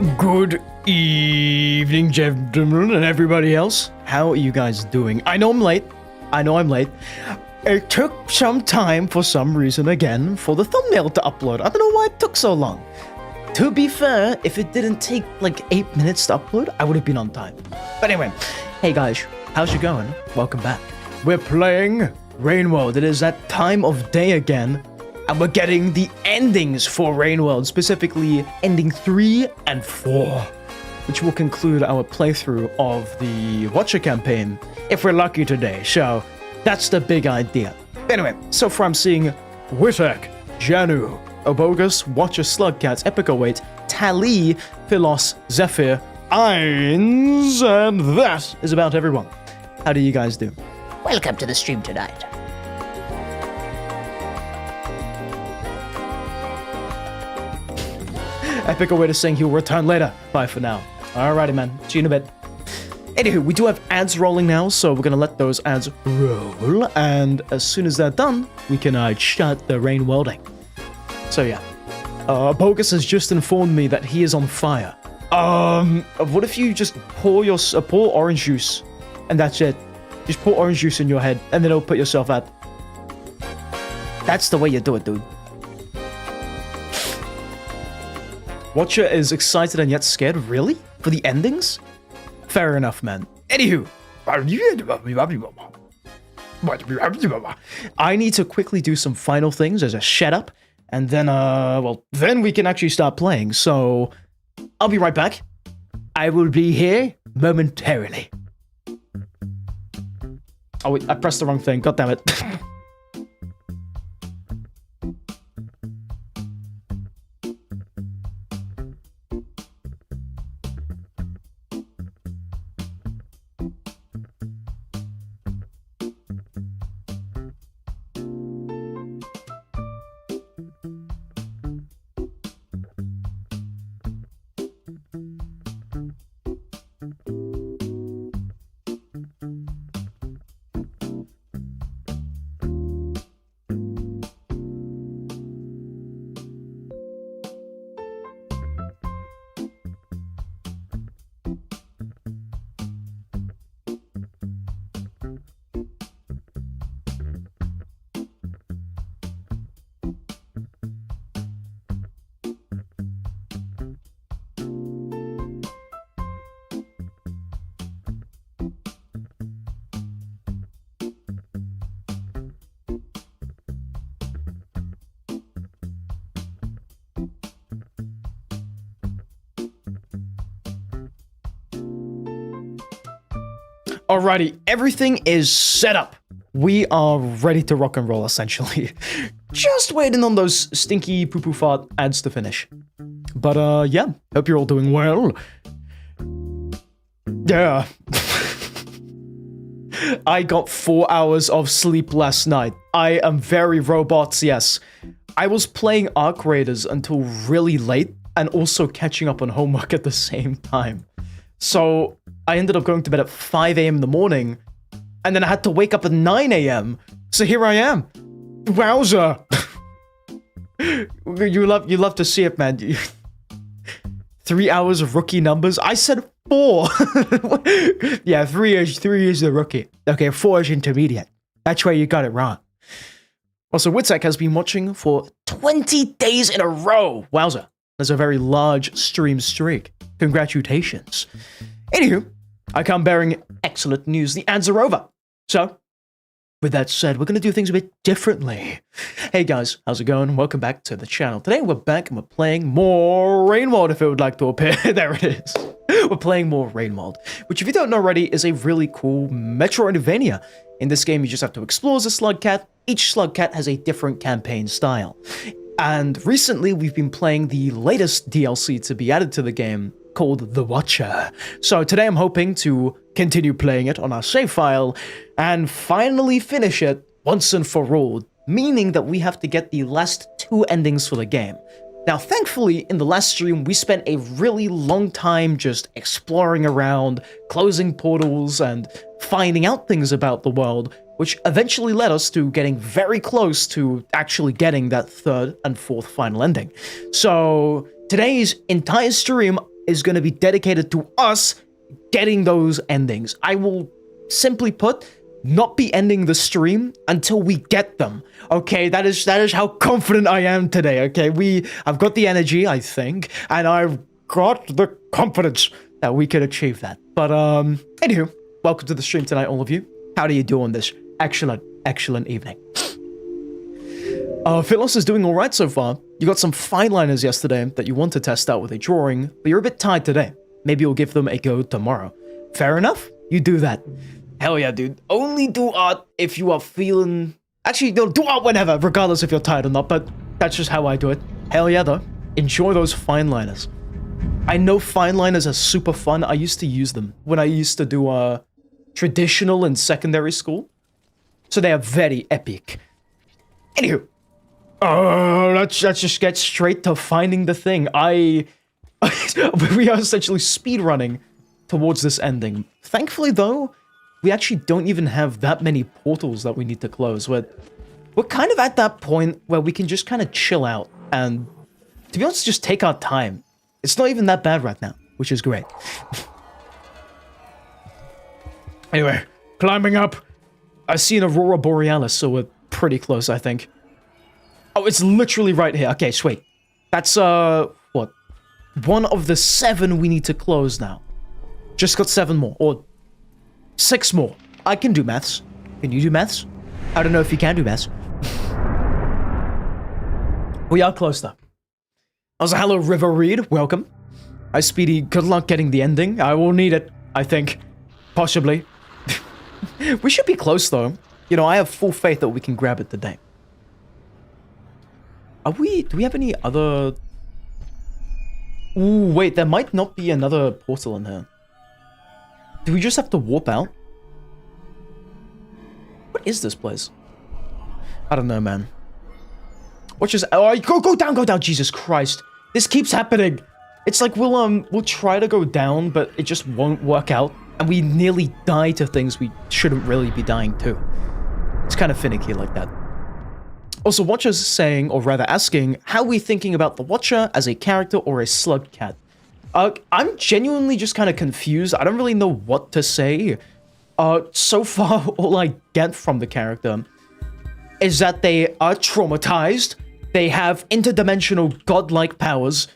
Good evening, gentlemen, and everybody else. How are you guys doing? I know I'm late. It took some time for some reason again for the thumbnail to upload. I don't know why it took so long. To be fair, if it didn't take like 8 minutes to upload, I would have been on time. But anyway, hey guys, how's it going? Welcome back. We're playing Rain World. It is that time of day again. And we're getting the endings for Rain World, specifically ending 3 and 4, which will conclude our playthrough of the Watcher campaign, if we're lucky today. So that's the big idea. Anyway, so far I'm seeing Witek, Janu, Obogus, Watcher, Slugcat, Epic08, Tali, Philos, Zephyr, Ainz, and that is about everyone. How do you guys do? Welcome to the stream tonight. Epic08 is saying he'll return later. Bye for now. Alrighty, man. See you in a bit. Anywho, we do have ads rolling now, so we're gonna let those ads roll, and as soon as they're done, we can start the rain welding. So yeah. Bogus has just informed me that he is on fire. What if you just pour orange juice, and that's it. Just pour orange juice in your head, and then it'll put yourself out. That's the way you do it, dude. Watcher is excited and yet scared, really? For the endings? Fair enough, man. Anywho. I need to quickly do some final things as a setup, and then, then we can actually start playing, so I'll be right back. I will be here momentarily. Oh wait, I pressed the wrong thing, god damn it. Alrighty, everything is set up. We are ready to rock and roll, essentially. Just waiting on those stinky poo-poo fart ads to finish. But, yeah, hope you're all doing well. Yeah. I got 4 hours of sleep last night. I am very robots, yes. I was playing Arc Raiders until really late, and also catching up on homework at the same time. So I ended up going to bed at 5 a.m. in the morning, and then I had to wake up at 9 a.m. So here I am. Wowza. You love to see it, man. 3 hours of rookie numbers. I said 4. Yeah, 3 is the rookie. Okay, 4 is intermediate. That's where you got it wrong. Also, Witek has been watching for 20 days in a row. Wowza. That's a very large stream streak. Congratulations. Anywho, I come bearing excellent news. The ads are over. So, with that said, we're going to do things a bit differently. Hey guys, how's it going? Welcome back to the channel. Today we're back and we're playing more Rain World, if it would like to appear. There it is. We're playing more Rain World, which if you don't know already is a really cool Metroidvania. In this game, you just have to explore as a slugcat. Each slugcat has a different campaign style. And recently, we've been playing the latest DLC to be added to the game, called The Watcher. So today I'm hoping to continue playing it on our save file and finally finish it once and for all, meaning that we have to get the last 2 endings for the game. Now, thankfully, in the last stream, we spent a really long time just exploring around, closing portals, and finding out things about the world, which eventually led us to getting very close to actually getting that 3rd and 4th final ending. So today's entire stream, is going to be dedicated to us getting those endings. I will, simply put, not be ending the stream until we get them. Okay, that is how confident I am today. Okay, I've got the energy, I think, and I've got the confidence that we could achieve that. But anywho, welcome to the stream tonight, all of you. How do you do on this excellent evening? Philos is doing all right so far. You got some fine liners yesterday that you want to test out with a drawing, but you're a bit tired today. Maybe you'll give them a go tomorrow. Fair enough. You do that. Hell yeah, dude. Only do art if you are feeling... Actually, no, do art whenever, regardless if you're tired or not, but that's just how I do it. Hell yeah, though. Enjoy those fine liners. I know fine liners are super fun. I used to use them when I used to do traditional in secondary school. So they are very epic. Anywho. Let's just get straight to finding the thing. We are essentially speedrunning towards this ending. Thankfully, though, we actually don't even have that many portals that we need to close. We're kind of at that point where we can just kind of chill out and, to be honest, just take our time. It's not even that bad right now, which is great. Anyway, climbing up. I see an Aurora Borealis, so we're pretty close, I think. Oh, it's literally right here. Okay, sweet. That's, what? One of the 7 we need to close now. Just got 7 more, or 6 more. I can do maths. Can you do maths? I don't know if you can do maths. We are close, though. Also, hello, River Reed. Welcome. Hi, Speedy. Good luck getting the ending. I will need it, I think. Possibly. We should be close, though. You know, I have full faith that we can grab it today. Do we have any other... Ooh, wait, there might not be another portal in here. Do we just have to warp out? What is this place? I don't know, man. Watch this. Oh, go down, Jesus Christ. This keeps happening. It's like we'll try to go down, but it just won't work out. And we nearly die to things we shouldn't really be dying to. It's kind of finicky like that. Also, Watcher's saying, or rather asking, how are we thinking about the Watcher as a character or a slugcat? I'm genuinely just kind of confused. I don't really know what to say. So far, all I get from the character is that they are traumatized, they have interdimensional godlike powers,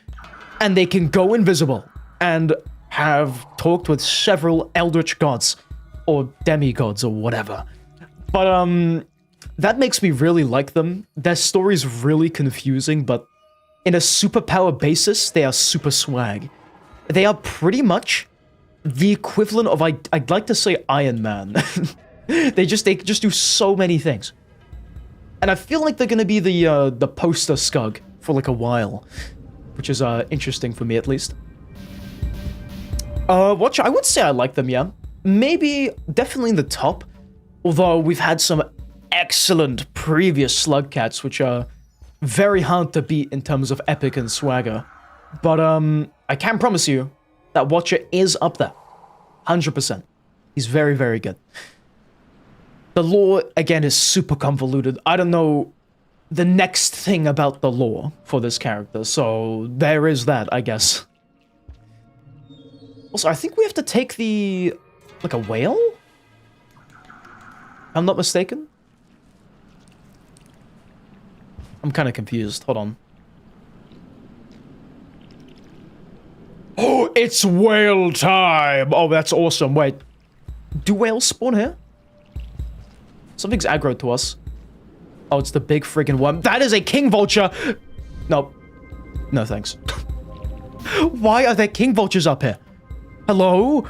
and they can go invisible, and have talked with several eldritch gods, or demigods, or whatever. But, that makes me really like them. Their story's really confusing, but in a superpower basis, they are super swag. They are pretty much the equivalent of, I'd like to say, Iron Man. They just do so many things. And I feel like they're gonna be the poster scug for like a while, which is interesting for me at least. Watcher, I would say I like them, yeah. Maybe, definitely in the top, although we've had some excellent previous slugcats, which are very hard to beat in terms of epic and swagger. But, I can promise you that Watcher is up there. 100%. He's very, very good. The lore, again, is super convoluted. I don't know the next thing about the lore for this character, so there is that, I guess. Also, I think we have to take the... like a whale? I'm not mistaken? I'm kind of confused. Hold on. Oh, it's whale time! Oh, that's awesome. Wait. Do whales spawn here? Something's aggro to us. Oh, it's the big friggin' worm. That is a king vulture! No. No, thanks. Why are there king vultures up here? Hello?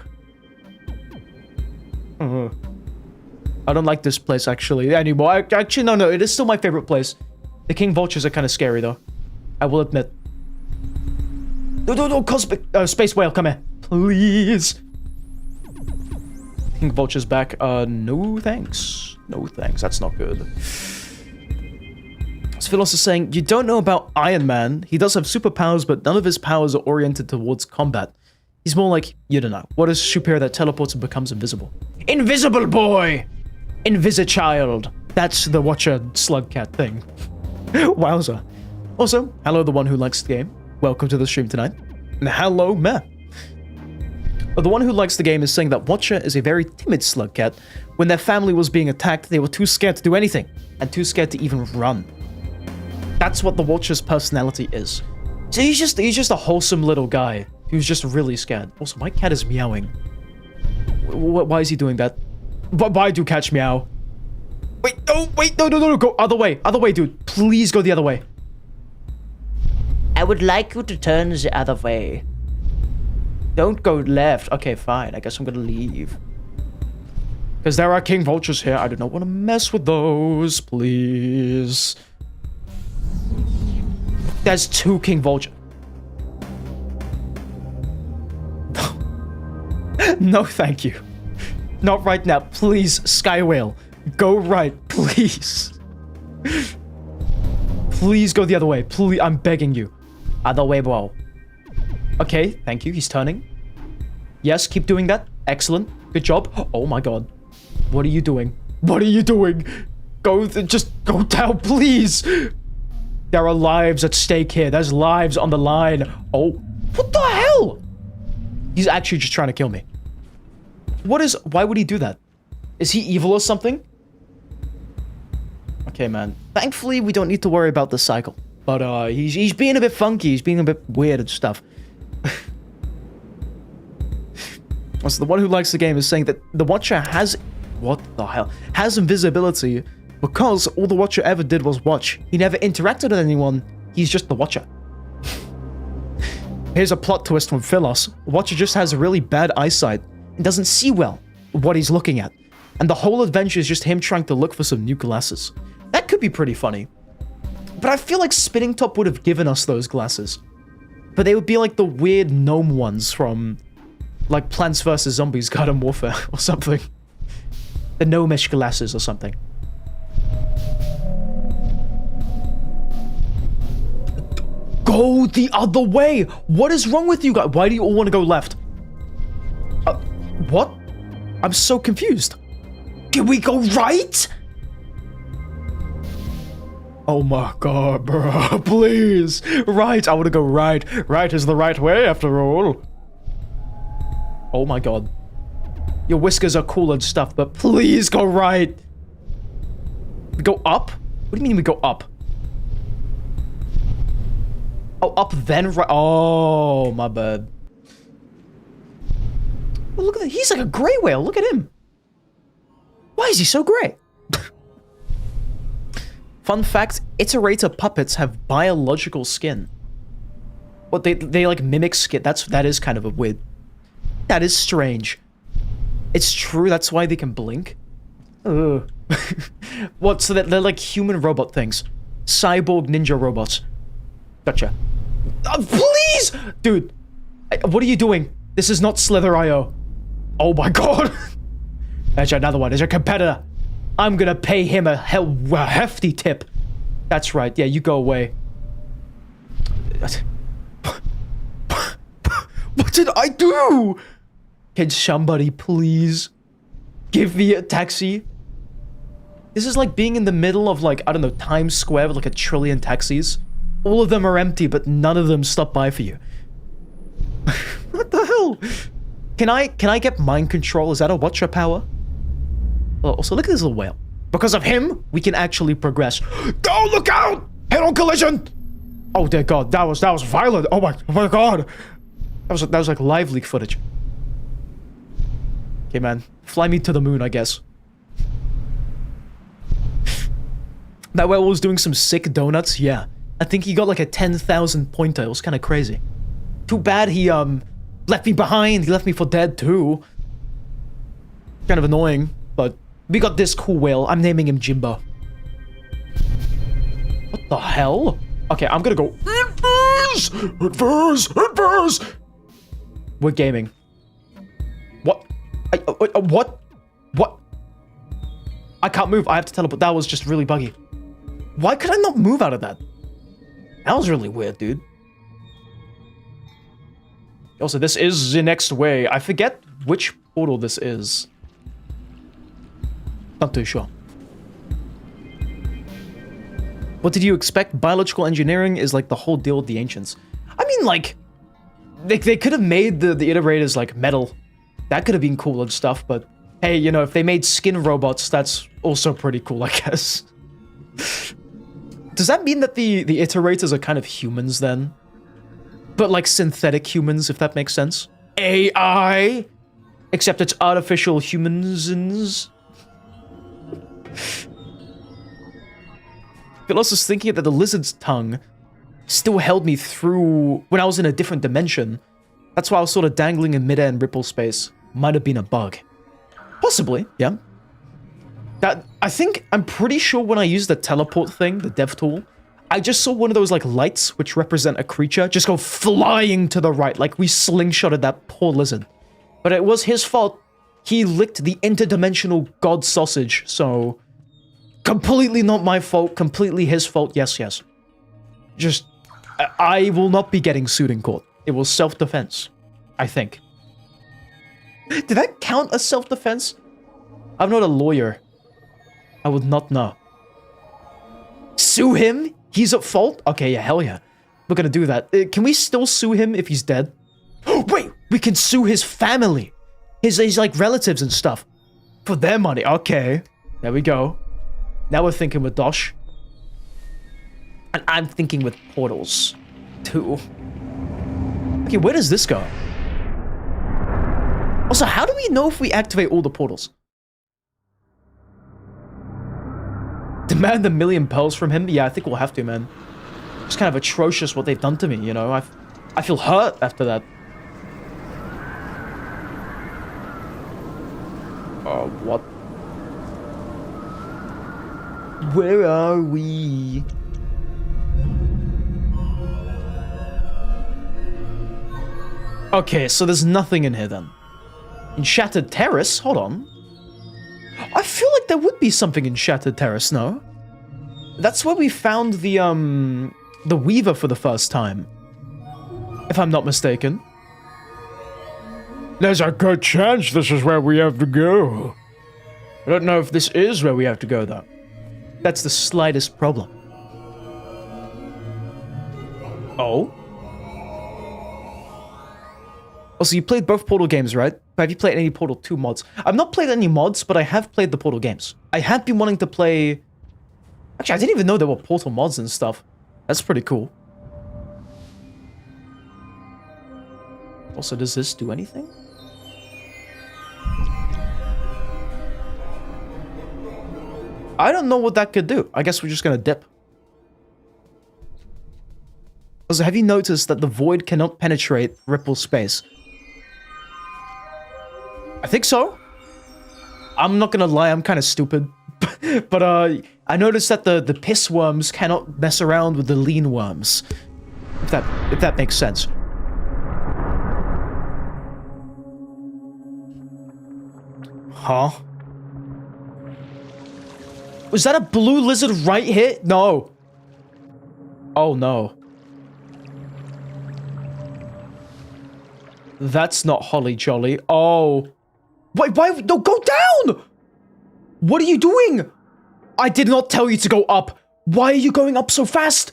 I don't like this place, actually, anymore. Actually, no, it is still my favorite place. The king vultures are kind of scary, though. I will admit. No, cosmic... space whale, come here. Please. King vulture's back. No thanks. No thanks, that's not good. Philos is saying, you don't know about Iron Man. He does have superpowers, but none of his powers are oriented towards combat. He's more like, you don't know. What is a superhero that teleports and becomes invisible? Invisible boy! Invisichild. That's the Watcher slugcat thing. Wowza. Also, hello the one who likes the game. Welcome to the stream tonight. Hello, meh. The one who likes the game is saying that Watcher is a very timid slugcat. When their family was being attacked, they were too scared to do anything, and too scared to even run. That's what the Watcher's personality is. So he's just a wholesome little guy who's just really scared. Also, my cat is meowing. Why is he doing that? Why do cats meow? Wait, no, go other way, dude. Please go the other way. I would like you to turn the other way. Don't go left. Okay, fine. I guess I'm gonna leave. Because there are king vultures here. I do not want to mess with those, please. There's 2 king vultures. No, thank you. Not right now. Please, Sky Whale. Go right, please. Please go the other way. Please, I'm begging you. Other way, bro. Okay, thank you. He's turning. Yes, keep doing that. Excellent. Good job. Oh my god. What are you doing? What are you doing? Just go down, please. There are lives at stake here. There's lives on the line. Oh, what the hell? He's actually just trying to kill me. Why would he do that? Is he evil or something? Okay, man. Thankfully, we don't need to worry about the cycle. But he's being a bit funky. He's being a bit weird and stuff. Also, the one who likes the game is saying that the Watcher has... What the hell? Has invisibility because all the Watcher ever did was watch. He never interacted with anyone. He's just the Watcher. Here's a plot twist from Philos. Watcher just has really bad eyesight and doesn't see well what he's looking at. And the whole adventure is just him trying to look for some new glasses. That could be pretty funny. But I feel like Spinning Top would have given us those glasses. But they would be like the weird gnome ones from... like Plants vs. Zombies Garden Warfare or something. The gnomish glasses or something. Go the other way! What is wrong with you guys? Why do you all want to go left? What? I'm so confused. Can we go right? Oh my god, bro. Please. Right. I want to go right. Right is the right way after all. Oh my god. Your whiskers are cool and stuff, but please go right. We go up? What do you mean we go up? Oh, up then right. Oh, my bad. Well, look at that. He's like a gray whale. Look at him. Why is he so gray? Fun fact, Iterator puppets have biological skin. What, they like mimic skin? That is kind of a weird... That is strange. It's true, that's why they can blink? Ugh. What, so that they're like human robot things. Cyborg ninja robots. Gotcha. Please! Dude, what are you doing? This is not Slither.io. Oh my god. There's another one. There's a competitor. I'm gonna pay him a hefty tip. That's right. Yeah, you go away. What did I do? Can somebody please give me a taxi? This is like being in the middle of like, I don't know, Times Square with like a trillion taxis. All of them are empty, but none of them stop by for you. What the hell? Can I get mind control? Is that a Watcher power? Oh, also, look at this little whale. Because of him, we can actually progress. Oh, look out! Head-on collision! Oh dear god, that was violent. Oh my god. That was like live leak footage. Okay, man. Fly me to the moon, I guess. That whale was doing some sick donuts. Yeah. I think he got like a 10,000 pointer. It was kind of crazy. Too bad he, left me behind. He left me for dead, too. Kind of annoying, but we got this cool whale. I'm naming him Jimbo. What the hell? Okay, I'm gonna go... Adverse! We're gaming. What? What? What? I can't move. I have to teleport. That was just really buggy. Why could I not move out of that? That was really weird, dude. Also, this is the next way. I forget which portal this is. Not too sure. What did you expect? Biological engineering is like the whole deal with the ancients. I mean, like, They could have made the iterators like metal. That could have been cool and stuff, but hey, you know, if they made skin robots, that's also pretty cool, I guess. Does that mean that the iterators are kind of humans then? But like synthetic humans, if that makes sense? AI? Except it's artificial humans. But I was just thinking that the lizard's tongue still held me through when I was in a different dimension. That's why I was sort of dangling in midair in ripple space. Might have been a bug. Possibly, yeah. I'm pretty sure when I used the teleport thing, the dev tool, I just saw one of those like lights which represent a creature just go flying to the right, like we slingshotted that poor lizard. But it was his fault. He licked the interdimensional god sausage, so completely not my fault, completely his fault. Yes, yes. Just I will not be getting sued in court. It was self-defense, I think. Did that count as self-defense? I'm not a lawyer. I would not know. Sue him? He's at fault? Okay, yeah, hell yeah. We're gonna do that. Can we still sue him if he's dead? Wait, we can sue his family. His like relatives and stuff. For their money. Okay. There we go. Now we're thinking with Dosh. And I'm thinking with portals. Too. Okay, where does this go? Also, how do we know if we activate all the portals? Demand 1,000,000 pearls from him? Yeah, I think we'll have to, man. It's kind of atrocious what they've done to me, you know? I feel hurt after that. Oh, what? Where are we? Okay, so there's nothing in here then. In Shattered Terrace? Hold on. I feel like there would be something in Shattered Terrace, no? That's where we found the Weaver for the first time. If I'm not mistaken. There's a good chance this is where we have to go. I don't know if this is where we have to go, though. That's the slightest problem. Oh? Also, you played both Portal games, right? Have you played any Portal 2 mods? I've not played any mods, but I have played the Portal games. I have been wanting to play... Actually, I didn't even know there were Portal mods and stuff. That's pretty cool. Also, does this do anything? I don't know what that could do. I guess we're just gonna dip. Also, have you noticed that the void cannot penetrate ripple space? I think so. I'm not gonna lie, I'm kind of stupid. But I noticed that the piss worms cannot mess around with the lean worms. If that makes sense. Huh? Was that a blue lizard right here? No. Oh no. That's not Holly Jolly. Oh. Wait, why? No, go down! What are you doing? I did not tell you to go up. Why are you going up so fast?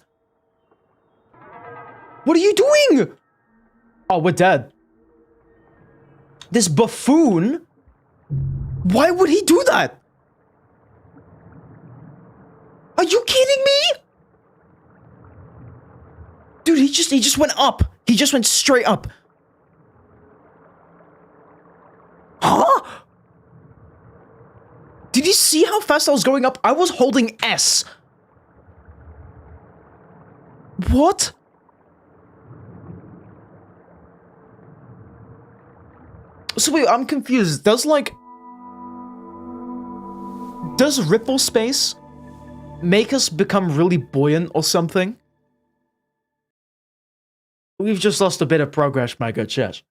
What are you doing? Oh, we're dead. This buffoon? Why would he do that? Are you kidding me? Dude, he just went up. He just went straight up. Huh? Did you see how fast I was going up? I was holding S. What? So wait, I'm confused. Does ripple space make us become really buoyant or something? We've just lost a bit of progress, my good church.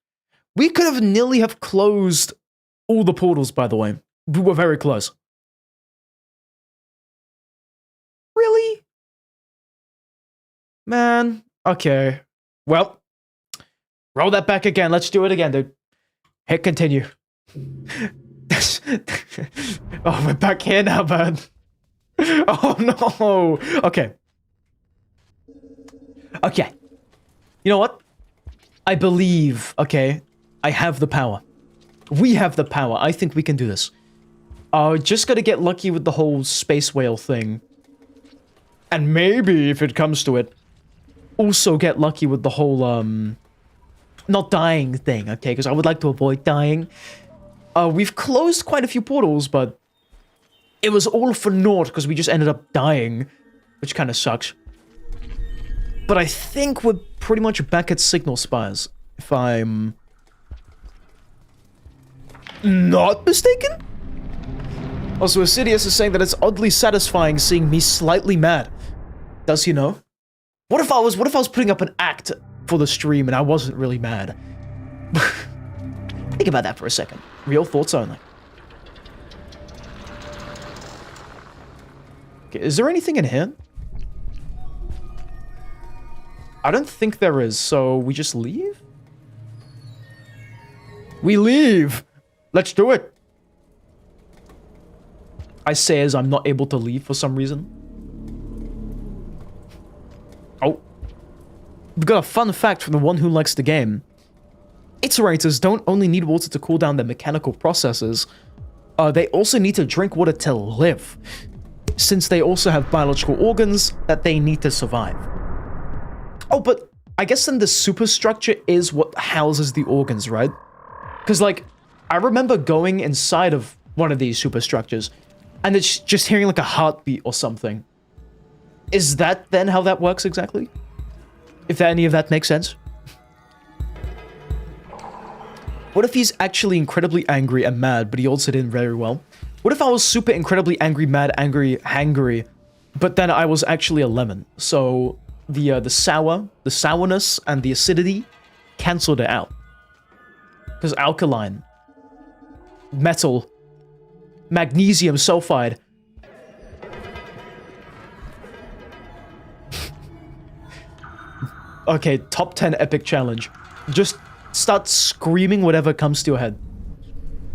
We could have nearly have closed all the portals, by the way. We were very close. Really? Man. Okay. Well. Roll that back again. Let's do it again, dude. Hit continue. Oh, we're back here now, man. Oh, no. Okay. Okay. You know what? I believe, okay? I have the power. We have the power. I think we can do this. Just gotta get lucky with the whole space whale thing. And maybe, if it comes to it, also get lucky with the whole, not dying thing, okay? Because I would like to avoid dying. We've closed quite a few portals, but it was all for naught because we just ended up dying, which kind of sucks. But I think we're pretty much back at signal spires, if I'm not mistaken? Also, Assidious is saying that it's oddly satisfying seeing me slightly mad. Does he know? What if I was putting up an act for the stream and I wasn't really mad? Think about that for a second. Real thoughts only. Okay, is there anything in here? I don't think there is, so we just leave? We leave! Let's do it! I say as I'm not able to leave for some reason. Oh. We've got a fun fact from the one who likes the game. Iterators don't only need water to cool down their mechanical processes, they also need to drink water to live, since they also have biological organs that they need to survive. Oh, but I guess then the superstructure is what houses the organs, right? Because, like, I remember going inside of one of these superstructures, and it's just hearing, like, a heartbeat or something. Is that then how that works exactly? If any of that makes sense? What if he's actually incredibly angry and mad, but he also did very well? What if I was super incredibly angry, mad, angry, hangry, but then I was actually a lemon? So the sourness and the acidity canceled it out. Because alkaline, metal, magnesium sulfide. Okay, top 10 epic challenge. Just start screaming whatever comes to your head.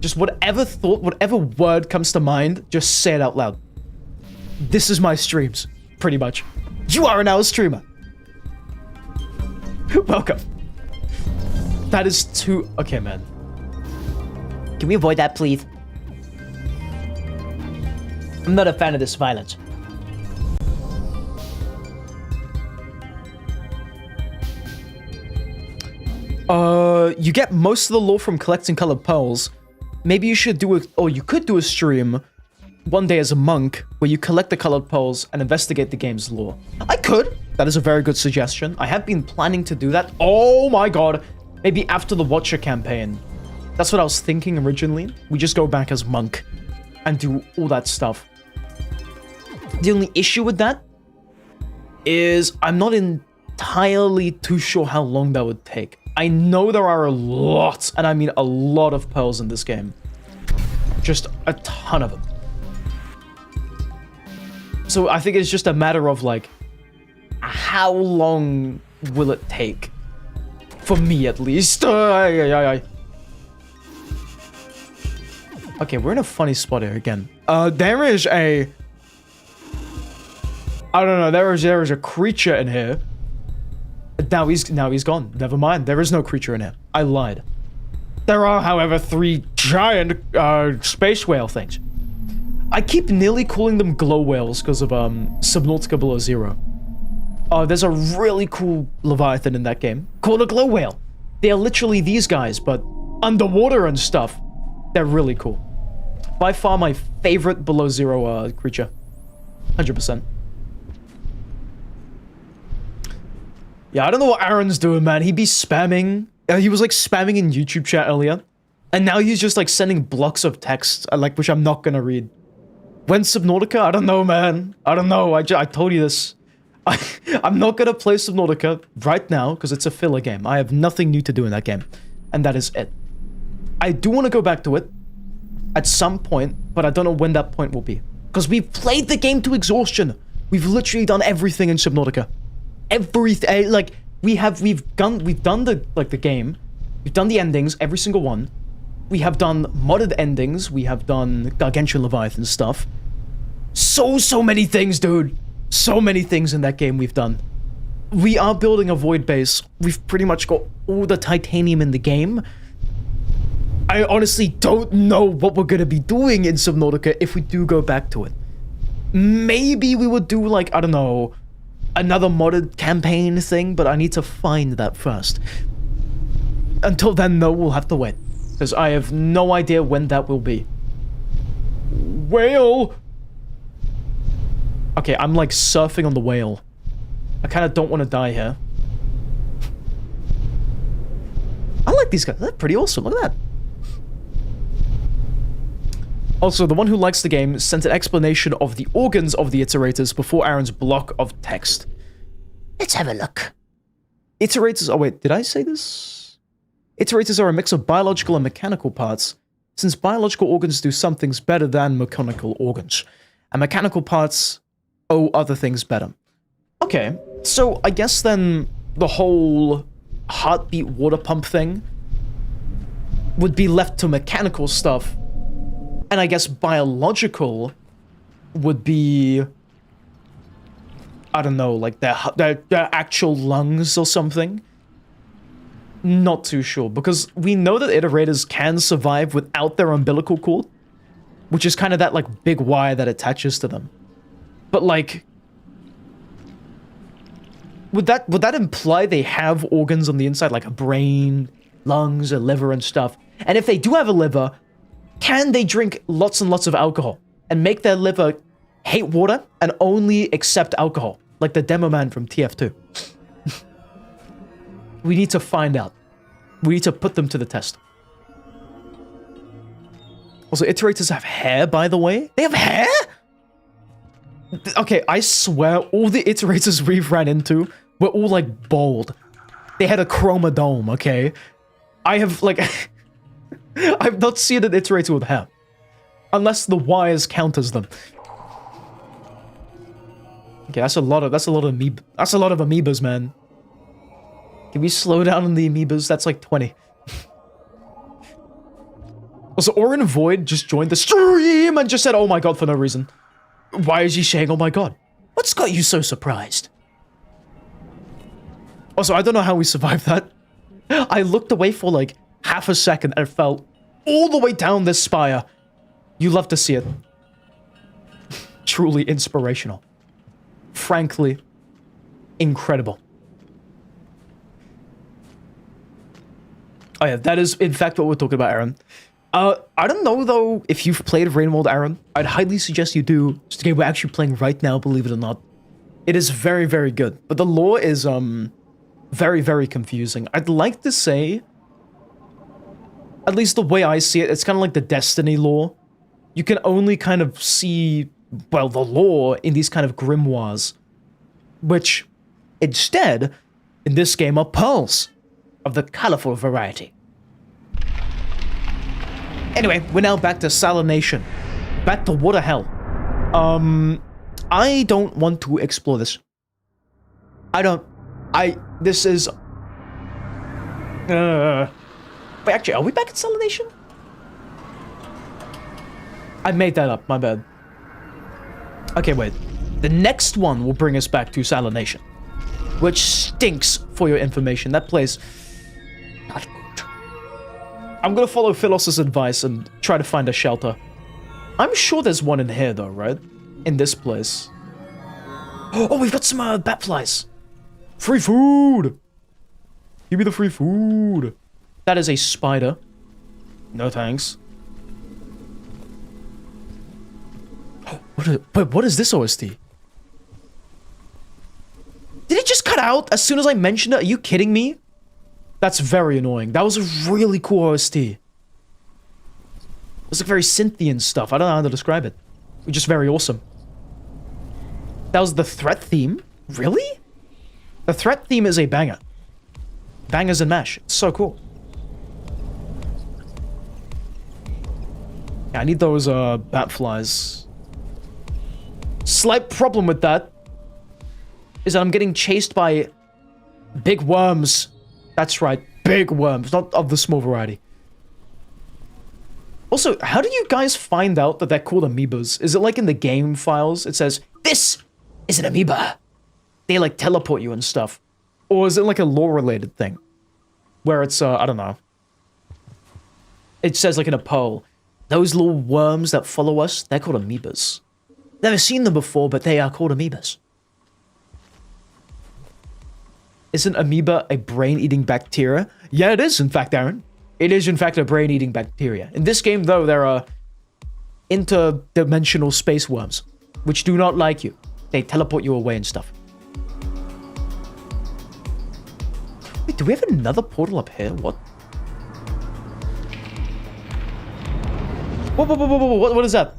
Just whatever thought, whatever word comes to mind, just say it out loud. This is my streams, pretty much. You are an hour streamer. Welcome. That is too... Okay, man. Can we avoid that, please? I'm not a fan of this violence. You get most of the lore from collecting colored pearls. Maybe you should do a... Or you could do a stream one day as a monk where you collect the colored pearls and investigate the game's lore. I could. That is a very good suggestion. I have been planning to do that. Oh my god. Maybe after the Watcher campaign. That's what I was thinking originally. We just go back as monk and do all that stuff. The only issue with that is I'm not entirely too sure how long that would take. I know there are a lot, and I mean a lot of pearls in this game. Just a ton of them. So I think it's just a matter of, like, how long will it take? For me, at least. Okay, we're in a funny spot here again. There is a... I don't know, there is a creature in here. Now he's gone. Never mind. There is no creature in here. I lied. There are, however, 3 giant space whale things. I keep nearly calling them glow whales because of Subnautica Below Zero. There's a really cool Leviathan in that game called a glow whale. They are literally these guys, but underwater and stuff. They're really cool. By far my favorite Below Zero creature. 100%. Yeah, I don't know what Aaron's doing, man. He be spamming. He was, like, spamming in YouTube chat earlier. And now he's just, like, sending blocks of text, like, which I'm not gonna read. When Subnautica? I don't know, man. I don't know. I told you this. I'm not gonna play Subnautica right now, because it's a filler game. I have nothing new to do in that game. And that is it. I do want to go back to it at some point, but I don't know when that point will be. Because we've played the game to exhaustion. We've literally done everything in Subnautica. Everything, like, we've done the game. We've done the endings, every single one. We have done modded endings. We have done Gargantuan Leviathan stuff. So many things, dude. So many things in that game we've done. we are building a void base. We've pretty much got all the titanium in the game. I honestly don't know what we're gonna be doing in Subnautica if we do go back to it. Maybe we would do, like, I don't know, another modded campaign thing, but I need to find that first. Until then, though, we'll have to wait. Because I have no idea when that will be. Whale! Okay, I'm, like, surfing on the whale. I kind of don't want to die here. I like these guys. They're pretty awesome. Look at that. Also, the one who likes the game sent an explanation of the organs of the iterators before Aaron's block of text. Let's have a look. Iterators... Oh, wait. Did I say this? Iterators are a mix of biological and mechanical parts, since biological organs do some things better than mechanical organs, and mechanical parts owe other things better. Okay, so I guess then the whole heartbeat water pump thing would be left to mechanical stuff, and I guess biological would be, I don't know, like their actual lungs or something. Not too sure, because we know that iterators can survive without their umbilical cord, which is kind of that, like, big wire that attaches to them. But, like, would that imply they have organs on the inside, like a brain, lungs, a liver, and stuff? And if they do have a liver, can they drink lots and lots of alcohol and make their liver hate water and only accept alcohol, like the demo man from TF2? We need to find out. We need to put them to the test. Also, iterators have hair, by the way. They have hair? Okay, I swear, all the iterators we've ran into were all, like, bald. They had a chromodome, okay? I have, like... I've not seen an iterator with hair. Unless the wires count as them. Okay, that's a lot of amoebas, man. Can we slow down on the amoebas? That's like 20. Also, Orin Void just joined the stream and just said, oh my god, for no reason. Why is he saying, oh my god? What's got you so surprised? Also, I don't know how we survived that. I looked away for like half a second and fell all the way down this spire. You love to see it. Truly inspirational. Frankly, incredible. Oh yeah, that is in fact what we're talking about, Aaron. I don't know though if you've played Rainworld, Aaron. I'd highly suggest you do. It's a game we're actually playing right now, believe it or not. It is very, very good. But the lore is very, very confusing. I'd like to say, at least the way I see it, it's kind of like the Destiny lore. You can only kind of see, well, the lore in these kind of grimoires, which instead, in this game, are pearls of the colorful variety. Anyway, we're now back to salination. Back to water hell. I don't want to explore this. This is... Wait, actually, are we back at salination? I made that up, my bad. Okay, wait. The next one will bring us back to salination. Which stinks, for your information. That place... not good. I'm gonna follow Philos's advice and try to find a shelter. I'm sure there's one in here, though, right? In this place. Oh, we've got some bat flies. Free food! Give me the free food. That is a spider. No thanks. What is this OST? Did it just cut out as soon as I mentioned it? Are you kidding me? That's very annoying. That was a really cool OST. It was like very Cynthian stuff. I don't know how to describe it. It was just very awesome. That was the threat theme? Really? The threat theme is a banger. Bangers and mash. It's so cool. Yeah, I need those bat flies. Slight problem with that is that I'm getting chased by big worms. That's right, big worms, not of the small variety. Also, how do you guys find out that they're called amoebas? Is it like in the game files? It says, this is an amoeba. they like teleport you and stuff? Or is it like a lore-related thing? Where it's, I don't know. It says like in a poll, those little worms that follow us, they're called amoebas. Never seen them before, but they are called amoebas. Isn't amoeba a brain-eating bacteria? Yeah, it is, in fact, Aaron. It is, in fact, a brain-eating bacteria. In this game, though, there are interdimensional space worms, which do not like you. They teleport you away and stuff. Wait, do we have another portal up here? What? Whoa, what is that?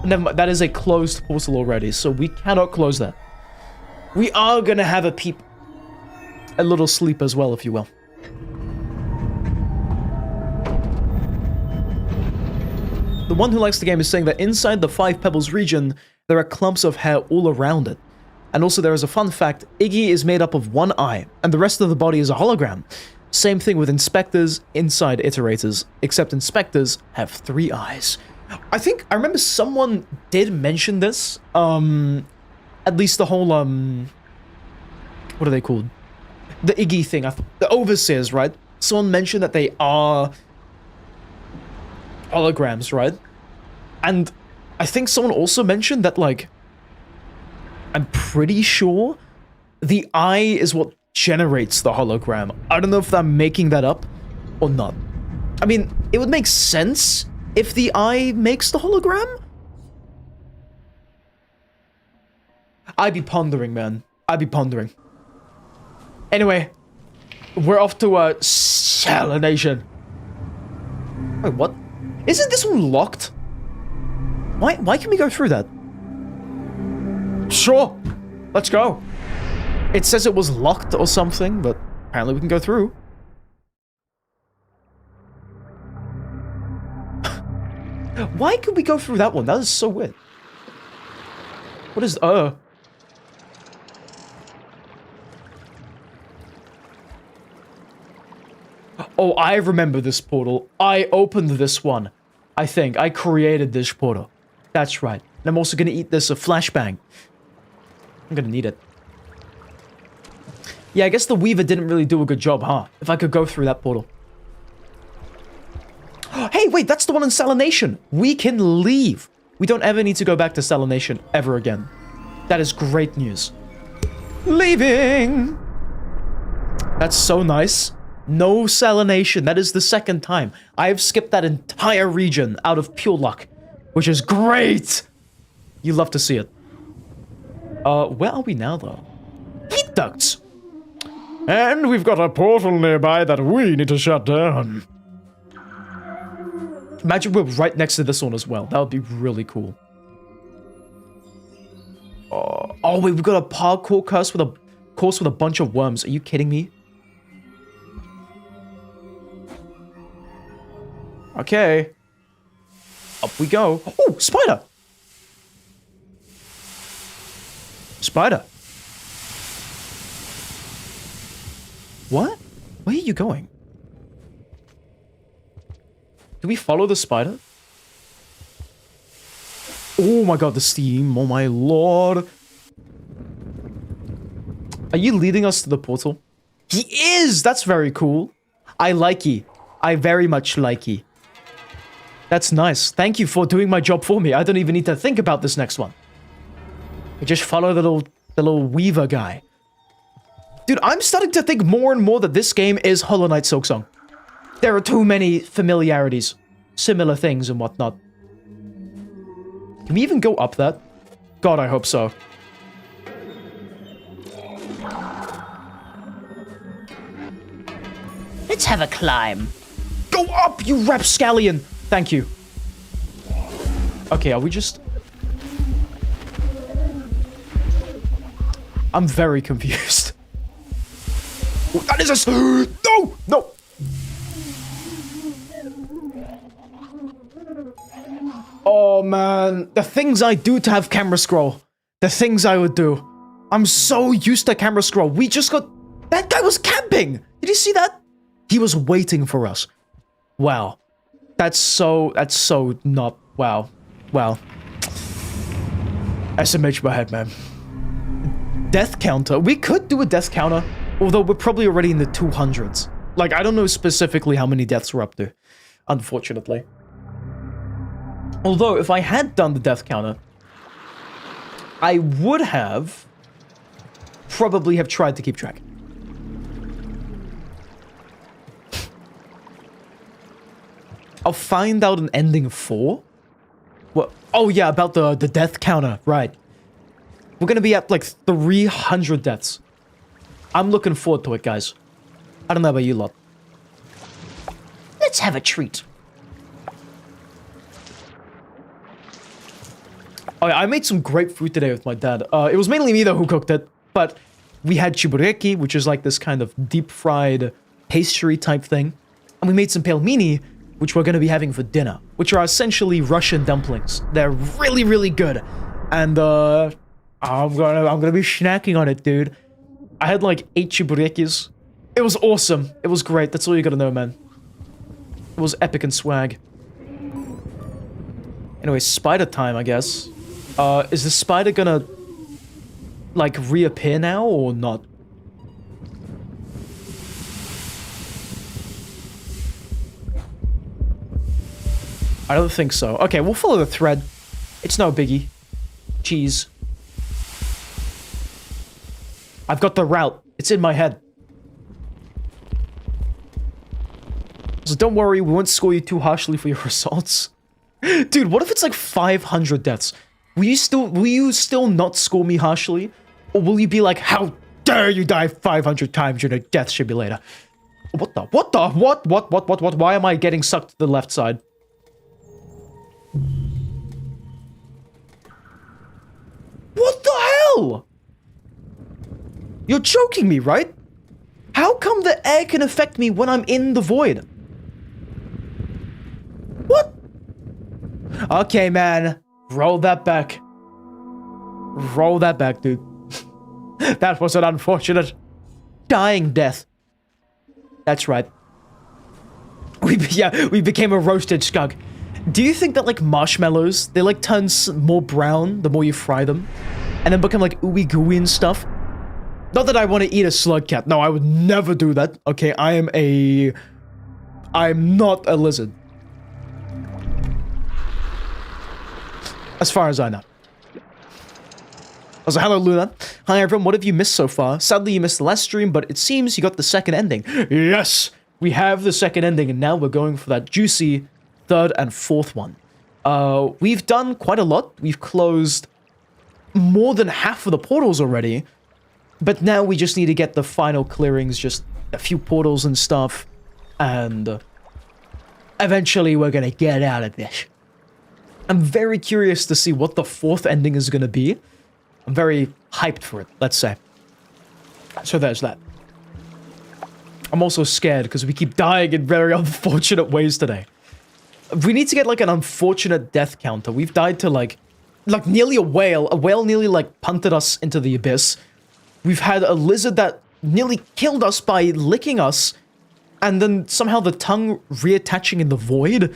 Never mind, that is a closed portal already, so we cannot close that. We are gonna have a peep. A little sleep as well, if you will. The one who likes the game is saying that inside the Five Pebbles region, there are clumps of hair all around it. And also there is a fun fact, Iggy is made up of one eye, and the rest of the body is a hologram. Same thing with inspectors inside iterators, except inspectors have 3 eyes. I remember someone did mention this, at least the whole, what are they called? The Iggy thing, the overseers, right? Someone mentioned that they are holograms, right? And I think someone also mentioned that, like, I'm pretty sure the eye is what generates the hologram. I don't know if I'm making that up or not. I mean, it would make sense if the eye makes the hologram. I'd be pondering, man. I'd be pondering. Anyway, we're off to salination. Wait, what? Isn't this one locked? Why can we go through that? Sure, let's go. It says it was locked or something, but apparently we can go through. Why could we go through that one? That is so weird. What is, Oh, I remember this portal. I opened this one. I think. I created this portal. That's right. And I'm also gonna eat this flashbang. I'm gonna need it. Yeah, I guess the Weaver didn't really do a good job, huh? If I could go through that portal. Hey, wait, that's the one in Salination. We can leave. We don't ever need to go back to Salination ever again. That is great news. Leaving! That's so nice. No Salination. That is the second time. I have skipped that entire region out of pure luck, which is great! You love to see it. Where are we now, though? Heat ducts! And we've got a portal nearby that we need to shut down. Imagine we're right next to this one as well. That would be really cool. Oh, wait, we've got a parkour course with a bunch of worms. Are you kidding me? Okay. Up we go. Oh, spider! Spider. What? Where are you going? Do we follow the spider? Oh my god, the steam. Oh my lord. Are you leading us to the portal? He is! That's very cool. I like ye. I very much like ye. That's nice. Thank you for doing my job for me. I don't even need to think about this next one. I just follow the little Weaver guy. Dude, I'm starting to think more and more that this game is Hollow Knight Silksong. There are too many familiarities, similar things and whatnot. Can we even go up that? God, I hope so. Let's have a climb. Go up, you rapscallion! Thank you. Okay, are we just... I'm very confused. Oh, that is a... No! No! Oh, man. The things I do to have camera scroll. The things I would do. I'm so used to camera scroll. We just got... That guy was camping! Did you see that? He was waiting for us. Wow. That's so not... Wow. Wow. SMH my head, man. death counter. We could do a death counter, although we're probably already in the 200s. Like, I don't know specifically how many deaths we're up to, unfortunately. Although, if I had done the death counter, I would have probably have tried to keep track. I'll find out an ending 4. What? Oh yeah, about the death counter, right. We're gonna be at like 300 deaths. I'm looking forward to it, guys. I don't know about you lot. Let's have a treat. Oh, yeah, I made some great food today with my dad. It was mainly me though who cooked it, but we had chibureki, which is like this kind of deep-fried pastry type thing. And we made some pelmeni, which we're going to be having for dinner, which are essentially Russian dumplings. They're really, really good. And I'm gonna be snacking on it, dude. I had like 8 chiburekis. It was awesome. It was great. That's all you gotta know, man. It was epic and swag. Anyway, spider time, I guess. Is the spider gonna like reappear now or not? I don't think so. Okay, we'll follow the thread. It's no biggie. Cheese. I've got the route. It's in my head. So don't worry, we won't score you too harshly for your results. Dude, what if it's like 500 deaths? Will you still not score me harshly? Or will you be like, how dare you die 500 times in a death simulator? What? Why am I getting sucked to the left side? What the hell? You're joking me, right? How come the air can affect me when I'm in the void? What? Okay, man. Roll that back. Roll that back, dude. That was an unfortunate dying death. That's right. We became a roasted skunk. Do you think that, like, marshmallows, they, like, turn more brown the more you fry them? And then become, like, ooey gooey and stuff? Not that I want to eat a slugcat. No, I would never do that. Okay, I'm not a lizard. As far as I know. Also, hello, Luna. Hi, everyone. What have you missed so far? Sadly, you missed the last stream, but it seems you got the second ending. Yes! We have the second ending, and now we're going for that juicy third and fourth one. We've done quite a lot. We've closed more than half of the portals already. But now we just need to get the final clearings, just a few portals and stuff. And eventually we're gonna get out of this. I'm very curious to see what the fourth ending is gonna be. I'm very hyped for it, let's say. So there's that. I'm also scared because we keep dying in very unfortunate ways today. We need to get like an unfortunate death counter. We've died to like nearly a whale. A whale nearly like punted us into the abyss. We've had a lizard that nearly killed us by licking us. And then somehow the tongue reattaching in the void.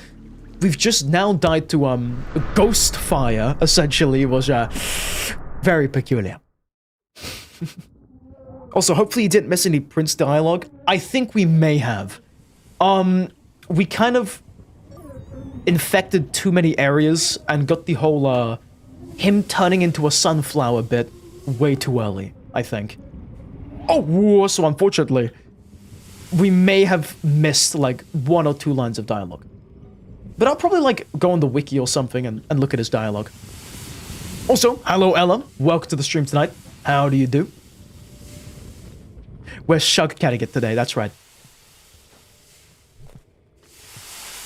We've just now died to a ghost fire, essentially. It was very peculiar. Also, hopefully you didn't miss any Prince dialogue. I think we may have. We kind of infected too many areas and got the whole him turning into a sunflower bit way too early, I think. Oh, so unfortunately, we may have missed like 1 or 2 lines of dialogue. But I'll probably like go on the wiki or something and look at his dialogue. Also, hello Ella, welcome to the stream tonight. How do you do? We're slugcatting it today, that's right.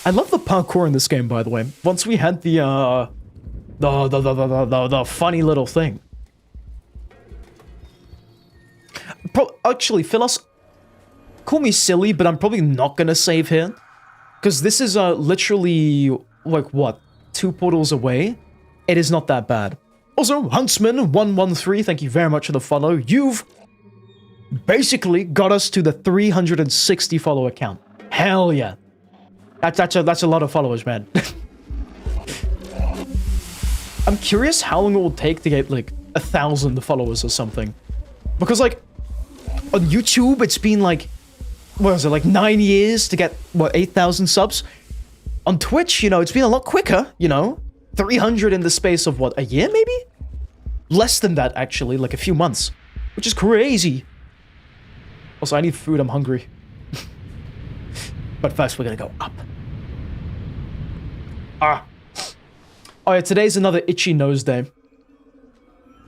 I love the parkour in this game, by the way. Once we had the funny little thing. Actually, Philos, call me silly, but I'm probably not gonna save here. Because this is literally, like, what? 2 portals away? It is not that bad. Also, Huntsman113, thank you very much for the follow. You've basically got us to the 360 follower count. Hell yeah. That's a lot of followers, man. I'm curious how long it will take to get, like, 1,000 followers or something. Because, like, on YouTube, it's been, like, what is it, like 9 years to get, what, 8,000 subs? On Twitch, you know, it's been a lot quicker, you know? 300 in the space of, what, a year, maybe? Less than that, actually, like a few months. Which is crazy. Also, I need food, I'm hungry. But first, we're gonna go up. Ah. Oh yeah, today's another itchy nose day.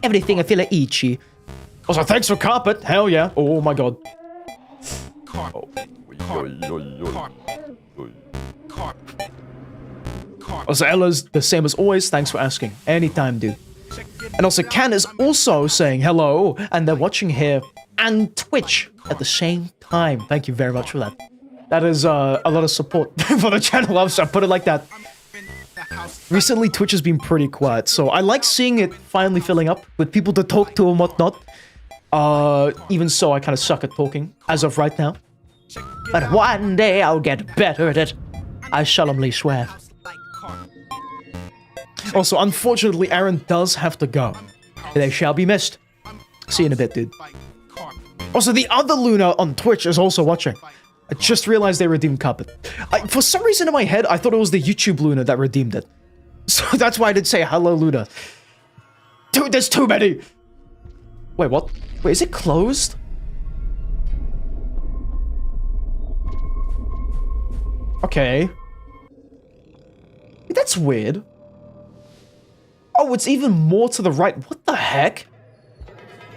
Everything I feel like itchy. Also, thanks for carpet. Hell yeah. Oh my god. Also, Ella's the same as always. Thanks for asking. Anytime, dude. And also, Can is also saying hello, and they're watching here and Twitch at the same time. Thank you very much for that. That is a lot of support for the channel. I'll put it like that. Recently, Twitch has been pretty quiet, so I like seeing it finally filling up with people to talk to and whatnot. Even so, I kind of suck at talking as of right now. But one day I'll get better at it. I solemnly swear. Also, unfortunately, Aaron does have to go. They shall be missed. See you in a bit, dude. Also, the other Luna on Twitch is also watching. I just realized they redeemed Carpet. For some reason in my head, I thought it was the YouTube Luna that redeemed it. So that's why I did say hello, Luna. Dude, there's too many! Wait, what? Wait, is it closed? Okay. That's weird. Oh, it's even more to the right. What the heck?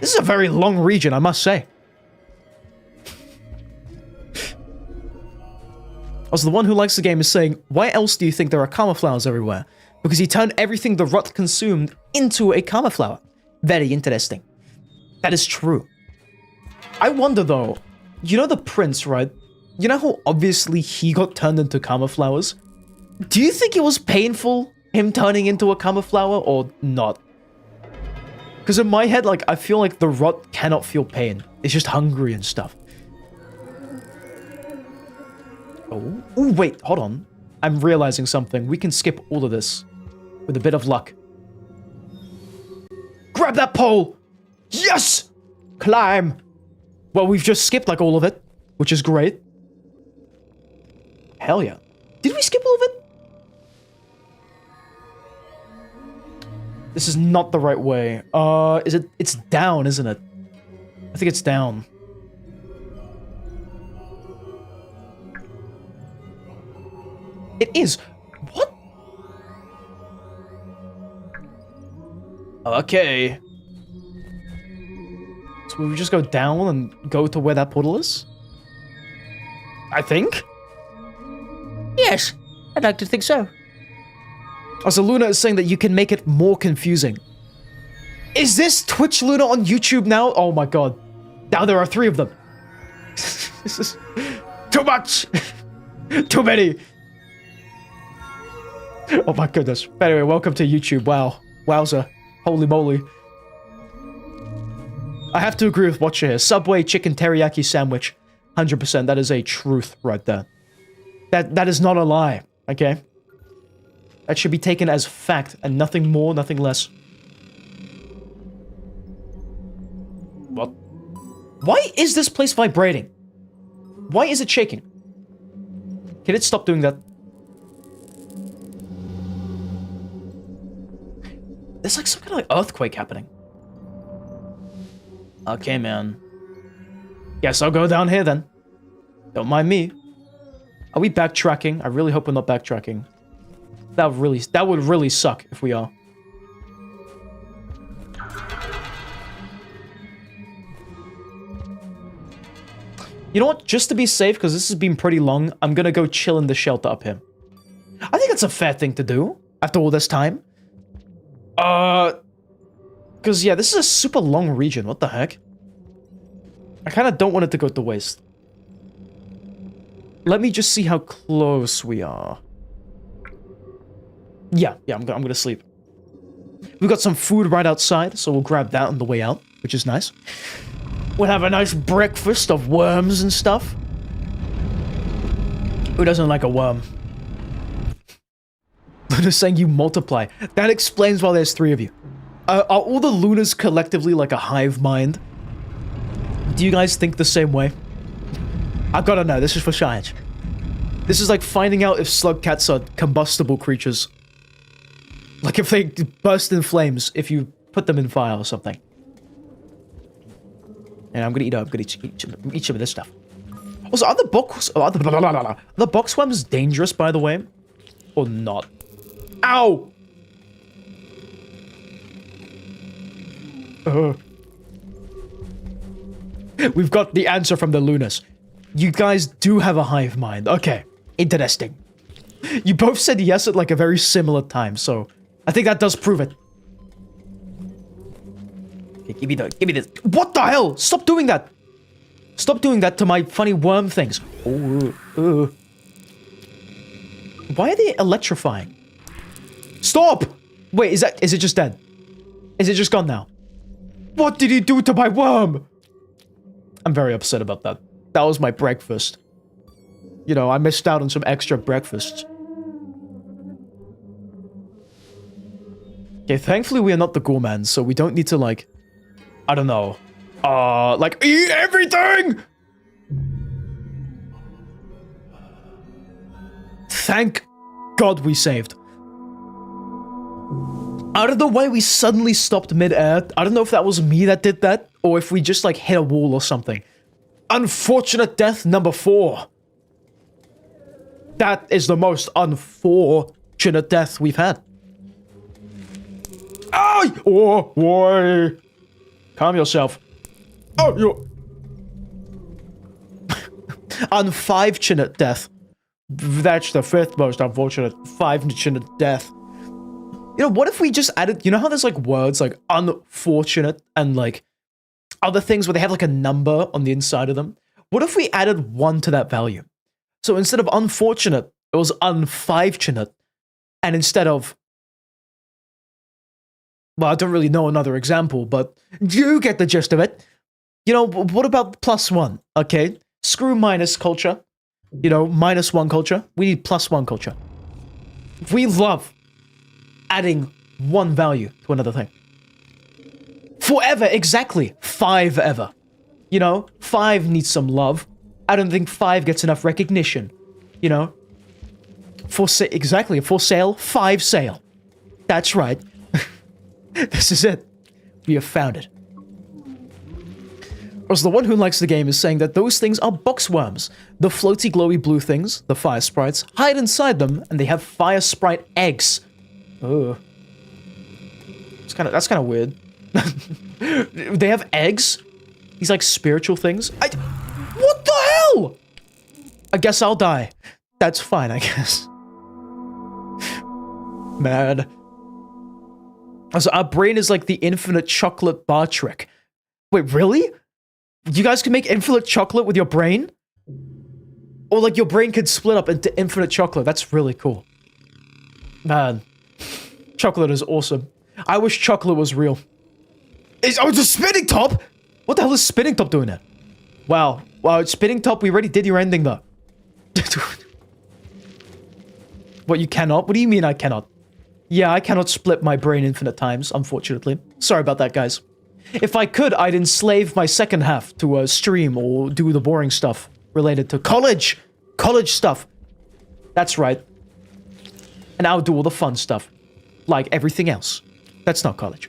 This is a very long region, I must say. Also, the one who likes the game is saying, why else do you think there are karma flowers everywhere? Because he turned everything the rot consumed into a karma flower. Very interesting. That is true. I wonder though, you know the prince, right? You know how obviously he got turned into karma flowers? Do you think it was painful, him turning into a karma flower, or not? Because in my head, like, I feel like the rot cannot feel pain. It's just hungry and stuff. Oh, ooh, wait, hold on. I'm realizing something. We can skip all of this with a bit of luck. Grab that pole! Yes! Climb! Well, we've just skipped, like, all of it, which is great. Hell yeah. Did we skip all of it? This is not the right way. Is it? It's down, isn't it? I think it's down. It is. What? Okay. So we just go down and go to where that portal is? I think? Yes, I'd like to think so. Also, Luna is saying that you can make it more confusing. Is this Twitch Luna on YouTube now? Oh my god. Now there are 3 of them. This is too much. Too many. Oh my goodness. But anyway, welcome to YouTube. Wow. Wowza. Holy moly. I have to agree with Watcher here. Subway chicken teriyaki sandwich. 100%. That is a truth right there. That is not a lie. Okay? That should be taken as fact and nothing more, nothing less. What? Why is this place vibrating? Why is it shaking? Can it stop doing that? There's like some kind of like earthquake happening. Okay, man. Guess I'll go down here then. Don't mind me. Are we backtracking? I really hope we're not backtracking. That would really suck if we are. You know what? Just to be safe, because this has been pretty long, I'm gonna go chill in the shelter up here. I think that's a fair thing to do after all this time. Because yeah, this is a super long region. What the heck? I kind of don't want it to go to waste. Let me just see how close we are. Yeah, I'm gonna sleep. We've got some food right outside, so we'll grab that on the way out, which is nice. We'll have a nice breakfast of worms and stuff. Who doesn't like a worm? Luna's saying you multiply. That explains why there's 3 of you. Are all the Lunas collectively like a hive mind? Do you guys think the same way? I gotta know. This is for science. This is like finding out if slugcats are combustible creatures. Like if they burst in flames if you put them in fire or something. And I'm gonna eat some of this stuff. Also, are the boxworms dangerous, by the way? Or not? Ow! We've got the answer from the Lunas. You guys do have a hive mind. Okay, interesting. You both said yes at like a very similar time, so I think that does prove it. Okay, give me this. What the hell? Stop doing that. Stop doing that to my funny worm things. Ooh. Why are they electrifying? Stop! Wait, is it just dead? Is it just gone now? What did he do to my worm? I'm very upset about that. That was my breakfast. You know, I missed out on some extra breakfasts. Okay, thankfully we are not the Gormans, so we don't need to, like... I don't know. Like, eat everything! Thank God we saved. Out of the way we suddenly stopped mid-air. I don't know if that was me that did that, or if we just, like, hit a wall or something. Unfortunate death number 4. That is the most unfortunate death we've had. Ay! Oh, boy. Calm yourself. Oh, you. Unfortunate death. That's the 5th most unfortunate. 5-fortunate death. You know, what if we just added... You know how there's, like, words like unfortunate and, like, other things where they have, like, a number on the inside of them? What if we added 1 to that value? So instead of unfortunate, it was unfortunate. And instead of... Well, I don't really know another example, but you get the gist of it. You know, what about +1? Okay, screw minus culture. You know, -1 culture. We need +1 culture. We love adding 1 value to another thing. Forever, exactly. 5 ever. You know, 5 needs some love. I don't think 5 gets enough recognition. You know? Exactly, for sale, 5 sale. That's right. This is it. We have found it. Also, the one who likes the game is saying that those things are boxworms. The floaty, glowy blue things, the fire sprites, hide inside them, and they have fire sprite eggs. Oh. That's kind of weird. They have eggs? These, like, spiritual things? What the hell? I guess I'll die. That's fine, I guess. Man. Also, our brain is like the infinite chocolate bar trick. Wait, really? You guys can make infinite chocolate with your brain? Or, like, your brain could split up into infinite chocolate. That's really cool. Man. Chocolate is awesome. I wish chocolate was real. It's a spinning top? What the hell is spinning top doing there? Wow. Wow, spinning top, we already did your ending, though. What, you cannot? What do you mean I cannot? Yeah, I cannot split my brain infinite times, unfortunately. Sorry about that, guys. If I could, I'd enslave my second half to stream or do the boring stuff related to college. College stuff. That's right. And I'll do all the fun stuff. Like everything else. That's not college.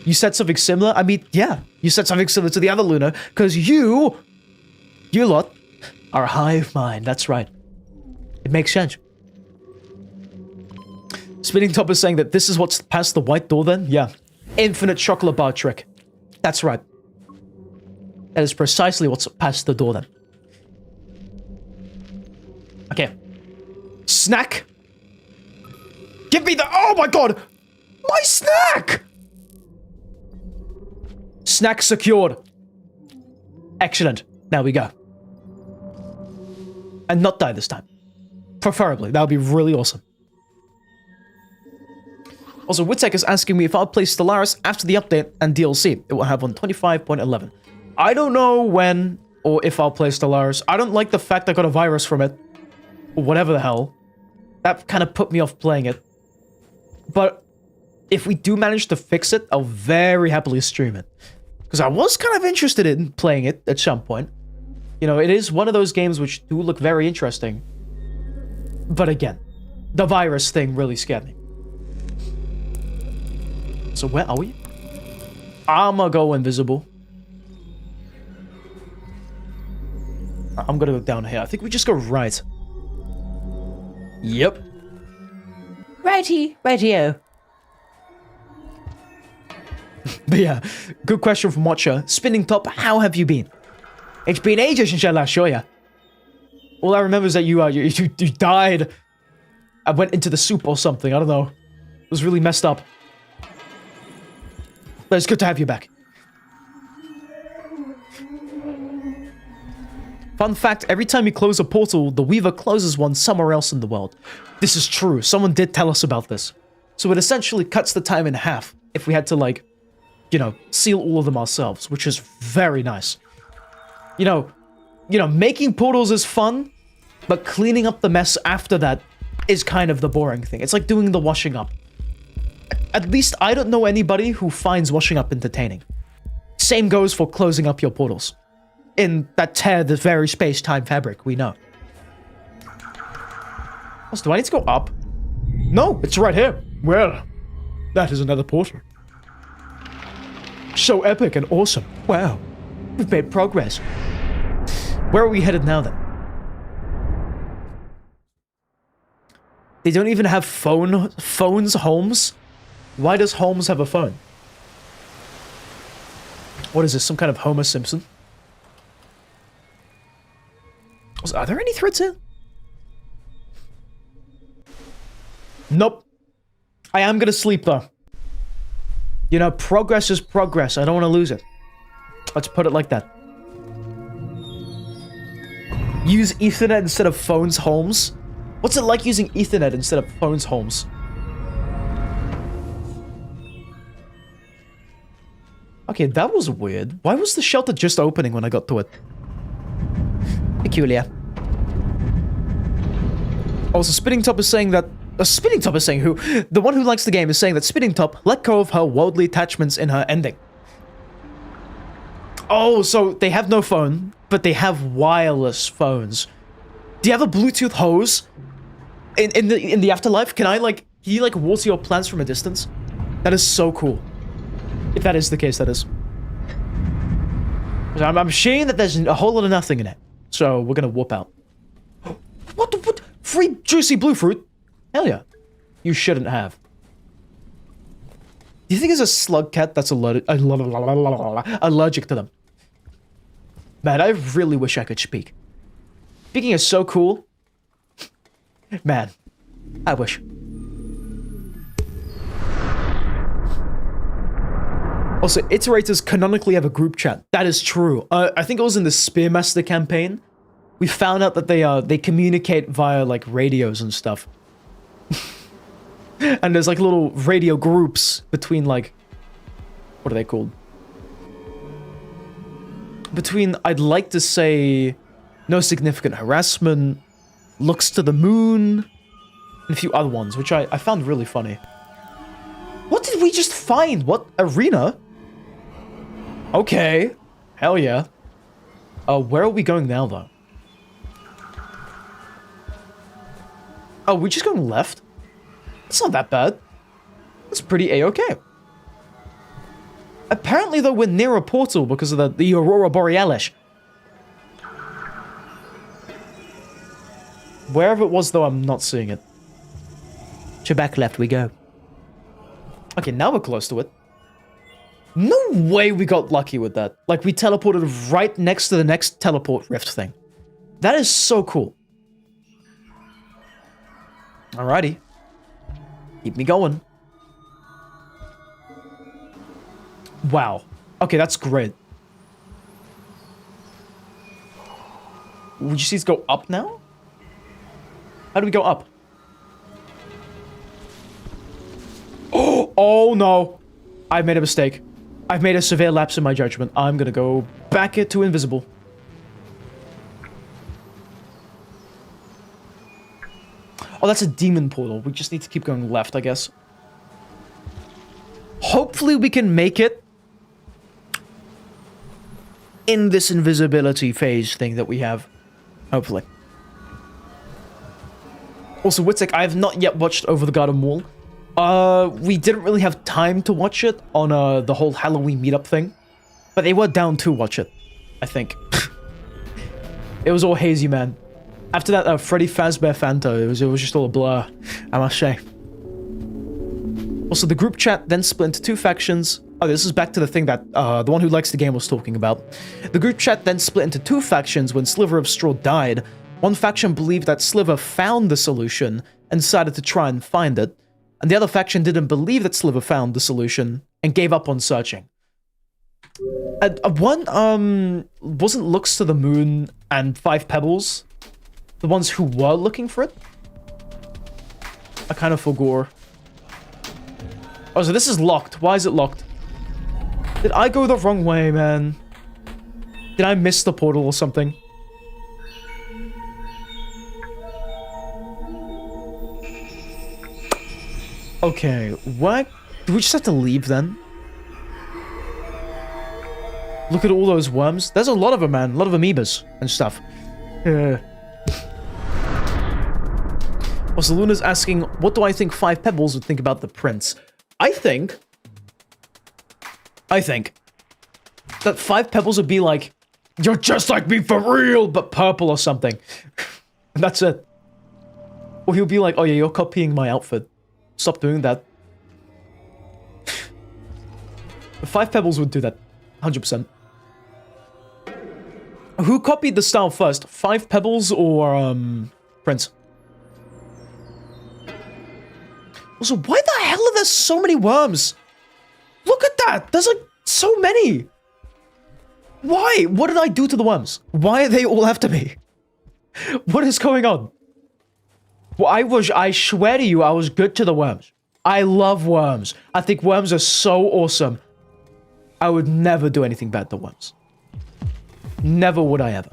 You said something similar? I mean, yeah. You said something similar to the other Luna, because you lot, are a hive mind. That's right. It makes sense. Spinning Top is saying that this is what's past the white door then? Yeah. Infinite chocolate bar trick. That's right. That is precisely what's past the door then. Okay. Snack. Give me the... Oh my god! My snack! Snack secured. Excellent. Now we go. And not die this time. Preferably. That would be really awesome. Also, Witek is asking me if I'll play Stellaris after the update and DLC. It will have on 25.11. I don't know when or if I'll play Stellaris. I don't like the fact I got a virus from it. Or whatever the hell. That kind of put me off playing it. But if we do manage to fix it, I'll very happily stream it. Because I was kind of interested in playing it at some point. You know, it is one of those games which do look very interesting. But again, the virus thing really scared me. So where are we? I'ma go invisible. I'm gonna go down here. I think we just go right. Yep. Righty-o. But yeah, good question from Watcher. Spinning Top, how have you been? It's been ages since I last saw you. All I remember is that you died. I went into the soup or something. I don't know. It was really messed up. But it's good to have you back. Fun fact, every time you close a portal, the Weaver closes one somewhere else in the world. This is true. Someone did tell us about this. So it essentially cuts the time in half if we had to, like, you know, seal all of them ourselves, which is very nice. You know, making portals is fun, but cleaning up the mess after that is kind of the boring thing. It's like doing the washing up. At least I don't know anybody who finds washing up entertaining. Same goes for closing up your portals. In that tear the very space-time fabric, we know. Also, do I need to go up? No, it's right here. Well, that is another portal. So epic and awesome. Wow, we've made progress. Where are we headed now, then? They don't even have phones, Holmes? Why does Holmes have a phone? What is this, some kind of Homer Simpson? Are there any threats here? Nope. I am gonna sleep, though. You know, progress is progress. I don't want to lose it. Let's put it like that. Use Ethernet instead of phones, Holmes. What's it like using Ethernet instead of phones, Holmes? Okay, that was weird. Why was the shelter just opening when I got to it? Peculiar. Also, Spinning Top is saying that... Spinning Top is saying who? The one who likes the game is saying that Spinning Top let go of her worldly attachments in her ending. Oh, so they have no phone, but they have wireless phones. Do you have a Bluetooth hose in the afterlife? Can you like water your plants from a distance? That is so cool. If that is the case, that is. I'm assuming that there's a whole lot of nothing in it. So we're gonna whoop out. What? Free juicy blue fruit? Hell yeah. You shouldn't have. Do you think there's a slugcat that's allergic to them? Man, I really wish I could speak. Speaking is so cool. Man, I wish. Also, iterators canonically have a group chat. That is true. I think it was in the Spearmaster campaign. We found out that they communicate via like radios and stuff. And there's like little radio groups between like, what are they called? Between, I'd like to say, no significant harassment, looks to the moon, and a few other ones, which I found really funny. What did we just find? What? Arena? Okay. Hell yeah. Where are we going now, though? Oh, we're just going left? That's not that bad. That's pretty A-okay. Apparently, though, we're near a portal because of the Aurora Borealis. Wherever it was, though, I'm not seeing it. So back left we go. Okay, now we're close to it. No way we got lucky with that. Like, we teleported right next to the next teleport rift thing. That is so cool. Alrighty. Keep me going. Wow. Okay, that's great. We just need to go up now? How do we go up? Oh no. I've made a mistake. I've made a severe lapse in my judgment. I'm gonna go back it to invisible. Oh, that's a demon portal. We just need to keep going left, I guess. Hopefully we can make it in this invisibility phase thing that we have. Hopefully. Also, Witzek, I have not yet watched Over the Garden Wall. We didn't really have time to watch it on the whole Halloween meetup thing. But they were down to watch it, I think. It was all hazy, man. After that Freddy Fazbear Fanta, it was just all a blur, I must say. Also, the group chat then split into two factions. Oh, this is back to the thing that the one who likes the game was talking about. The group chat then split into two factions when Sliver of Straw died. One faction believed that Sliver found the solution and decided to try and find it, and the other faction didn't believe that Sliver found the solution and gave up on searching. Wasn't Looks to the Moon and Five Pebbles the ones who were looking for it? I kind of forgot. Oh, so this is locked. Why is it locked? Did I go the wrong way, man? Did I miss the portal or something? Okay, what? Do we just have to leave then? Look at all those worms. There's a lot of them, man. A lot of amoebas and stuff. Also, Luna's asking, what do I think Five Pebbles would think about the prince? I think that Five Pebbles would be like, you're just like me for real, but purple or something. And that's it. Or he'll be like, oh yeah, you're copying my outfit. Stop doing that. Five Pebbles would do that. 100%. Who copied the style first? Five Pebbles or, Prince? Also, why the hell are there so many worms? Look at that! There's like so many! Why? What did I do to the worms? Why are they all after me? What is going on? Well, I swear to you, I was good to the worms. I love worms. I think worms are so awesome. I would never do anything bad to worms. Never would I ever.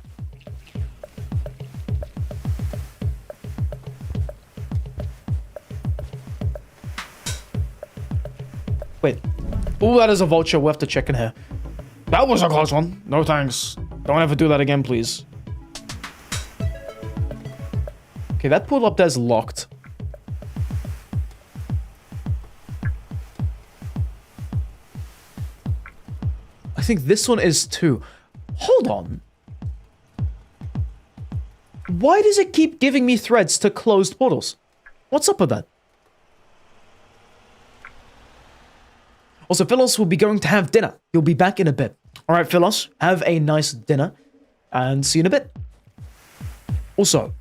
Wait. Oh, that is a vulture. We'll have to check in here. That was a close one. No thanks. Don't ever do that again, please. Okay, that portal up there is locked. I think this one is too. Hold on. Why does it keep giving me threads to closed portals? What's up with that? Also, Philos will be going to have dinner. He'll be back in a bit. Alright, Philos, have a nice dinner. And see you in a bit. Also,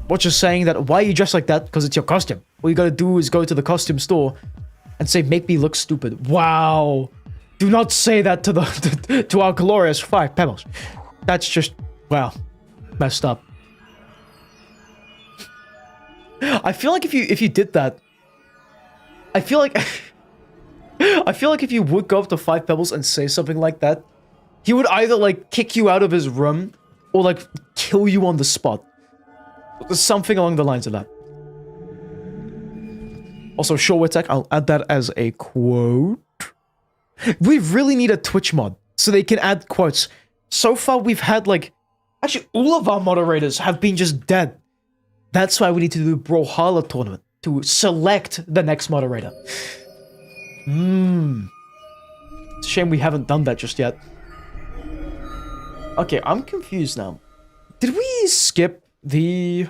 what you're saying that, why are you dressed like that? Because it's your costume. All you gotta do is go to the costume store and say, make me look stupid. Wow. Do not say that to the to our glorious Five Pebbles. That's just, wow, messed up. I feel like if you did that, I feel like if you would go up to Five Pebbles and say something like that, he would either like kick you out of his room or like kill you on the spot. Something along the lines of that. Also, Shorewitech, I'll add that as a quote. We really need a Twitch mod so they can add quotes. So far, we've had like... Actually, all of our moderators have been just dead. That's why we need to do the Brawlhalla tournament to select the next moderator. It's a shame we haven't done that just yet. Okay, I'm confused now. Did we skip the...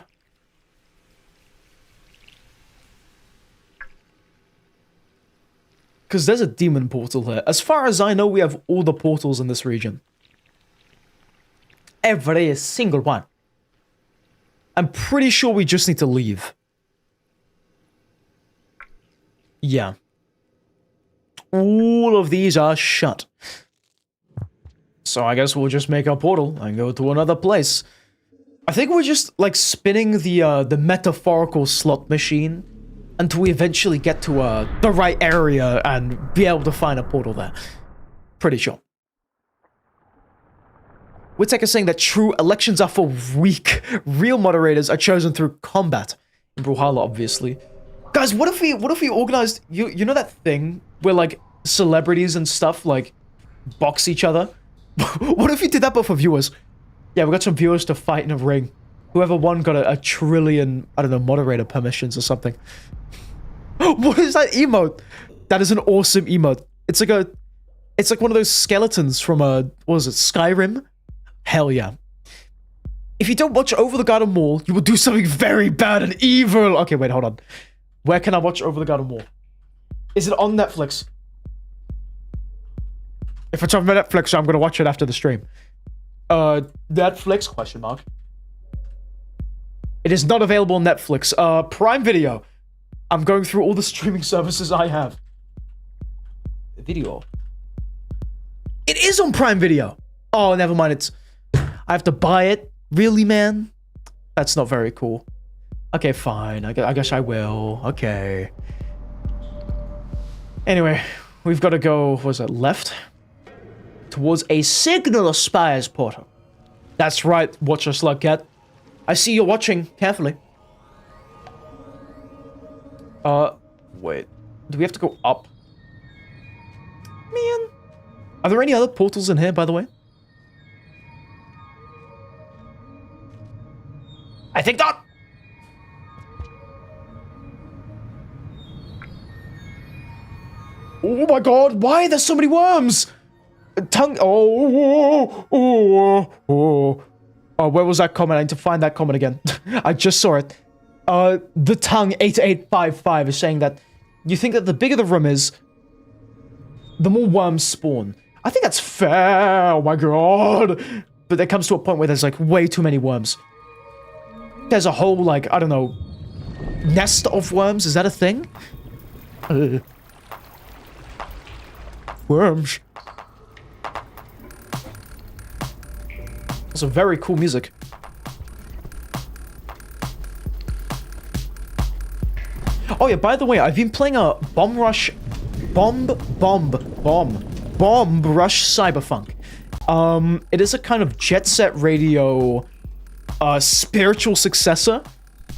Because there's a demon portal here. As far as I know, we have all the portals in this region. Every single one. I'm pretty sure we just need to leave. Yeah. All of these are shut. So I guess we'll just make our portal and go to another place. I think we're just, like, spinning the metaphorical slot machine until we eventually get to the right area and be able to find a portal there. Pretty sure. Witek is saying that true elections are for weak. Real moderators are chosen through combat. In Brawlhalla, obviously. Guys, what if we organized... You know that thing where, like, celebrities and stuff, like, box each other? What if you did that but for viewers? Yeah, we got some viewers to fight in a ring. Whoever won got a trillion, I don't know, moderator permissions or something. What is that emote? That is an awesome emote. It's like one of those skeletons from what was it, Skyrim? Hell yeah. If you don't watch Over the Garden Wall, you will do something very bad and evil. Okay, wait, hold on. Where can I watch Over the Garden Wall? Is it on Netflix? If it's on Netflix, I'm gonna watch it after the stream. Netflix, question mark. It is not available on Netflix. Prime Video. I'm going through all the streaming services I have. Video. It is on Prime Video. Oh, never mind. I have to buy it. Really, man? That's not very cool. Okay, fine. I guess I will. Okay. Anyway, we've got to go, what was it, left? Towards a Signal Aspires portal. That's right, Watcher Slugcat. I see you're watching carefully. Wait. Do we have to go up? Man. Are there any other portals in here, by the way? I think not! Oh my god, why are there so many worms? Tongue. Oh, where was that comment? I need to find that comment again. I just saw it. The tongue 8855 is saying that you think that the bigger the room is, the more worms spawn. I think that's fair. Oh my god. But there comes to a point where there's like way too many worms. There's a whole, like, I don't know, nest of worms. Is that a thing? Worms. Some very cool music. Oh yeah, by the way, I've been playing a Bomb Rush Cyberpunk. It is a kind of Jet Set Radio spiritual successor,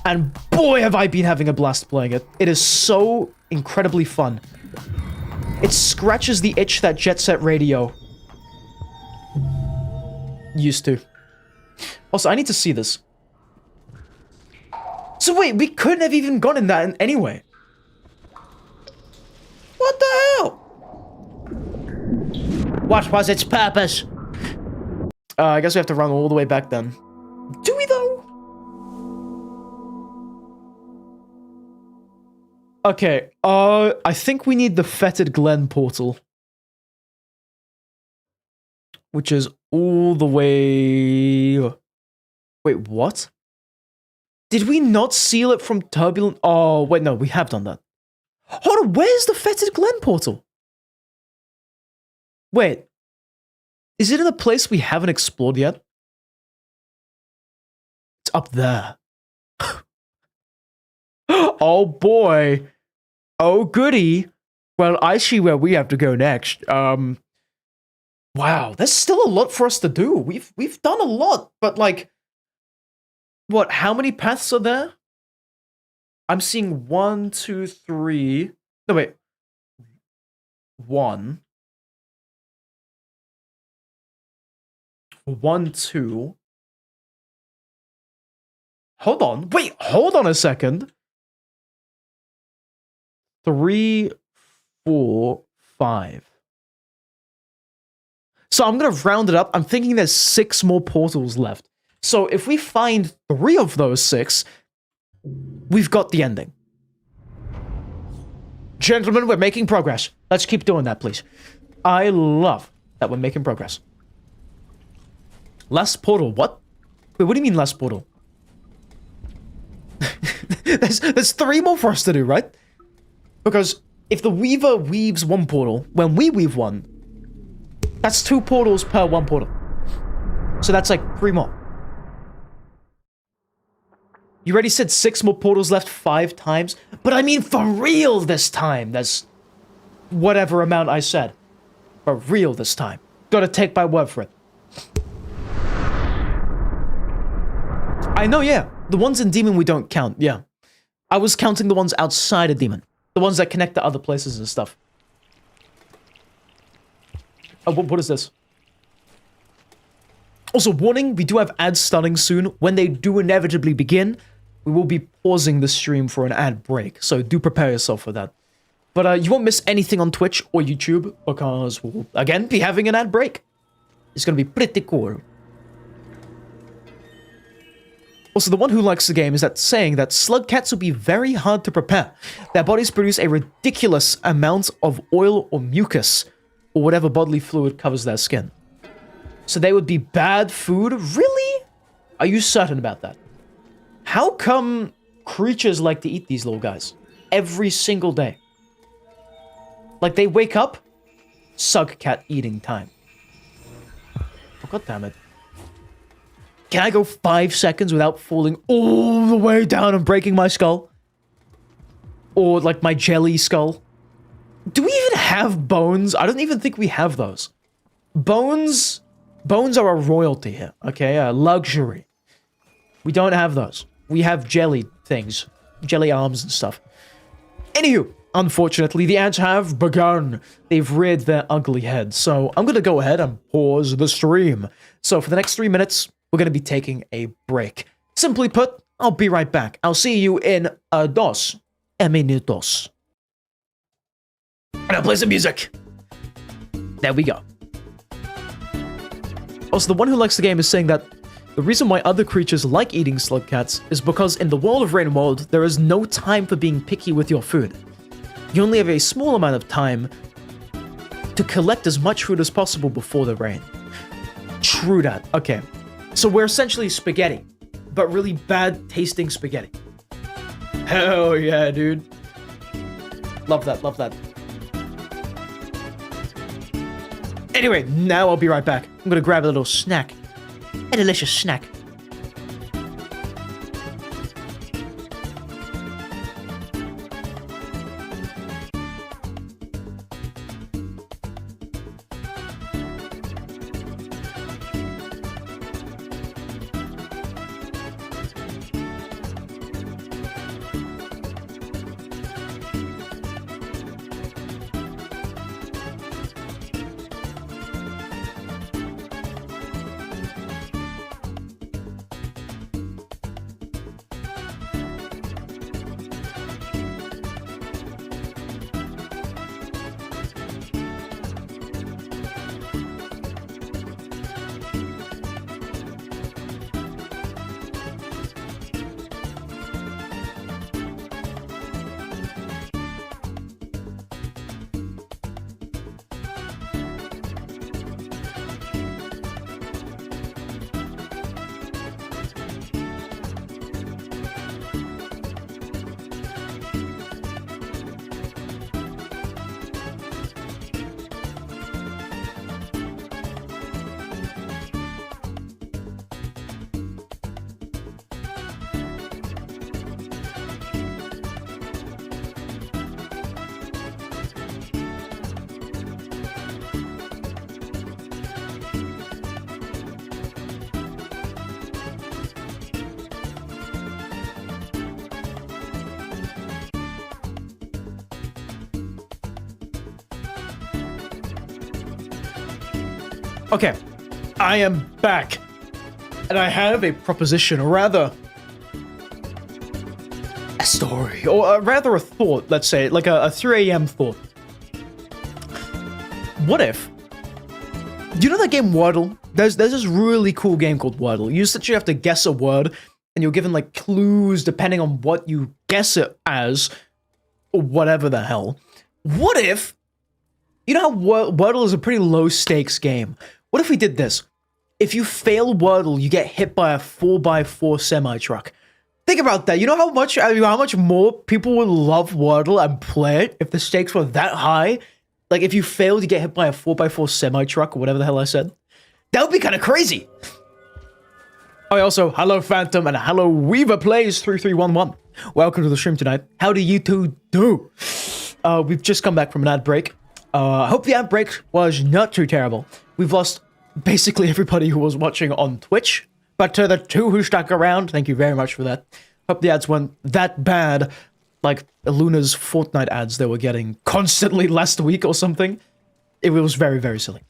and boy have I been having a blast playing it. It is so incredibly fun. It scratches the itch that Jet Set Radio used to. Also, I need to see this. So wait, we couldn't have even gotten that anyway. What the hell? What was its purpose? I guess we have to run all the way back then. Do we though? Okay, I think we need the Fetid Glen portal. Which is all the way... Wait, what? Did we not seal it from turbulent... Oh, wait, no, we have done that. Hold on, where's the Fetid Glen portal? Wait. Is it in a place we haven't explored yet? It's up there. Oh boy. Oh goody. Well, I see where we have to go next. Wow, there's still a lot for us to do. We've done a lot, but like, what? How many paths are there? I'm seeing 1, 2, 3. No wait. 1, 2. Hold on. Wait, hold on a second. 3, 4, 5. So I'm going to round it up. I'm thinking there's 6 more portals left. So if we find 3 of those 6, we've got the ending. Gentlemen, we're making progress. Let's keep doing that, please. I love that we're making progress. Last portal, what? Wait, what do you mean last portal? there's 3 more for us to do, right? Because if the Weaver weaves 1 portal, when we weave 1, that's 2 portals per 1 portal. So that's like 3 more. You already said 6 more portals left 5 times, but I mean for real this time. There's whatever amount I said. For real this time. Gotta take my word for it. I know, yeah. The ones in Demon we don't count, yeah. I was counting the ones outside of Demon. The ones that connect to other places and stuff. Oh, what is this? Also, warning, we do have ads starting soon. When they do inevitably begin, we will be pausing the stream for an ad break, so do prepare yourself for that. But you won't miss anything on Twitch or YouTube, because we'll, again, be having an ad break. It's gonna be pretty cool. Also, the one who likes the game is saying that slugcats will be very hard to prepare. Their bodies produce a ridiculous amount of oil or mucus, or whatever bodily fluid covers their skin. So they would be bad food? Really? Are you certain about that? How come creatures like to eat these little guys? Every single day. Like, they wake up, slugcat eating time. Oh, God damn it. Can I go 5 seconds without falling all the way down and breaking my skull? Or, like, my jelly skull? Do we even have bones? I don't even think we have those. Bones are a royalty here, okay? A luxury. We don't have those. We have jelly things. Jelly arms and stuff. Anywho, unfortunately, the ads have begun. They've reared their ugly heads. So I'm going to go ahead and pause the stream. So for the next 3 minutes, we're going to be taking a break. Simply put, I'll be right back. I'll see you in 2 minutos. And I'll play some music. There we go. Also, the one who likes the game is saying that the reason why other creatures like eating slugcats is because in the World of Rain world, there is no time for being picky with your food. You only have a small amount of time to collect as much food as possible before the rain. True that. Okay. So we're essentially spaghetti, but really bad tasting spaghetti. Hell yeah, dude. Love that, love that. Anyway, now I'll be right back. I'm gonna grab a little snack. A delicious snack. Okay, I am back, and I have a proposition, or rather, a story, or rather a thought, let's say, like a 3 a.m. thought. What if, do you know that game Wordle? There's this really cool game called Wordle. You essentially have to guess a word, and you're given, like, clues depending on what you guess it as, or whatever the hell. What if, you know how Wordle is a pretty low-stakes game? What if we did this? If you fail Wordle, you get hit by a 4x4 semi-truck. Think about that. You know how much more people would love Wordle and play it if the stakes were that high? Like, if you failed, you get hit by a 4x4 semi-truck, or whatever the hell I said. That would be kind of crazy. Oh, also, hello Phantom, and hello Weaver Plays 3311. Welcome to the stream tonight. How do you two do? We've just come back from an ad break. I hope the ad break was not too terrible. We've lost basically everybody who was watching on Twitch, but to the 2 who stuck around, thank you very much for that. Hope the ads weren't that bad, like Luna's Fortnite ads they were getting constantly last week or something. It was very, very silly.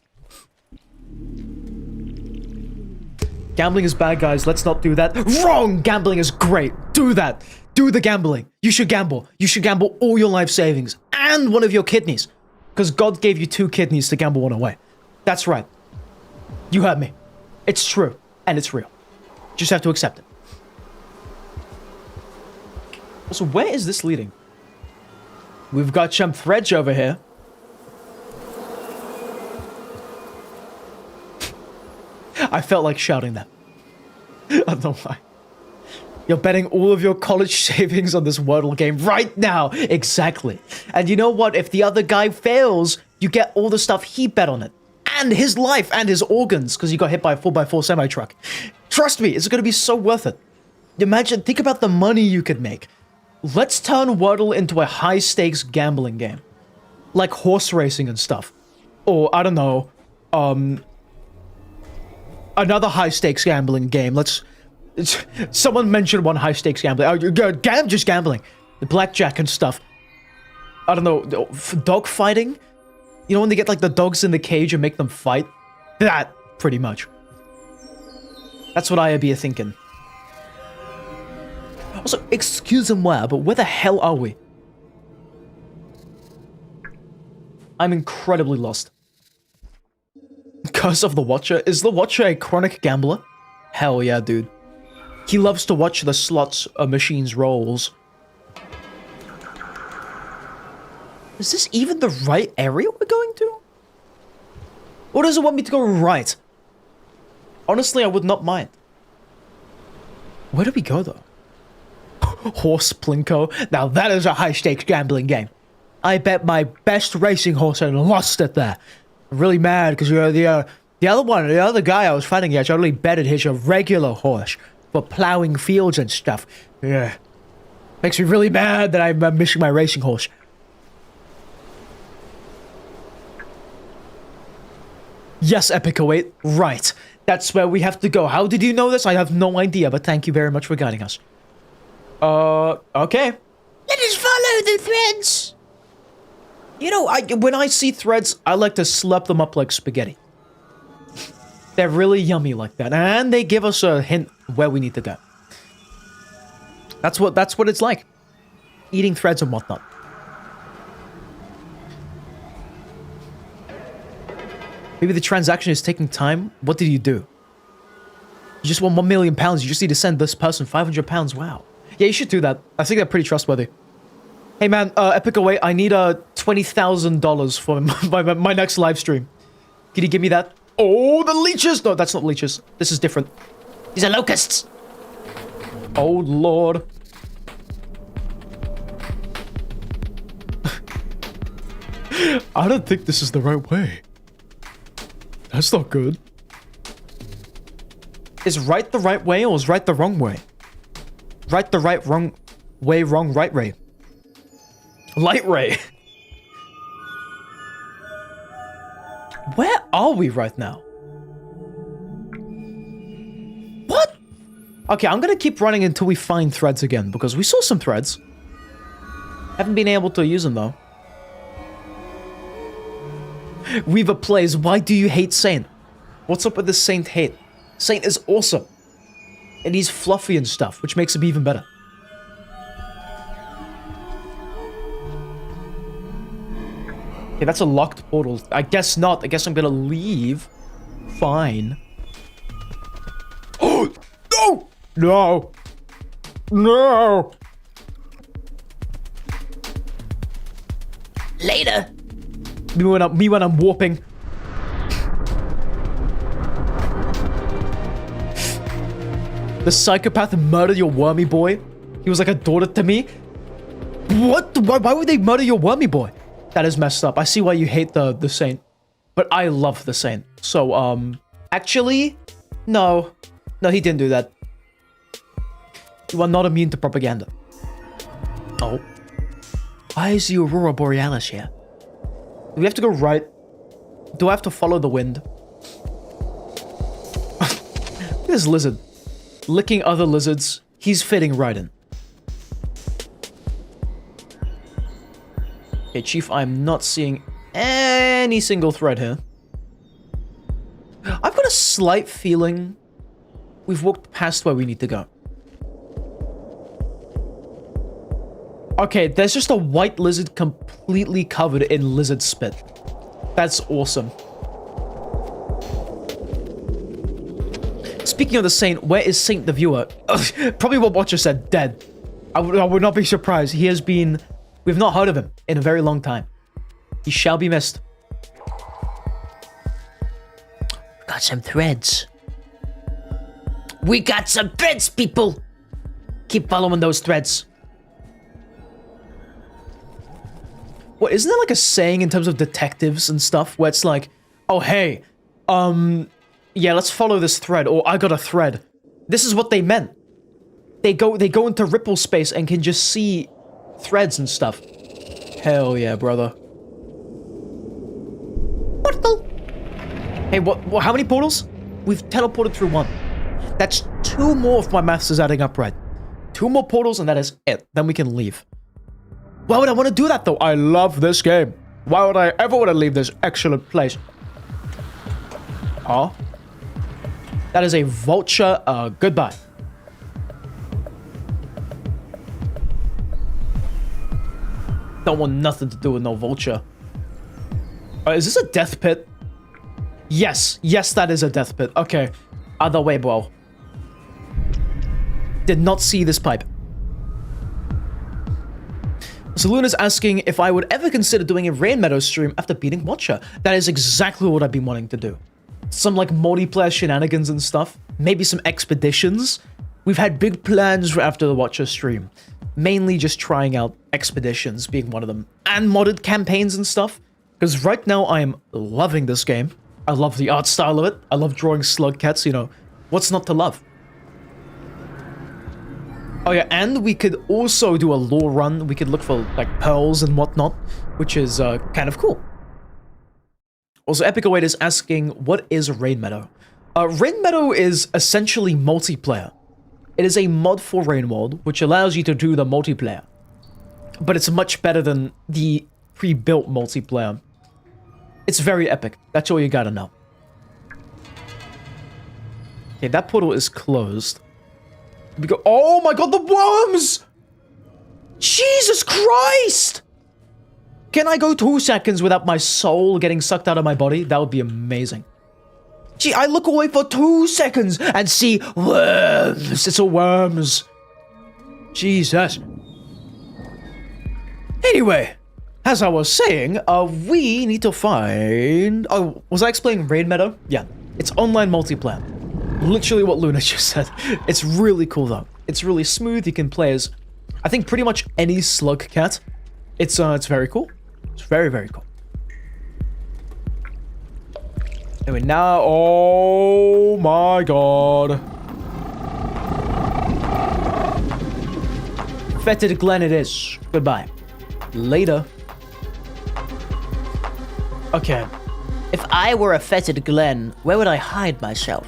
Gambling is bad, guys. Let's not do that. Wrong! Gambling is great. Do that. Do the gambling. You should gamble. You should gamble all your life savings and one of your kidneys. Because God gave you 2 kidneys to gamble one away. That's right. You heard me. It's true. And it's real. Just have to accept it. Also, where is this leading? We've got some threads over here. I felt like shouting that. I don't know why. You're betting all of your college savings on this Wordle game right now. Exactly. And you know what? If the other guy fails, you get all the stuff he bet on it. And his life and his organs, because he got hit by a 4x4 semi-truck. Trust me, it's going to be so worth it. Imagine, think about the money you could make. Let's turn Wordle into a high-stakes gambling game. Like horse racing and stuff. Or, I don't know, another high-stakes gambling game. Someone mentioned one high-stakes gambling. Just gambling. The blackjack and stuff. I don't know, dog fighting? You know when they get like the dogs in the cage and make them fight? That, pretty much. That's what I be thinking. Also, excuse-moi, but where the hell are we? I'm incredibly lost. Curse of the Watcher? Is the Watcher a chronic gambler? Hell yeah, dude. He loves to watch the slots machines rolls. Is this even the right area we're going to? Or does it want me to go right? Honestly, I would not mind. Where do we go, though? Horse Plinko. Now that is a high-stakes gambling game. I bet my best racing horse and lost it there. I'm really mad because the other guy I was fighting against only betted his regular horse for plowing fields and stuff. Yeah. Makes me really mad that I'm missing my racing horse. Yes, Epic08. Right. That's where we have to go. How did you know this? I have no idea, but thank you very much for guiding us. Okay. Let us follow the threads. You know, when I see threads, I like to slurp them up like spaghetti. They're really yummy like that, and they give us a hint where we need to go. That's what it's like. Eating threads and whatnot. Maybe the transaction is taking time. What did you do? You just won £1 million. You just need to send this person £500. Wow. Yeah, you should do that. I think they're pretty trustworthy. Hey man, Epic08, I need $20,000 for my next live stream. Can you give me that? Oh, the leeches! No, that's not leeches. This is different. These are locusts. Oh lord. I don't think this is the right way. That's not good. Is right the right way or is right the wrong way? Right the right wrong way, wrong right way. Light ray. Where are we right now? What? Okay, I'm gonna keep running until we find threads again because we saw some threads. Haven't been able to use them though. Weaver plays, why do you hate Saint? What's up with this Saint hate? Saint is awesome. And he's fluffy and stuff, which makes him even better. Okay, that's a locked portal. I guess not. I guess I'm gonna leave. Fine. Oh! No! No! No! Later. Me when I'm warping. The psychopath murdered your wormy boy? He was like a daughter to me? What? Why would they murder your wormy boy? That is messed up. I see why you hate the Saint. But I love the Saint. So, actually, no. No, he didn't do that. You are not immune to propaganda. Oh. Why is the Aurora Borealis here? Do we have to go right? Do I have to follow the wind? This lizard. Licking other lizards. He's fitting right in. Okay, Chief, I'm not seeing any single thread here. I've got a slight feeling we've walked past where we need to go. Okay, there's just a white lizard completely covered in lizard spit. That's awesome. Speaking of the Saint, where is Saint the Viewer? Probably what Watcher said, dead. I would not be surprised. He has been... We've not heard of him in a very long time. He shall be missed. Got some threads. We got some threads, people! Keep following those threads. What, isn't there like a saying in terms of detectives and stuff where it's like, oh, hey, yeah, let's follow this thread, or I got a thread. This is what they meant. They go into ripple space and can just see threads and stuff. Hell yeah, brother. Portal. Hey, what, how many portals? We've teleported through one. That's 2 more if my maths is adding up right. 2 more portals and that is it. Then we can leave. Why would I want to do that though? I love this game. Why would I ever want to leave this excellent place? Oh. That is a vulture. Goodbye. Don't want nothing to do with no vulture. Is this a death pit? Yes. Yes, that is a death pit. Okay. Other way, bro. Did not see this pipe. So Luna's asking if I would ever consider doing a Rain Meadow stream after beating Watcher. That is exactly what I've been wanting to do. Some like multiplayer shenanigans and stuff. Maybe some expeditions. We've had big plans for after the Watcher stream. Mainly just trying out expeditions being one of them. And modded campaigns and stuff. Because right now I am loving this game. I love the art style of it. I love drawing slugcats, you know. What's not to love? Oh yeah, and we could also do a lore run. We could look for like pearls and whatnot, which is kind of cool. Also, Epic Await is asking, what is Rain Meadow? Rain Meadow is essentially multiplayer. It is a mod for Rain World, which allows you to do the multiplayer. But it's much better than the pre-built multiplayer. It's very epic. That's all you gotta know. Okay, that portal is closed. We go. Oh my god, the worms! Jesus Christ! Can I go 2 seconds without my soul getting sucked out of my body? That would be amazing. Gee, I look away for 2 seconds and see worms. It's all worms. Jesus. Anyway, as I was saying, we need to find... Oh, was I explaining Raid Meadow? Yeah, it's online multiplayer. Literally what Luna just said. It's really cool though. It's really smooth. You can play as, I think, pretty much any slugcat. It's very cool. It's very, very cool. Anyway, now, oh my god. Fetid Glen it is. Goodbye. Later. Okay. If I were a fetid Glen, where would I hide myself?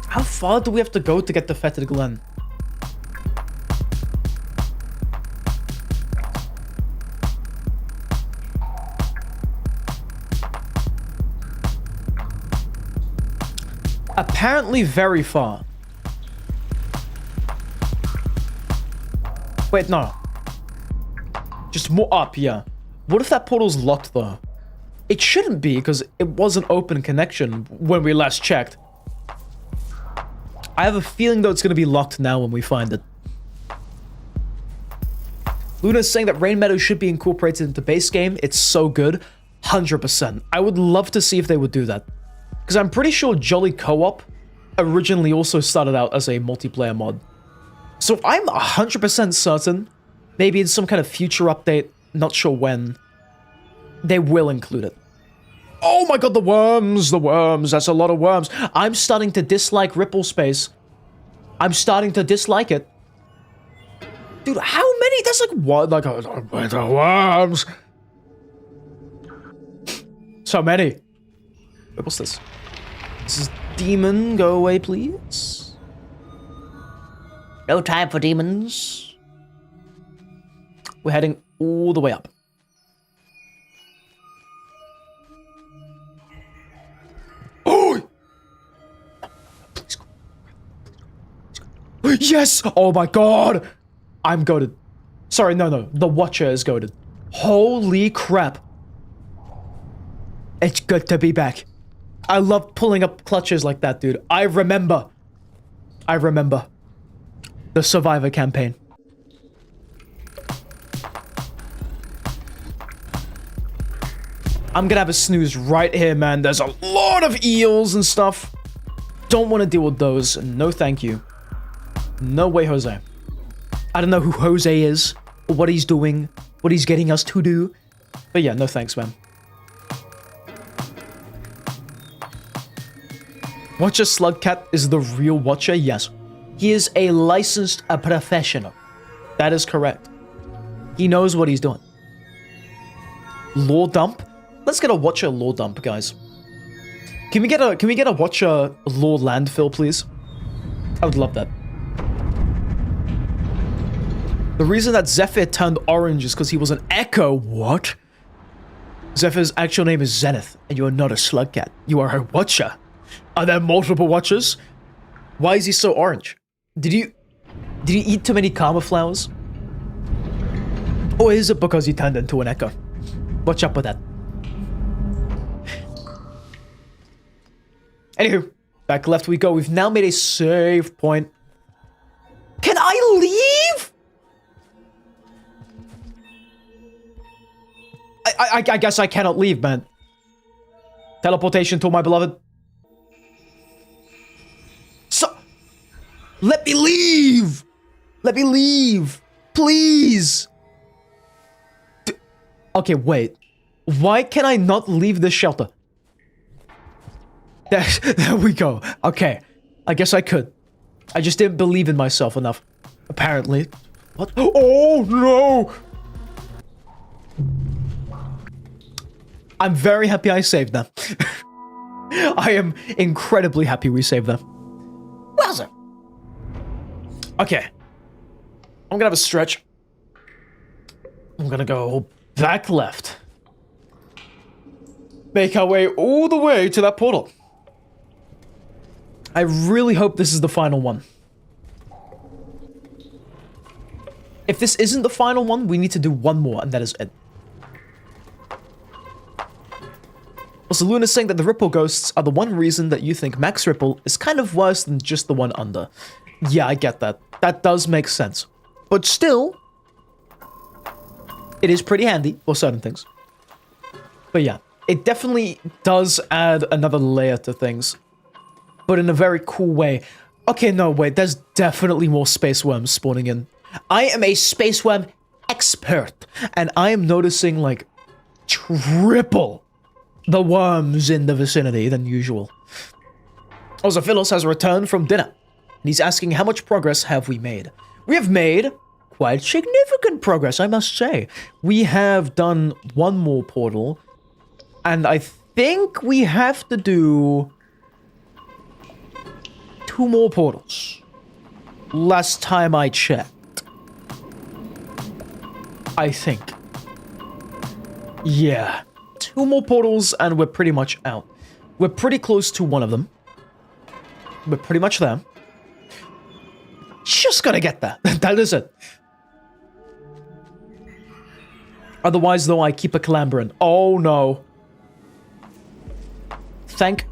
How far do we have to go to get to Fetid Glen? Apparently very far. Wait, no. Just more up, yeah. What if that portal's locked though? It shouldn't be, because it was an open connection when we last checked. I have a feeling though it's going to be locked now when we find it. Luna's saying that Rain Meadow should be incorporated into base game. It's so good. 100%. I would love to see if they would do that. Because I'm pretty sure Jolly Co-op originally also started out as a multiplayer mod. So I'm 100% certain, maybe in some kind of future update, not sure when, they will include it. Oh my god, the worms, that's a lot of worms. I'm starting to dislike Ripple Space. I'm starting to dislike it. Dude, how many? That's like what? Like a bunch of worms. So many. Wait, what's this? This is demon. Go away, please. No time for demons. We're heading all the way up. Yes! Oh my god! I'm goated. Sorry, no. The Watcher is goated. Holy crap. It's good to be back. I love pulling up clutches like that, dude. I remember the Survivor campaign. I'm gonna have a snooze right here, man. There's a lot of eels and stuff. Don't want to deal with those. No thank you. No way, Jose. I don't know who Jose is, or what he's doing, what he's getting us to do. But yeah, no thanks, man. Watcher Slugcat is the real Watcher? Yes. He is a licensed professional. That is correct. He knows what he's doing. Lore dump? Let's get a Watcher lore dump, guys. Can we get a Watcher lore landfill, please? I would love that. The reason that Zephyr turned orange is because he was an echo. What? Zephyr's actual name is Zenith, and you are not a Slugcat. You are a Watcher. Are there multiple Watchers? Why is he so orange? Did he eat too many karma flowers? Or is it because he turned into an echo? Watch out with that. Anywho, back left we go. We've now made a save point. Can I leave? I guess I cannot leave, man. Teleportation to my beloved. So, let me leave. Let me leave, please. Okay, wait. Why can I not leave this shelter? There we go. Okay. I guess I could. I just didn't believe in myself enough. Apparently. What? Oh, no! I'm very happy I saved them. I am incredibly happy we saved them. Wowza. Okay. I'm gonna have a stretch. I'm gonna go back left. Make our way all the way to that portal. I really hope this is the final one. If this isn't the final one, we need to do one more, and that is it. Also, Luna's saying that the Ripple Ghosts are the one reason that you think Max Ripple is kind of worse than just the one under. Yeah, I get that. That does make sense. But still, it is pretty handy for certain things. But yeah, it definitely does add another layer to things. But in a very cool way. Okay, no, wait, there's definitely more space worms spawning in. I am a space worm expert, and I am noticing, like, triple the worms in the vicinity than usual. Also, Philos has returned from dinner, and he's asking how much progress have we made. We have made quite significant progress, I must say. We have done one more portal, and I think we have to do 2 more portals. Last time I checked. I think. Yeah. 2 more portals and we're pretty much out. We're pretty close to one of them. We're pretty much there. Just gotta get there. That is it. Otherwise, though, I keep a clambering. Oh, no. Thank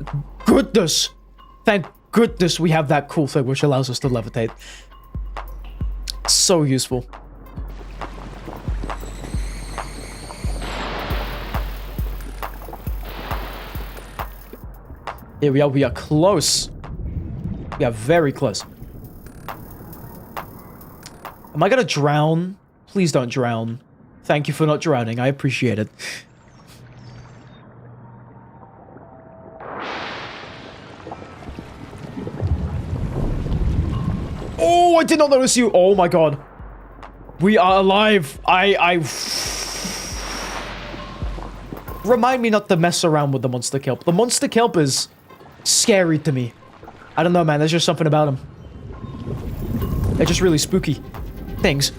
goodness. Thank goodness we have that cool thing which allows us to levitate. So useful. Here we are. We are close. We are very close. Am I gonna drown? Please don't drown. Thank you for not drowning. I appreciate it. Oh, I did not notice you. Oh my god. We are alive. Remind me not to mess around with the monster kelp. The monster kelp is scary to me. I don't know, man. There's just something about them. They're just really spooky things.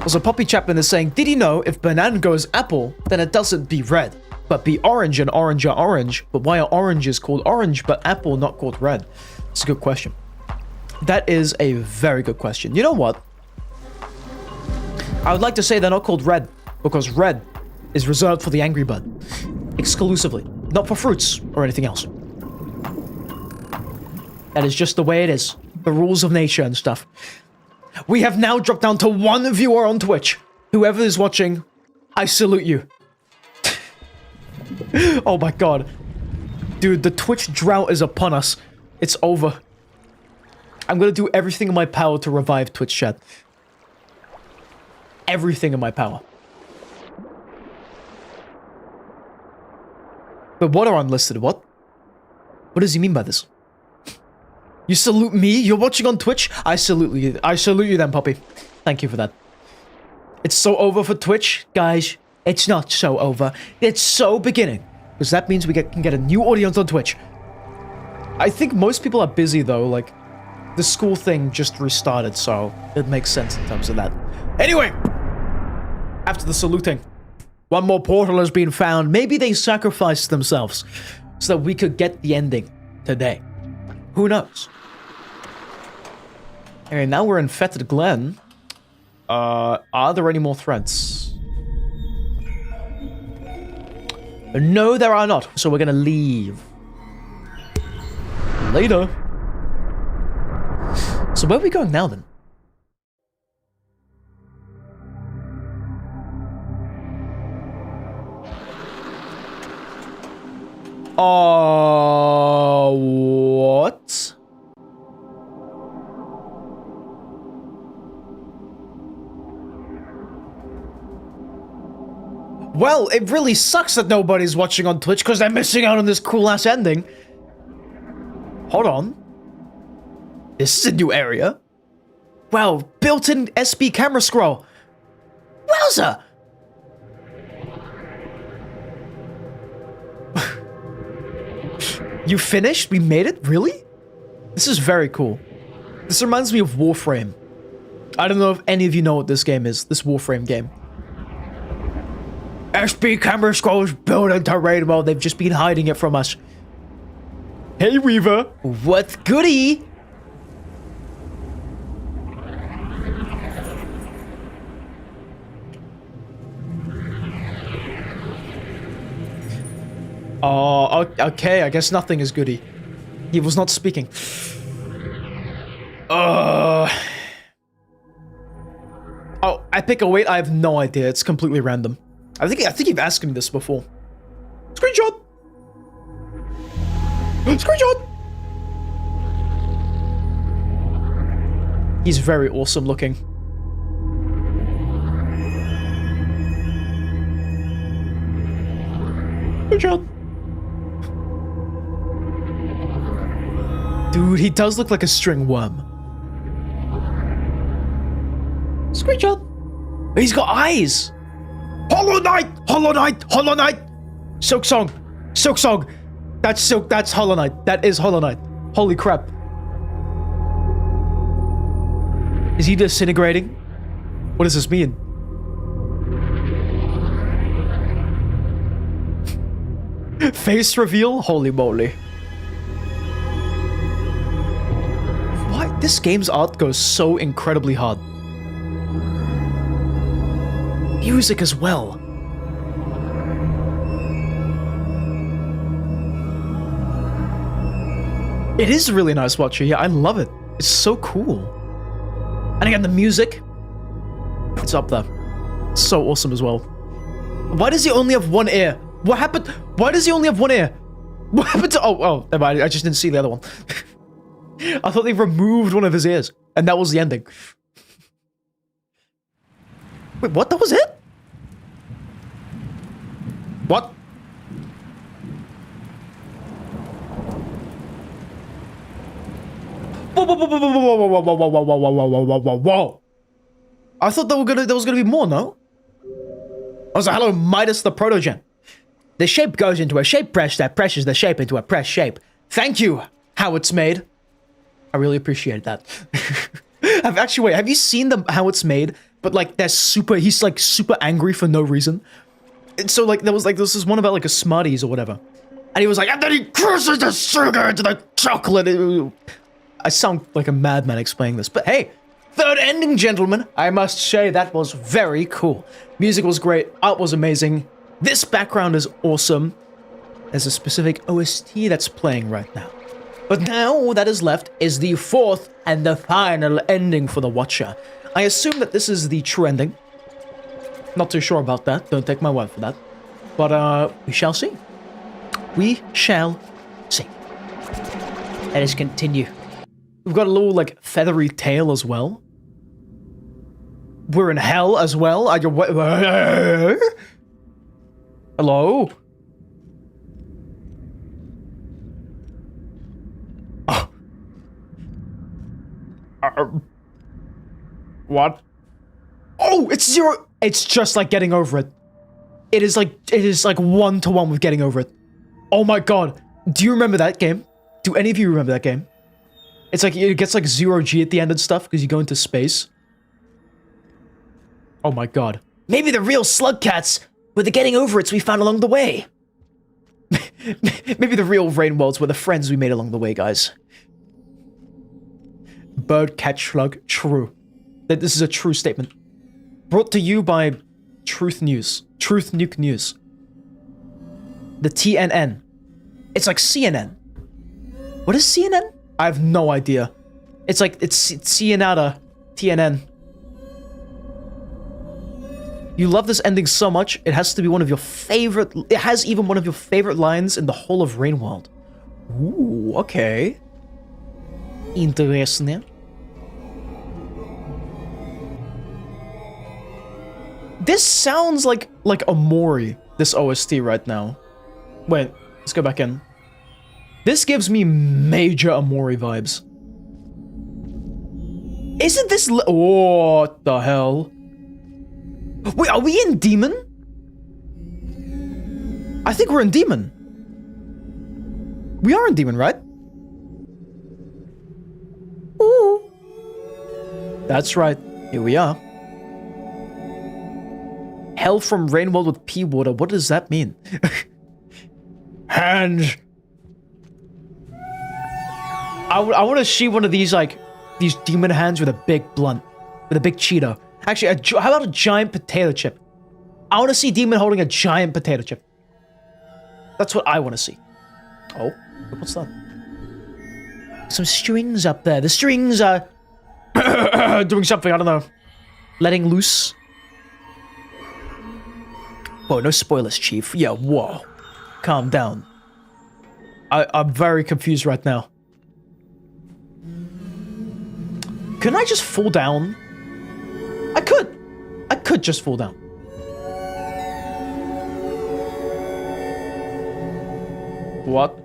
Also, Poppy Chapman is saying, did you know if banana goes apple, then it doesn't be red, but be orange and orange are orange? But why are oranges called orange, but apple not called red? It's a good question. That is a very good question. You know what? I would like to say they're not called red, because red is reserved for the Angry Bird. Exclusively. Not for fruits or anything else. That is just the way it is. The rules of nature and stuff. We have now dropped down to 1 viewer on Twitch. Whoever is watching, I salute you. Oh my god. Dude, the Twitch drought is upon us. It's over. I'm gonna do everything in my power to revive Twitch chat. Everything in my power. But what are unlisted? What? What does he mean by this? You salute me? You're watching on Twitch? I salute you. I salute you then, puppy. Thank you for that. It's so over for Twitch? Guys, it's not so over. It's so beginning. Because that means we can get a new audience on Twitch. I think most people are busy though, like, the school thing just restarted, so it makes sense in terms of that. Anyway! After the saluting, one more portal has been found. Maybe they sacrificed themselves so that we could get the ending today. Who knows? Okay, now we're in Fetid Glen. Are there any more threads? No, there are not. So we're gonna leave. Later. So where are we going now then? What? Well, it really sucks that nobody's watching on Twitch because they're missing out on this cool-ass ending. Hold on. This is a new area. Wow, built-in SB camera scroll. Wowza! You finished? We made it? Really? This is very cool. This reminds me of Warframe. I don't know if any of you know what this game is, this Warframe game. SB camera scrolls built into raid mode. They've just been hiding it from us. Hey, Weaver. What's goody? Oh, okay. I guess nothing is goody. He was not speaking. Oh, epic await. I have no idea. It's completely random. I think you've asked me this before. Screenshot. Screenshot. He's very awesome looking. Good job. Dude, he does look like a string worm. Screenshot. He's got eyes. Hollow Knight! Hollow Knight! Hollow Knight! Silk Song! Silk Song! That's Silk, that's Hollow Knight. That is Hollow Knight. Holy crap. Is he disintegrating? What does this mean? Face reveal? Holy moly. Why? This game's art goes so incredibly hard. Music as well. It is really nice watching. Yeah, I love it. It's so cool. And again, the music, it's up there. It's so awesome as well. Why does he only have one ear? What happened? Why does he only have one ear? What happened to... Oh, never mind. I just didn't see the other one. I thought they removed one of his ears, and that was the ending. Wait, what? That was it? What? Whoa, whoa, whoa, whoa, whoa, whoa, whoa, whoa, whoa, whoa, whoa, whoa, whoa, whoa, whoa. I thought there was gonna be more, no? I was like, hello, Midas the Protogen. The shape goes into a shape press that presses the shape into a press shape. Thank you, how it's made. I really appreciate that. Wait, have you seen how it's made? But like, he's like super angry for no reason. And so like, there was this one about like a Smarties or whatever. And he was like, and then he crushes the sugar into the chocolate. I sound like a madman explaining this, but hey, third ending, gentlemen. I must say that was very cool. Music was great. Art was amazing. This background is awesome. There's a specific OST that's playing right now. But now all that is left is the fourth and the final ending for the Watcher. I assume that this is the true ending. Not too sure about that. Don't take my word for that. But we shall see. We shall see. Let us continue. We've got a little, like, feathery tail as well. We're in hell as well. Hello? What? Oh, it's 0. It's just like getting over it. It is like 1-to-1 with getting over it. Oh my god. Do you remember that game? Do any of you remember that game? It's like, it gets like 0G at the end and stuff because you go into space. Oh my god. Maybe the real slugcats were the getting over it's we found along the way. Maybe the real rain worlds were the friends we made along the way, guys. Bird catch slug, true. That this is a true statement. Brought to you by Truth News. Truth Nuke News. The TNN. It's like CNN. What is CNN? I have no idea. It's like, it's Cienata. TNN. You love this ending so much, it has to be one of your favorite... It has even one of your favorite lines in the whole of Rainworld. Ooh, okay. Interesting. This sounds like Amori, this OST right now. Wait, let's go back in. This gives me major Amori vibes. Isn't this... Oh, what the hell? Wait, are we in Demon? I think we're in Demon. We are in Demon, right? Ooh. That's right. Here we are. Hell from Rainworld with pea water. What does that mean? Hands. I want to see one of these, like, these demon hands with a big blunt. With a big Cheeto. Actually, how about a giant potato chip? I want to see Demon holding a giant potato chip. That's what I want to see. Oh, what's that? Some strings up there. The strings are doing something, I don't know. Letting loose. Whoa, no spoilers, Chief. Yeah, whoa. Calm down. I'm very confused right now. Couldn't I just fall down? I could. I could just fall down. What?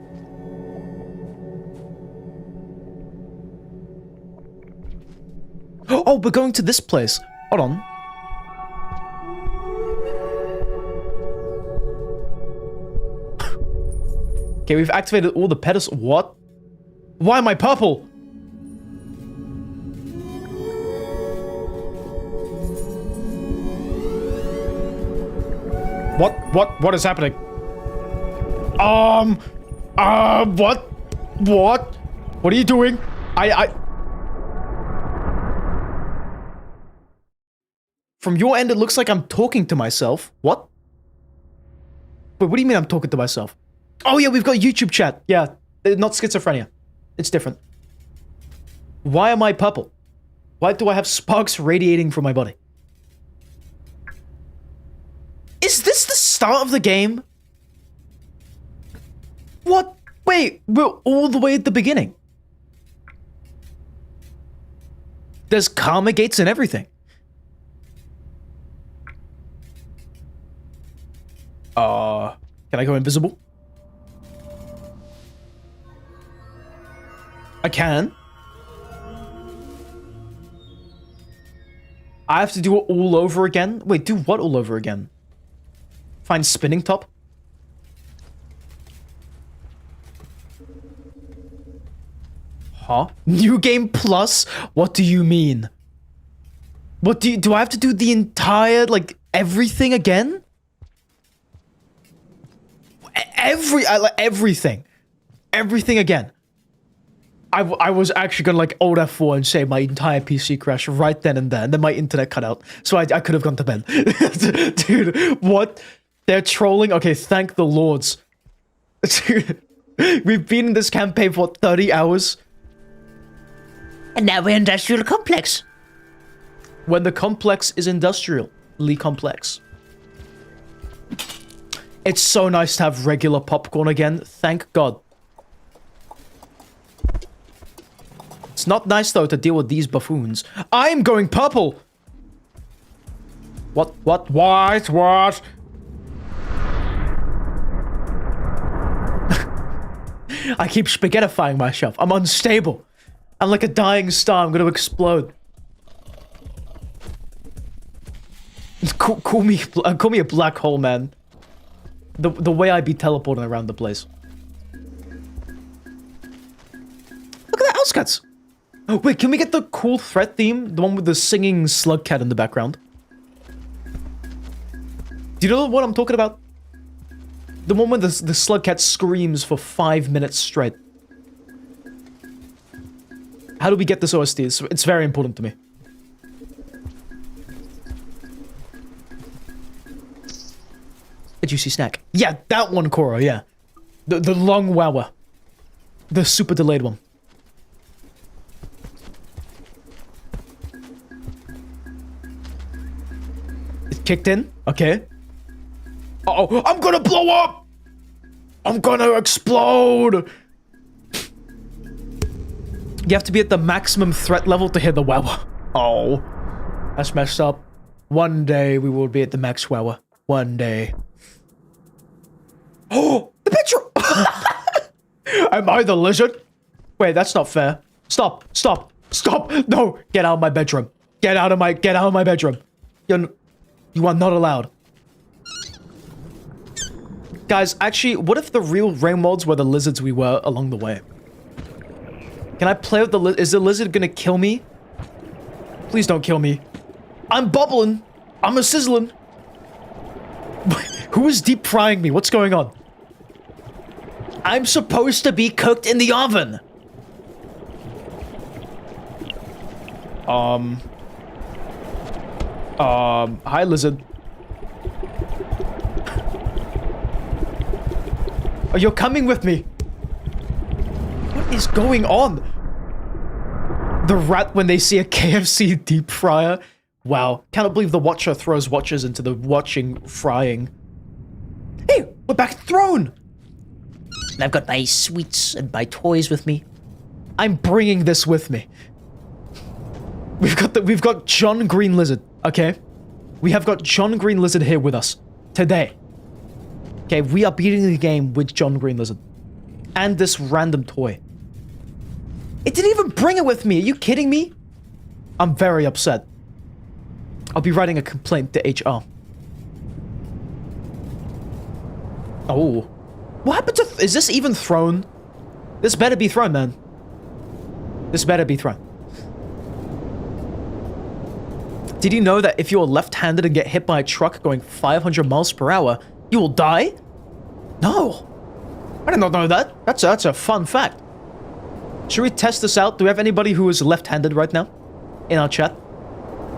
Oh, we're going to this place. Hold on. Okay, we've activated all the pedestals. What? Why am I purple? What is happening? What? What are you doing? From your end, it looks like I'm talking to myself. What? Wait, what do you mean I'm talking to myself? Oh yeah, we've got YouTube chat. Yeah, not schizophrenia. It's different. Why am I purple? Why do I have sparks radiating from my body? Is this the start of the game? What? Wait, we're all the way at the beginning. There's karma gates and everything. Can I go invisible? I can. I have to do it all over again? Wait, do what all over again? Find spinning top? Huh? New game plus? What do you mean? What do I have to do the entire, like, everything again? Everything. Everything again. I was actually gonna like Alt F4 and say my entire PC crashed right then and there, and then my internet cut out, so I could have gone to bed. Dude, what? They're trolling? Okay, thank the lords. Dude, we've been in this campaign for 30 hours. And now we're industrial complex. When the complex is industrially complex. It's so nice to have regular popcorn again, thank God. It's not nice though to deal with these buffoons. I'm going purple! What? I keep spaghettifying myself. I'm unstable. I'm like a dying star. I'm gonna explode. Call me a black hole, man. The way I be teleporting around the place. Look at the outskirts. Oh wait, can we get the cool threat theme? The one with the singing slugcat in the background. Do you know what I'm talking about? The one where the slugcat screams for 5 minutes straight. How do we get this OST? It's very important to me. A juicy snack. Yeah, that one, Cora, yeah. The long wower. The super delayed one. It kicked in? Okay. Uh-oh, I'm gonna blow up! I'm gonna explode! You have to be at the maximum threat level to hit the wower. Oh, that's messed up. One day we will be at the max wower. One day. Oh, the picture! Am I the lizard? Wait, that's not fair. Stop, stop, stop! No, get out of my bedroom. Get out of my bedroom. You are not allowed. Guys, actually, what if the real rain mods were the lizards we were along the way? Can I play with the lizard? Is the lizard gonna kill me? Please don't kill me. I'm bubbling. I'm a sizzling. Who is deep frying me? What's going on? I'm supposed to be cooked in the oven. Hi, lizard. Oh, you're coming with me. What is going on? The rat when they see a KFC deep fryer. Wow. Cannot believe the watcher throws watchers into the watching frying. Hey, we're back at the throne. And I've got my sweets and my toys with me. I'm bringing this with me. We've got John Green Lizard, okay? We have got John Green Lizard here with us today. Okay, we are beating the game with John Green Lizard. And this random toy. It didn't even bring it with me. Are you kidding me? I'm very upset. I'll be writing a complaint to HR. Oh. What happened to... Is this even thrown? This better be thrown, man. This better be thrown. Did you know that if you're left-handed and get hit by a truck going 500 miles per hour, you will die? No. I did not know that. That's a fun fact. Should we test this out? Do we have anybody who is left-handed right now? In our chat?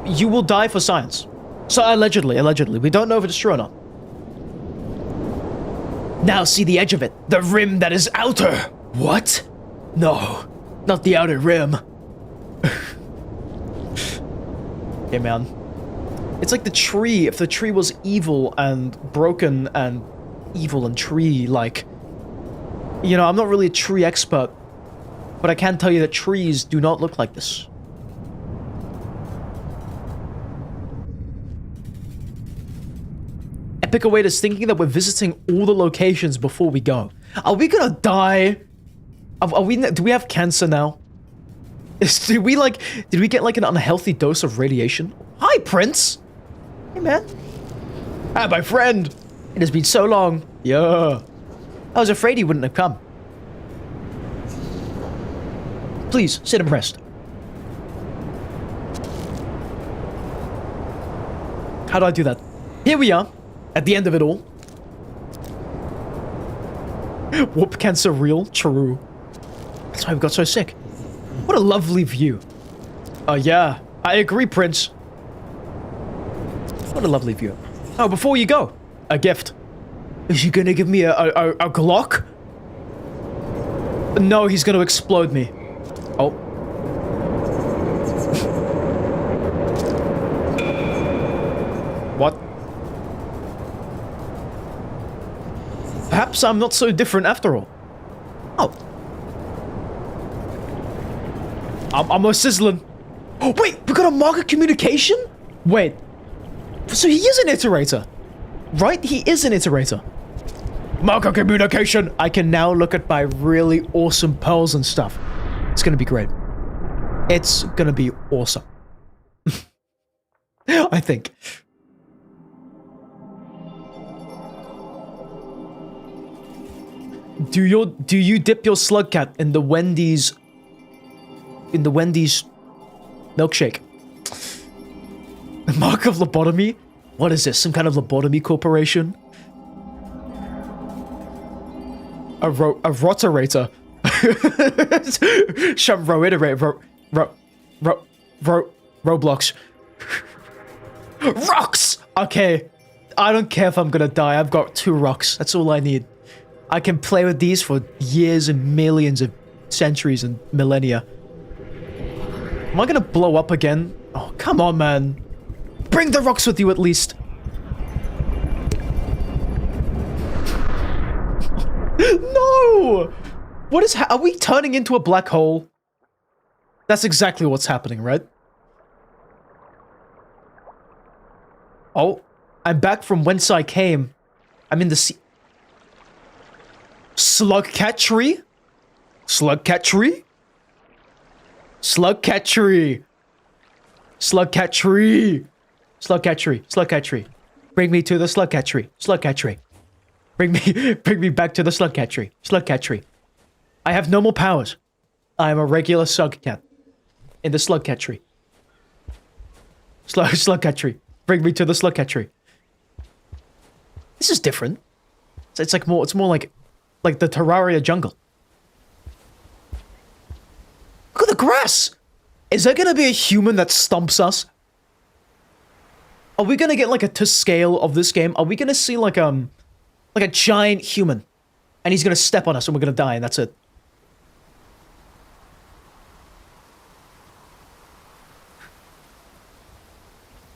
You will die for science. So allegedly. We don't know if it's true or not. Now see the edge of it. The rim that is outer. What? No. Not the outer rim. Okay, man. It's like the tree. If the tree was evil and broken and evil and tree-like. You know, I'm not really a tree expert. But I can tell you that trees do not look like this. Epic Await is thinking that we're visiting all the locations before we go. Are we gonna die? Do we have cancer now? Did we get like an unhealthy dose of radiation? Hi, Prince! Hey, man. Ah, my friend! It has been so long. Yeah. I was afraid he wouldn't have come. Please, sit and rest. How do I do that? Here we are, at the end of it all. Whoop cancer real? True. That's why we got so sick. What a lovely view. Yeah, I agree, Prince. What a lovely view. Oh, before you go, a gift. Is he gonna give me a Glock? No, he's gonna explode me. Oh. What? Perhaps I'm not so different after all. Oh. I'm a sizzling. Oh, wait, we got a marker communication? Wait. So he is an iterator. Right? He is an iterator. Marker communication. I can now look at my really awesome pearls and stuff. It's gonna be great. It's gonna be awesome. I think. Do you dip your slugcat in the Wendy's milkshake? The mark of lobotomy? What is this? Some kind of lobotomy corporation? A rotarator. Some Roblox. Rocks! Okay. I don't care if I'm gonna die. I've got 2 rocks. That's all I need. I can play with these for years and millions of centuries and millennia. Am I gonna blow up again? Oh, come on, man. Bring the rocks with you at least. No! What is are we turning into a black hole? That's exactly what's happening, right? Oh, I'm back from whence I came. I'm in the sea. Slugcatchery? Slugcatchery? Slugcatchery. Slugcatchery. Slugcatchery. Slugcatchery. Bring me to the slugcatchery. Slugcatchery. Bring me back to the slugcatchery. Slugcatchery. I have no more powers. I am a regular slugcat in the slugcatchery. Slugcatchery. Bring me to the slugcatchery. This is different. It's like more. It's more like the Terraria jungle. Look at the grass. Is there gonna be a human that stomps us? Are we gonna get like a to scale of this game? Are we gonna see like a giant human, and he's gonna step on us and we're gonna die and that's it?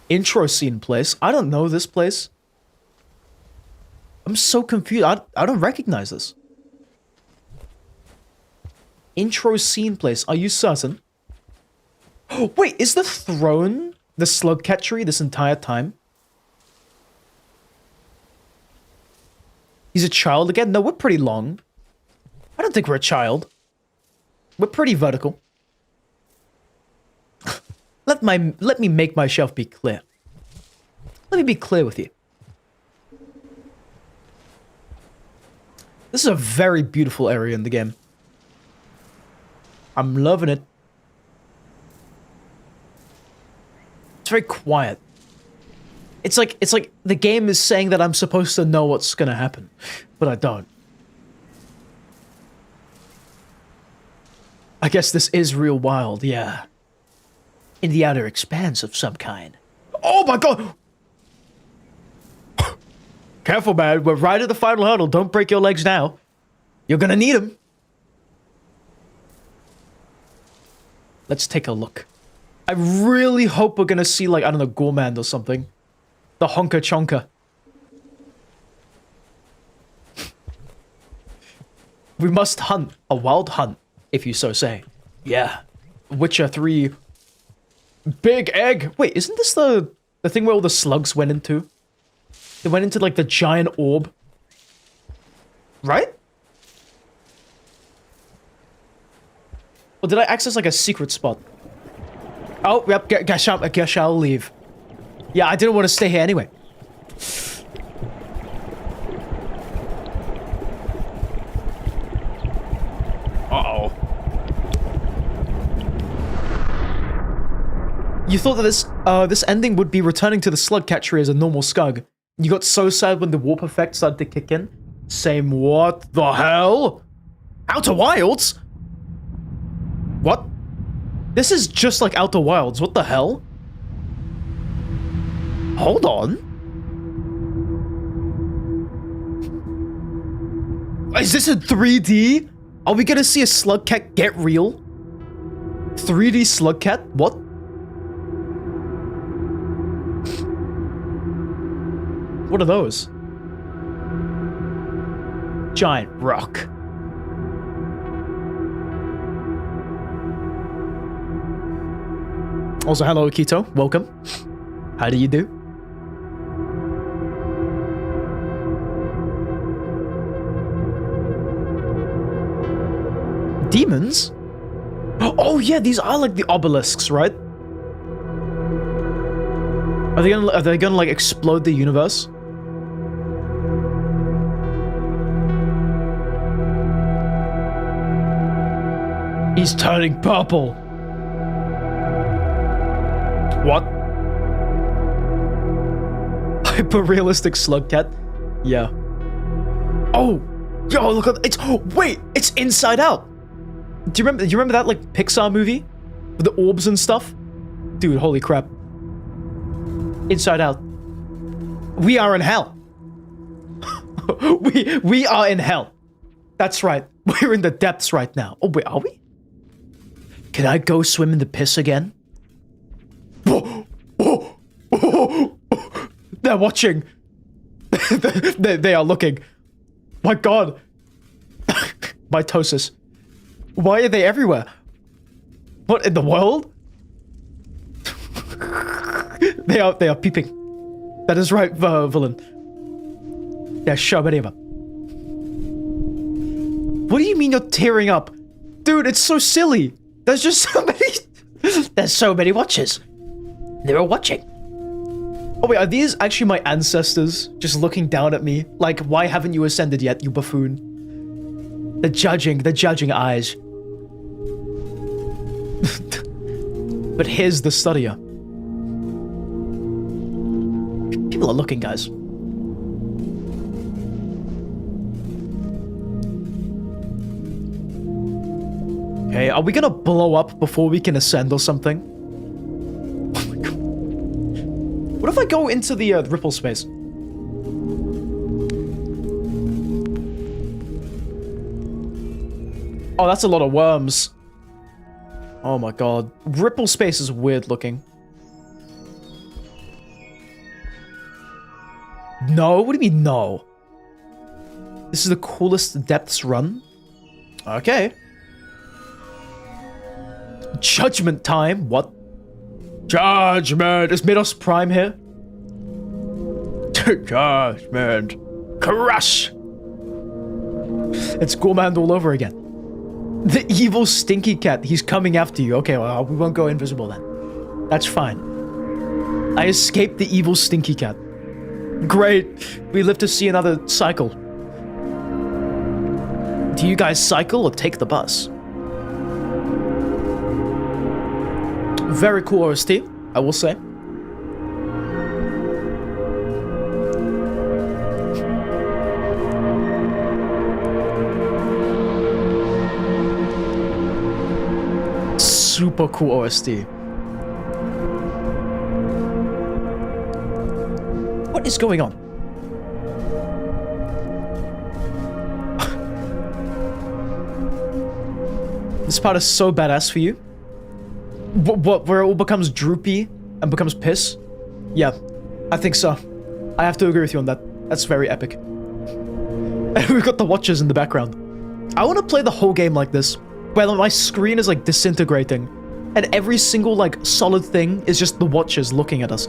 Intro scene place. I don't know this place. I'm so confused. I don't recognize this. Intro scene place. Are you certain? Oh, wait, is the throne the slugcatchery this entire time? He's a child again? No, we're pretty long. I don't think we're a child. We're pretty vertical. Let me make myself be clear. Let me be clear with you. This is a very beautiful area in the game. I'm loving it. It's very quiet. It's like the game is saying that I'm supposed to know what's gonna happen, but I don't. I guess this is real wild, yeah. In the outer expanse of some kind. Oh my god! Careful, man. We're right at the final hurdle. Don't break your legs now. You're gonna need them. Let's take a look. I really hope we're gonna see, like, I don't know, Gourmand or something. The Honka Chonka. We must hunt. A wild hunt, if you so say. Yeah. Witcher 3. Big egg. Wait, isn't this the thing where all the slugs went into? They went into, like, the giant orb. Right? Or did I access, like, a secret spot? Oh, yep, guess I'll leave. Yeah, I didn't want to stay here anyway. Uh-oh. You thought that this ending would be returning to the slugcatchery as a normal scug. You got so sad when the warp effect started to kick in. Same what the hell? Outer Wilds? What? This is just like Outer Wilds. What the hell? Hold on. Is this in 3D? Are we gonna see a slugcat get real? 3D slugcat? What? What are those? Giant rock. Also, hello, Akito. Welcome. How do you do? Demons? Oh yeah, these are like the obelisks, right? Are they gonna like explode the universe? He's turning purple. What? Hyper-realistic slugcat? Yeah. Oh! Yo, look at it's. Oh, wait! It's Inside Out! Do you remember that like Pixar movie? With the orbs and stuff? Dude, holy crap. Inside Out. We are in hell. we are in hell. That's right. We're in the depths right now. Oh wait, are we? Can I go swim in the piss again? They're watching. they are looking. My god. Mitosis. Why are they everywhere? What in the world? They are peeping. That is right, villain. There's so many of them. What do you mean you're tearing up? Dude, it's so silly. There's just so many. There's so many watchers. They're all watching. Oh wait, are these actually my ancestors just looking down at me? Like, why haven't you ascended yet, you buffoon? The judging eyes. But here's the studier. People are looking, guys. Okay, are we gonna blow up before we can ascend or something? Oh my god. What if I go into the ripple space? Oh, that's a lot of worms. Oh my god. Ripple space is weird looking. No? What do you mean, no? This is the coolest depths run? Okay. Judgment time? What? Judgment! Is Midos Prime here? Judgment. Crush! It's Gourmand all over again. The evil stinky cat. He's coming after you. Okay, well, we won't go invisible then. That's fine. I escaped the evil stinky cat. Great. We live to see another cycle. Do you guys cycle or take the bus? Very cool OST, I will say. Super cool OST. What is going on? This part is so badass for you. What, where it all becomes droopy and becomes piss? Yeah, I think so. I have to agree with you on that. That's very epic. And we've got the watchers in the background. I want to play the whole game like this, where my screen is like disintegrating, and every single like solid thing is just the watchers looking at us.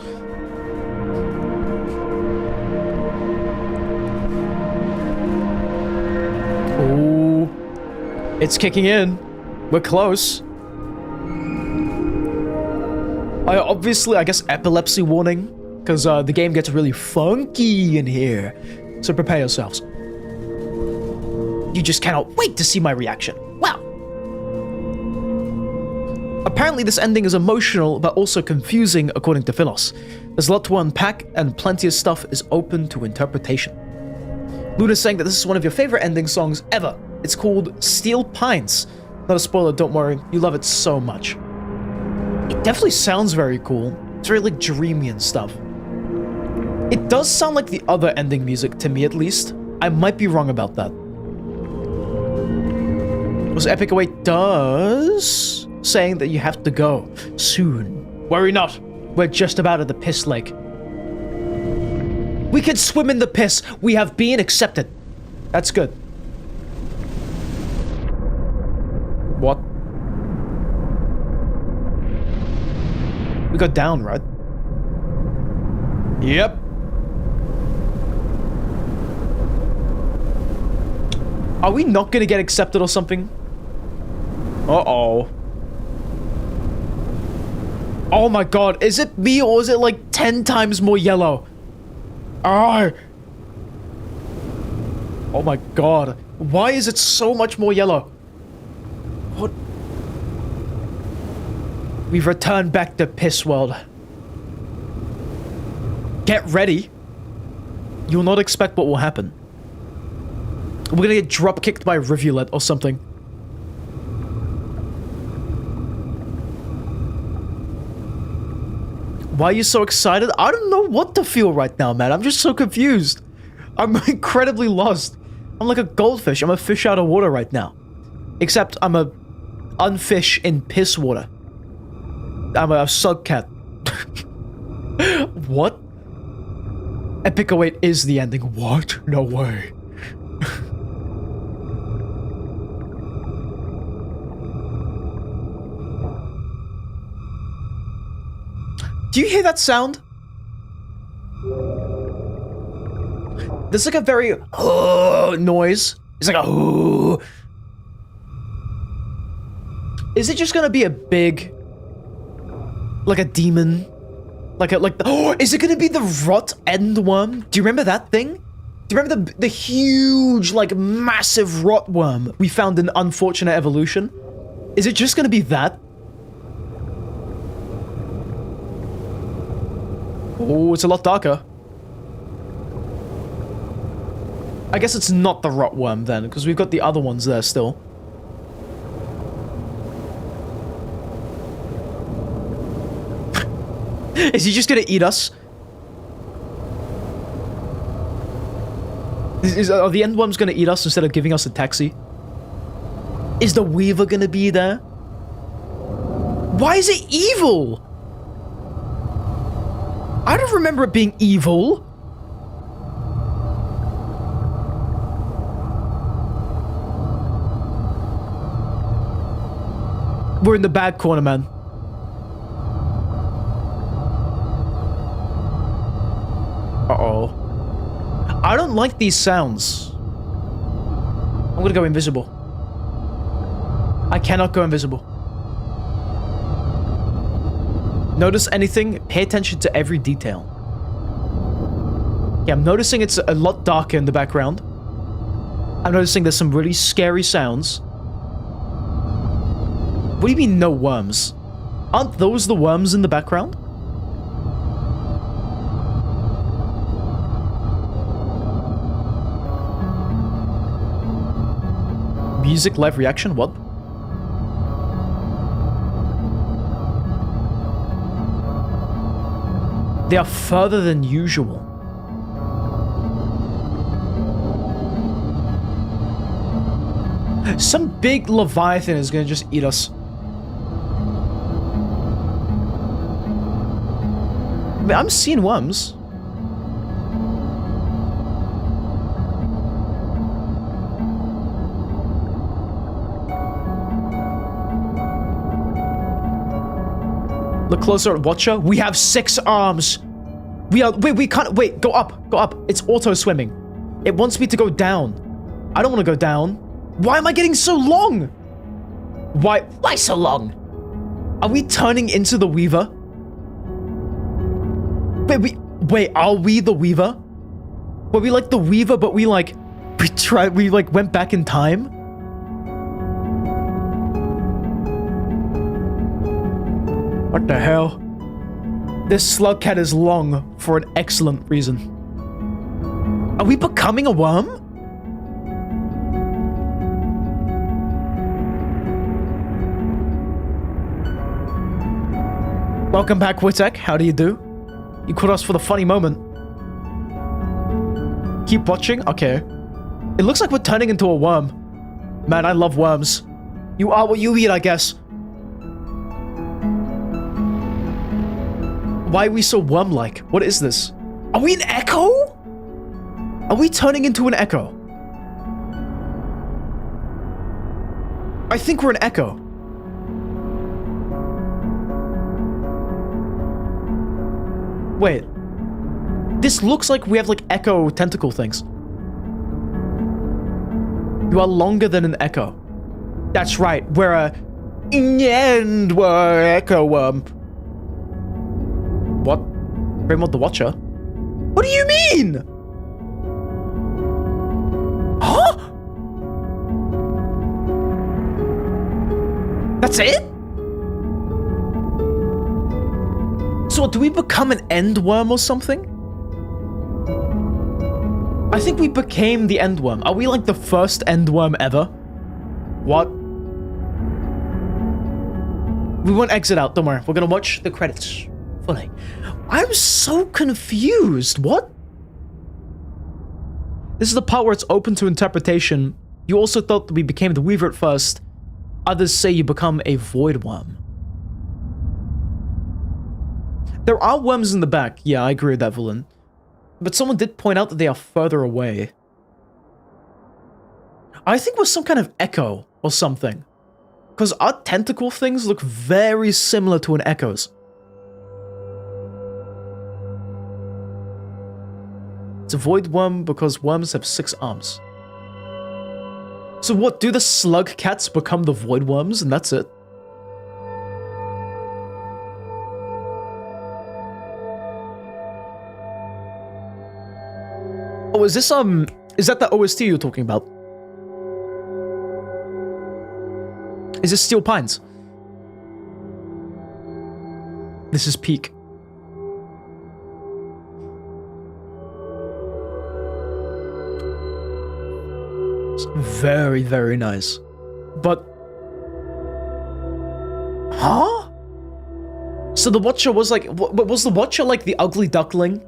Oh, it's kicking in. We're close. I guess epilepsy warning, because the game gets really funky in here. So prepare yourselves. You just cannot wait to see my reaction. Wow. Apparently this ending is emotional, but also confusing according to Philos. There's a lot to unpack, and plenty of stuff is open to interpretation. Luna's saying that this is one of your favorite ending songs ever. It's called Steel Pines. Not a spoiler, don't worry. You love it so much. It definitely sounds very cool. It's very, like, dreamy and stuff. It does sound like the other ending music, to me at least. I might be wrong about that. Was Epic Await does saying that you have to go soon. Worry not. We're just about at the piss lake. We can swim in the piss. We have been accepted. That's good. What? We got down, right? Yep. Are we not gonna get accepted or something? Uh-oh. Oh my god, is it me or is it like 10 times more yellow? Ah! Oh my god. Why is it so much more yellow? What? We've returned back to Piss World. Get ready. You'll not expect what will happen. We're gonna get drop-kicked by a rivulet or something. Why are you so excited? I don't know what to feel right now, man. I'm just so confused. I'm incredibly lost. I'm like a goldfish. I'm a fish out of water right now. Except I'm a unfish in piss water. I'm a slugcat. What? Epic Await is the ending. What? No way. Do you hear that sound? There's like a very noise. It's like a Is it just gonna be a big, like a demon? Is it gonna be the rot endworm? Do you remember that thing? Do you remember the huge, like, massive rot worm we found in Unfortunate Evolution? Is it just gonna be that? Oh, it's a lot darker. I guess it's not the rot worm then, because we've got the other ones there still. Is he just gonna eat us? Are the endworms gonna eat us instead of giving us a taxi? Is the Weaver gonna be there? Why is it evil? I don't remember it being evil. We're in the bad corner, man. Uh-oh. I don't like these sounds. I'm gonna go invisible. I cannot go invisible. Notice anything? Pay attention to every detail. Yeah, I'm noticing it's a lot darker in the background. I'm noticing there's some really scary sounds. What do you mean, no worms? Aren't those the worms in the background? Music live reaction? What? They are further than usual. Some big Leviathan is gonna just eat us. I mean, I'm seeing worms. Look closer at Watcher. We have 6 arms. We can't, wait, go up. It's auto swimming. It wants me to go down. I don't want to go down. Why am I getting so long? Why so long? Are we turning into the Weaver? Wait, are we the Weaver? Were we like the Weaver, but we went back in time? What the hell? This slugcat is long for an excellent reason. Are we becoming a worm? Welcome back, Witek. How do you do? You caught us for the funny moment. Keep watching? Okay. It looks like we're turning into a worm. Man, I love worms. You are what you eat, I guess. Why are we so worm-like? What is this? Are we an echo? Are we turning into an echo? I think we're an echo. Wait. This looks like we have like echo tentacle things. You are longer than an echo. That's right. We're a and we're echo worm. What? Raymond the Watcher? What do you mean? Huh? That's it? So do we become an end worm or something? I think we became the end worm. Are we like the first end worm ever? What? We won't exit out, don't worry. We're gonna watch the credits fully. I'm so confused. What? This is the part where it's open to interpretation. You also thought that we became the Weaver at first. Others say you become a void worm. There are worms in the back. Yeah, I agree with that, Villain. But someone did point out that they are further away. I think we're some kind of echo or something. Because our tentacle things look very similar to an echo's. It's a void worm because worms have 6 arms. So what, do the slug cats become the void worms and that's it? Oh, is this, is that the OST you're talking about? Is this Steel Pines? This is peak. It's very, very nice. But... Huh? So the Watcher was like... Was the Watcher like the ugly duckling?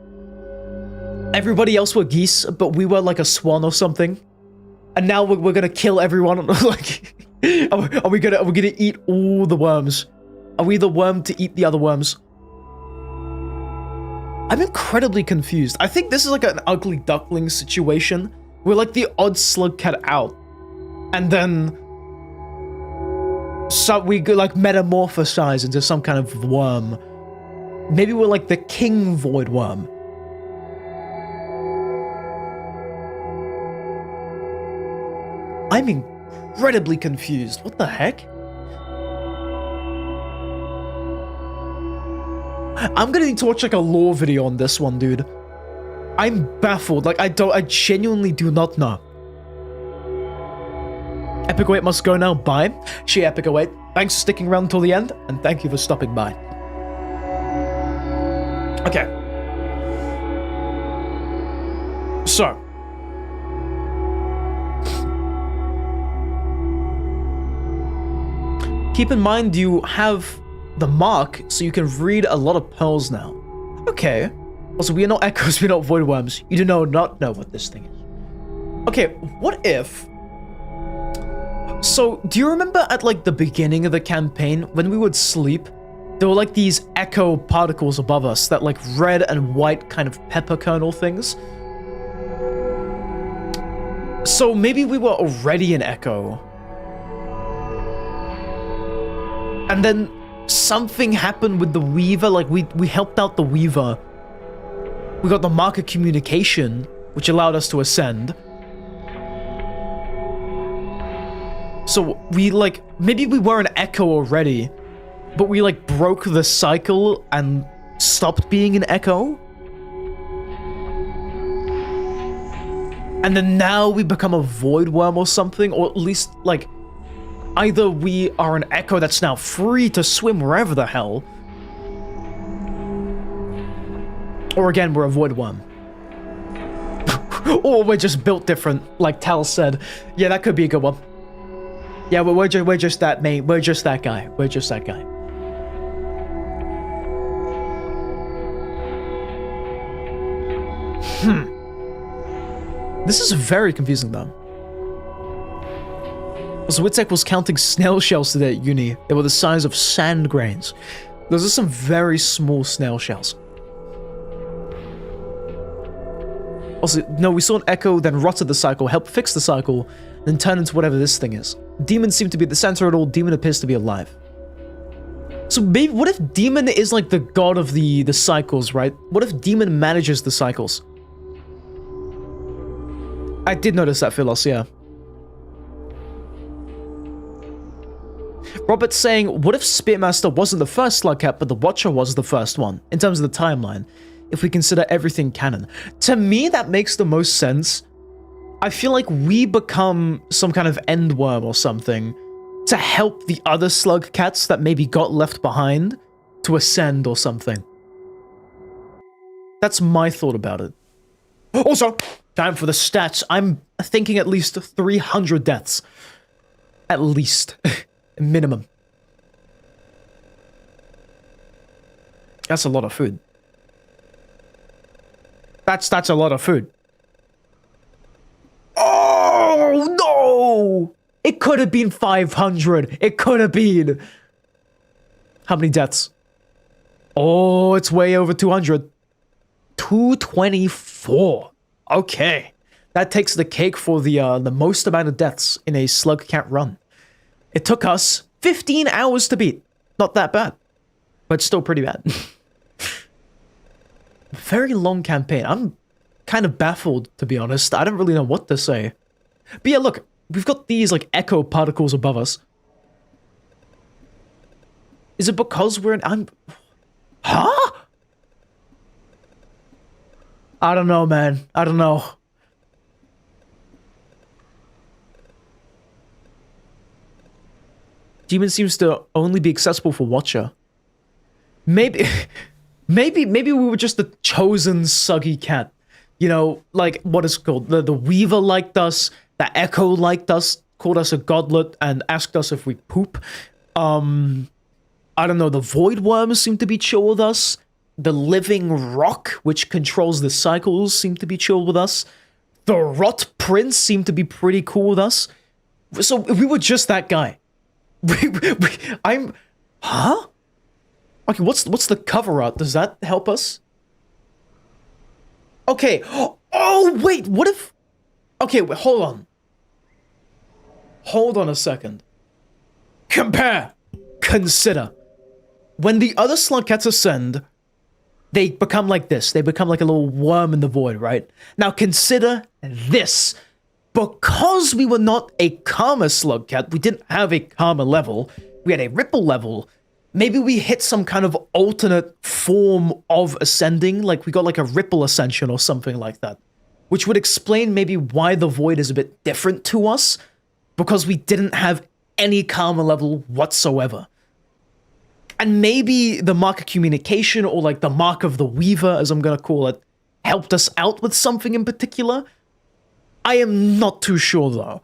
Everybody else were geese, but we were like a swan or something. And now we're gonna kill everyone. Like, are we gonna eat all the worms? Are we the worm to eat the other worms? I'm incredibly confused. I think this is like an ugly duckling situation. We're like the odd slug cat out, and then so we could like metamorphosize into some kind of worm. Maybe we're like the king void worm. I'm incredibly confused. What the heck? I'm gonna need to watch like a lore video on this one, dude. I'm baffled. Like, I genuinely do not know. Epic Wait must go now. Bye. She Epic Wait. Thanks for sticking around until the end, and thank you for stopping by. Okay. So. Keep in mind you have the mark, so you can read a lot of pearls now. Okay. Also, we are not echoes, we're not void worms. You do not know what this thing is. Okay, what if... So, do you remember at like the beginning of the campaign, when we would sleep, there were like these echo particles above us, that like red and white kind of pepper kernel things? So maybe we were already an echo. And then something happened with the Weaver, like we helped out the Weaver. We got the mark of communication, which allowed us to ascend. So we like, maybe we were an echo already, but we like broke the cycle and stopped being an echo. And then now we become a void worm or something, or at least like, either we are an echo that's now free to swim wherever the hell, or again, we're a void worm. Or we're just built different, like Tal said. Yeah, that could be a good one. Yeah, we're just that main. We're just that guy. We're just that guy. This is very confusing, though. Also, Witzek was counting snail shells today at uni. They were the size of sand grains. Those are some very small snail shells. Also, no, we saw an echo, then rotted the cycle, helped fix the cycle, then turn into whatever this thing is. Demon seemed to be at the center of it all. Demon appears to be alive. So maybe, what if Demon is like the god of the cycles, right? What if Demon manages the cycles? I did notice that, Philos, yeah. Robert's saying, what if Spearmaster wasn't the first slugcat, but the Watcher was the first one, in terms of the timeline, if we consider everything canon? To me, that makes the most sense. I feel like we become some kind of endworm or something to help the other slugcats that maybe got left behind to ascend or something. That's my thought about it. Also, time for the stats. I'm thinking at least 300 deaths. At least. Minimum. That's a lot of food. That's a lot of food. Oh, no! It could have been 500. It could have been. How many deaths? Oh, it's way over 200. 224. Okay. That takes the cake for the most amount of deaths in a slugcat run. It took us 15 hours to beat. Not that bad. But still pretty bad. Very long campaign. I'm kind of baffled, to be honest. I don't really know what to say. But yeah, look. We've got these, like, echo particles above us. Is it because we're in... Huh? I don't know, man. I don't know. Demon seems to only be accessible for Watcher. Maybe we were just the chosen suggy cat. You know, like, what is it called? The Weaver liked us. The Echo liked us, called us a godlet, and asked us if we poop. I don't know, the Void Worms seem to be chill with us. The Living Rock, which controls the cycles, seemed to be chill with us. The Rot Prince seemed to be pretty cool with us. So we were just that guy. Huh? Okay, what's the cover art? Does that help us? Okay. Oh, wait, what if... Okay, wait, hold on. Hold on a second. Compare. Consider. When the other slugcats ascend, they become like this. They become like a little worm in the void, right? Now consider this. Because we were not a karma slugcat, we didn't have a karma level, we had a ripple level, maybe we hit some kind of alternate form of ascending, like we got like a ripple ascension or something like that. Which would explain maybe why the void is a bit different to us, because we didn't have any karma level whatsoever. And maybe the mark of communication, or like the mark of the Weaver, as I'm gonna call it, helped us out with something in particular. I am not too sure though,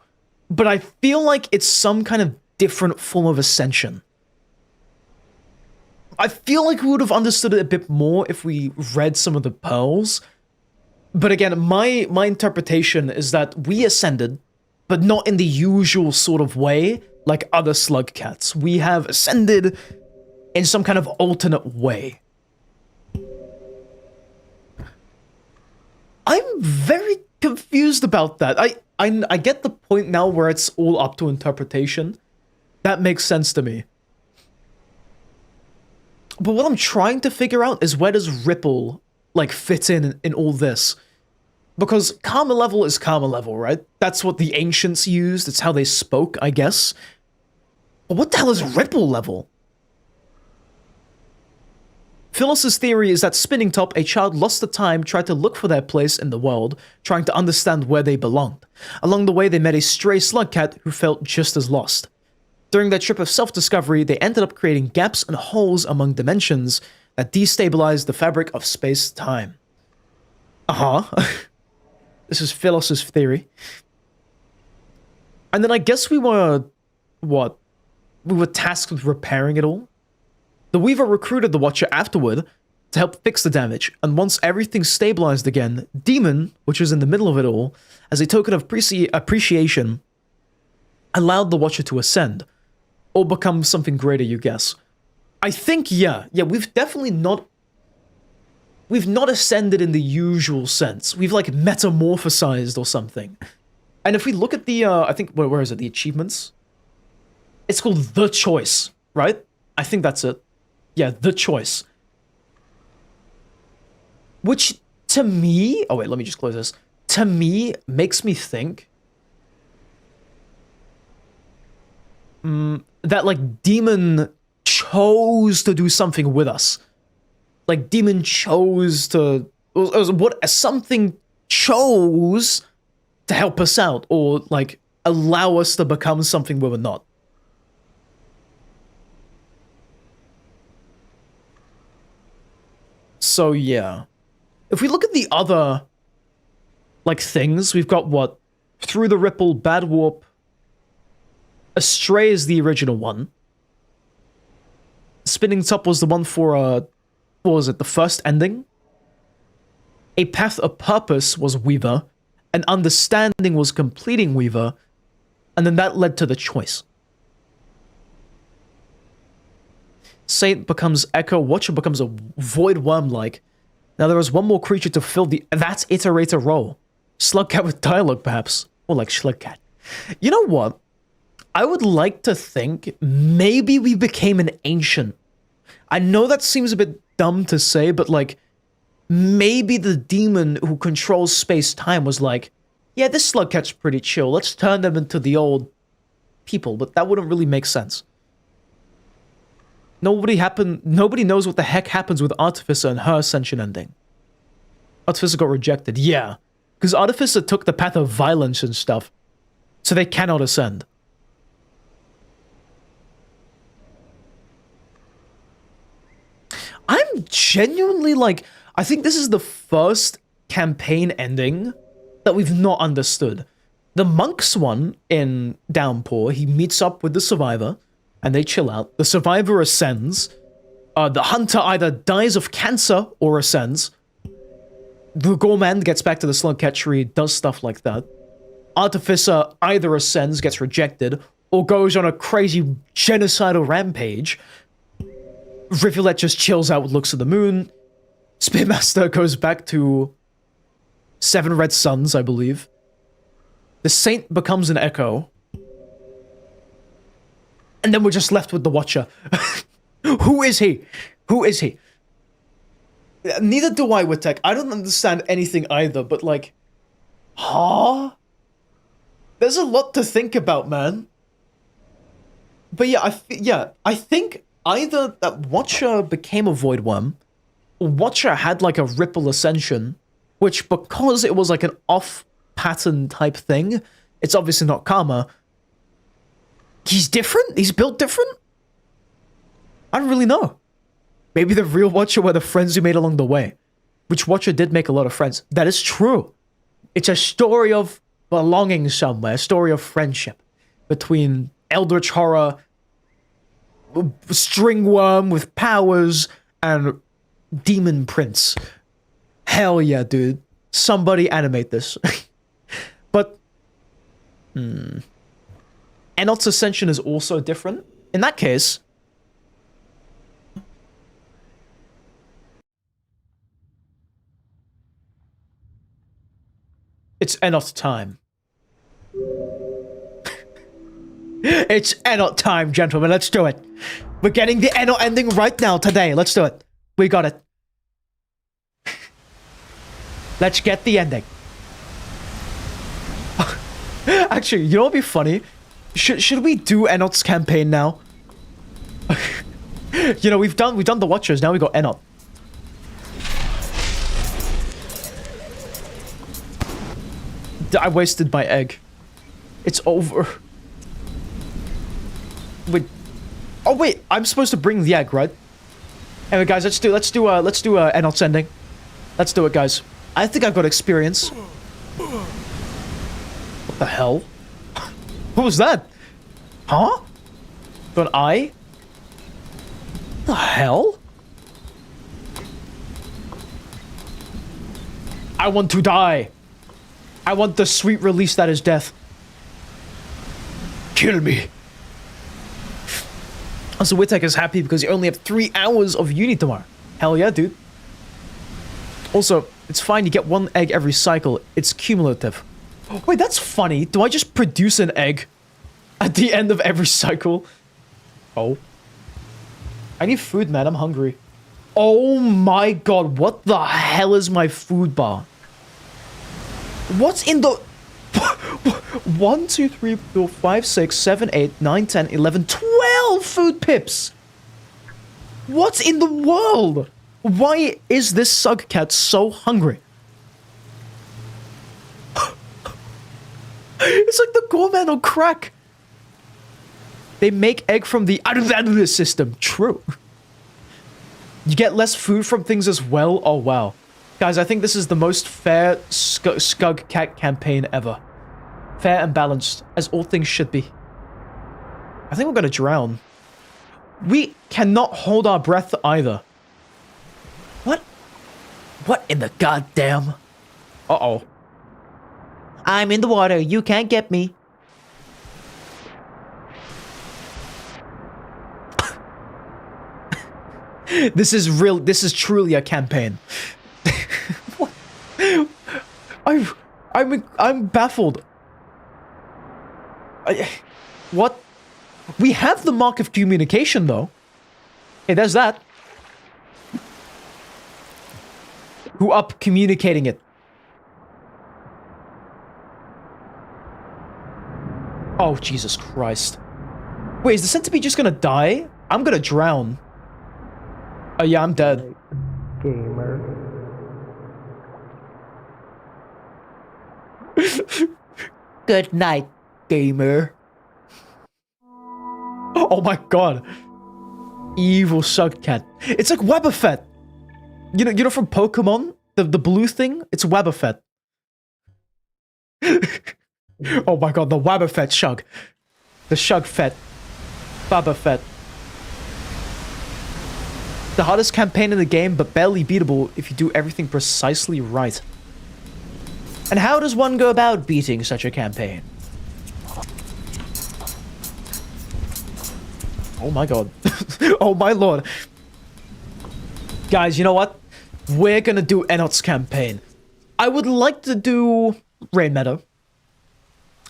but I feel like it's some kind of different form of ascension. I feel like we would have understood it a bit more if we read some of the pearls. But again, my interpretation is that we ascended, but not in the usual sort of way, like other slugcats. We have ascended in some kind of alternate way. I'm very confused about that. I get the point now where it's all up to interpretation. That makes sense to me. But what I'm trying to figure out is, where does Ripple, like, fit in all this? Because karma level is karma level, right? That's what the ancients used. It's how they spoke, I guess. But what the hell is Ripple level? Phyllis's theory is that Spinning Top, a child lost to time, tried to look for their place in the world, trying to understand where they belonged. Along the way, they met a stray slugcat who felt just as lost. During their trip of self-discovery, they ended up creating gaps and holes among dimensions that destabilized the fabric of space-time. This is Phyllis's theory. And then I guess we were... what? We were tasked with repairing it all? The Weaver recruited the Watcher afterward, to help fix the damage, and once everything's stabilized again, Demon, which was in the middle of it all, as a token of appreciation, allowed the Watcher to ascend, or become something greater, you guess. I think, yeah, we've definitely not... We've not ascended in the usual sense. We've, like, metamorphosized or something. And if we look at the, I think, where is it? The achievements? It's called The Choice, right? I think that's it. Yeah, The Choice. Which, to me... Oh, wait, let me just close this. To me, makes me think... that, like, Demon chose to do something with us. Like, Demon chose to... Something chose to help us out, or, like, allow us to become something we were not. So, yeah. If we look at the other, like, things, we've got, what? Through the Ripple, Bad Warp. Astray is the original one. Spinning Top was the one for, what was it, the first ending? A Path of Purpose was Weaver, and Understanding was completing Weaver, and then that led to The Choice. Saint becomes Echo, Watcher becomes a Void Worm-like. Now there is one more creature to fill that iterator role. Slugcat with dialogue, perhaps. Or like Slugcat. You know what? I would like to think maybe we became an ancient. I know that seems a bit dumb to say, but like, maybe the demon who controls space-time was like, yeah, this Slugcat's pretty chill, let's turn them into the old people, but that wouldn't really make sense. Nobody knows what the heck happens with Artificer and her ascension ending. Artificer got rejected, yeah. Because Artificer took the path of violence and stuff, so they cannot ascend. I'm genuinely like, I think this is the first campaign ending that we've not understood. The Monk's one in Downpour, he meets up with the Survivor, and they chill out. The Survivor ascends. The Hunter either dies of cancer or ascends. The Gorman gets back to the Slugcat tree, does stuff like that. Artificer either ascends, gets rejected, or goes on a crazy genocidal rampage. Rivulet just chills out with looks at the moon. Spearmaster goes back to 7 Red Suns, I believe. The Saint becomes an Echo. And then we're just left with the Watcher. Who is he? Who is he? Neither do I, Witek. I don't understand anything either, but like... Huh? There's a lot to think about, man. But yeah, I think either that Watcher became a Void Worm, or Watcher had like a Ripple Ascension, which because it was like an off-pattern type thing, it's obviously not Karma. He's different? He's built different? I don't really know. Maybe the real Watcher were the friends you made along the way. Which Watcher did make a lot of friends. That is true. It's a story of belonging somewhere, a story of friendship between Eldritch Horror, Stringworm with powers, and Demon Prince. Hell yeah, dude. Somebody animate this. But, Enot's Ascension is also different. In that case, it's Enot time. It's Enot time, gentlemen. Let's do it. We're getting the Enot ending right now, today. Let's do it. We got it. Let's get the ending. Actually, you know what'd be funny? Should we do Enot's campaign now? You know, we've done the Watchers, now we got Enot. I wasted my egg. It's over. Wait. Oh wait, I'm supposed to bring the egg, right? Anyway, guys, let's do Enot's ending. Let's do it, guys. I think I've got experience. What the hell? What was that? Huh? Got an eye? What the hell? I want to die. I want the sweet release that is death. Kill me. Also, Witek is happy because you only have 3 hours of uni tomorrow. Hell yeah, dude. Also, it's fine, you get 1 egg every cycle. It's cumulative. Wait, that's funny. Do I just produce an egg at the end of every cycle? Oh. I need food, man. I'm hungry. Oh my god, what the hell is my food bar? What's in the... 1, 2, 3, 4, 5, 6, 7, 8, 9, 10, 11, 12 food pips! What's in the world? Why is this slugcat so hungry? It's like the gourmet on crack. They make egg from the elusive system. True. You get less food from things as well. Oh, wow. Guys, I think this is the most fair slugcat campaign ever. Fair and balanced, as all things should be. I think we're gonna drown. We cannot hold our breath either. What? What in the goddamn? Uh-oh. I'm in the water. You can't get me. This is real. This is truly a campaign. What? I'm baffled. What? We have the mark of communication, though. Hey, there's that. Who up communicating it? Oh, Jesus Christ. Wait, is the centipede just gonna die? I'm gonna drown. Oh, yeah, I'm dead. Gamer. Good night, gamer. Oh my god. Evil slugcat. It's like Wobbuffet. You know from Pokemon? The blue thing? It's Wobbuffet. Oh my god, the Wobbuffet Shug. The Shugfet. Wobbuffet. The hardest campaign in the game, but barely beatable if you do everything precisely right. And how does one go about beating such a campaign? Oh my god. Oh my lord. Guys, you know what? We're gonna do Enot's campaign. I would like to do Rain Meadow.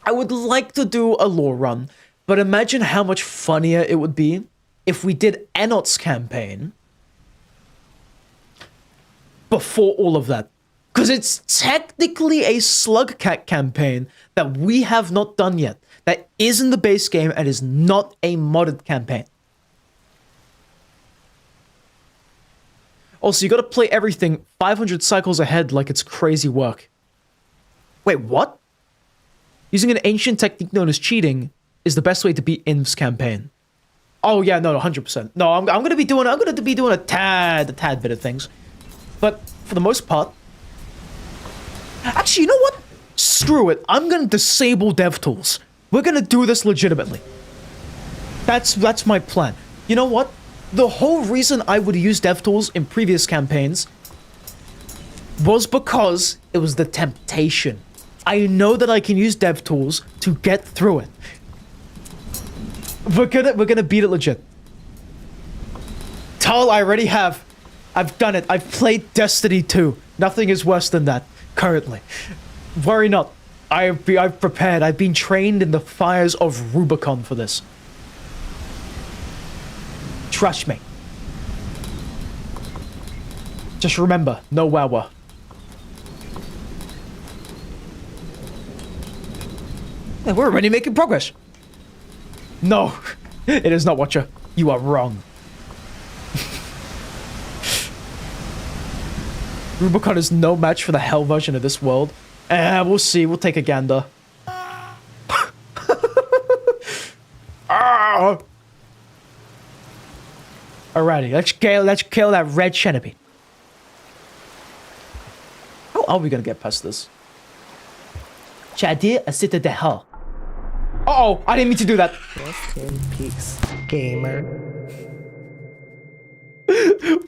I would like to do a lore run. But imagine how much funnier it would be if we did Enot's campaign before all of that. Because it's technically a slugcat campaign that we have not done yet. That is in the base game and is not a modded campaign. Also, you gotta play everything 500 cycles ahead like it's crazy work. Wait, what? Using an ancient technique known as cheating is the best way to beat Inv's campaign. Oh yeah, no, 100%. No, I'm gonna be doing a tad bit of things. But for the most part, actually, you know what? Screw it. I'm gonna disable DevTools. We're gonna do this legitimately. That's my plan. You know what? The whole reason I would use DevTools in previous campaigns was because it was the temptation. I know that I can use DevTools to get through it. We're gonna beat it legit. Tal, I already have. I've done it. I've played Destiny 2. Nothing is worse than that, currently. Worry not. I've prepared. I've been trained in the fires of Rubicon for this. Trust me. Just remember, no wawa. Yeah, we're already making progress. No, it is not Watcher. You are wrong. Rubicon is no match for the hell version of this world. We'll see. We'll take a gander. Alrighty, let's kill that red centipede. How are we gonna get past this? Chadir a citadel. Uh-oh, I didn't mean to do that. Rest in peace, gamer.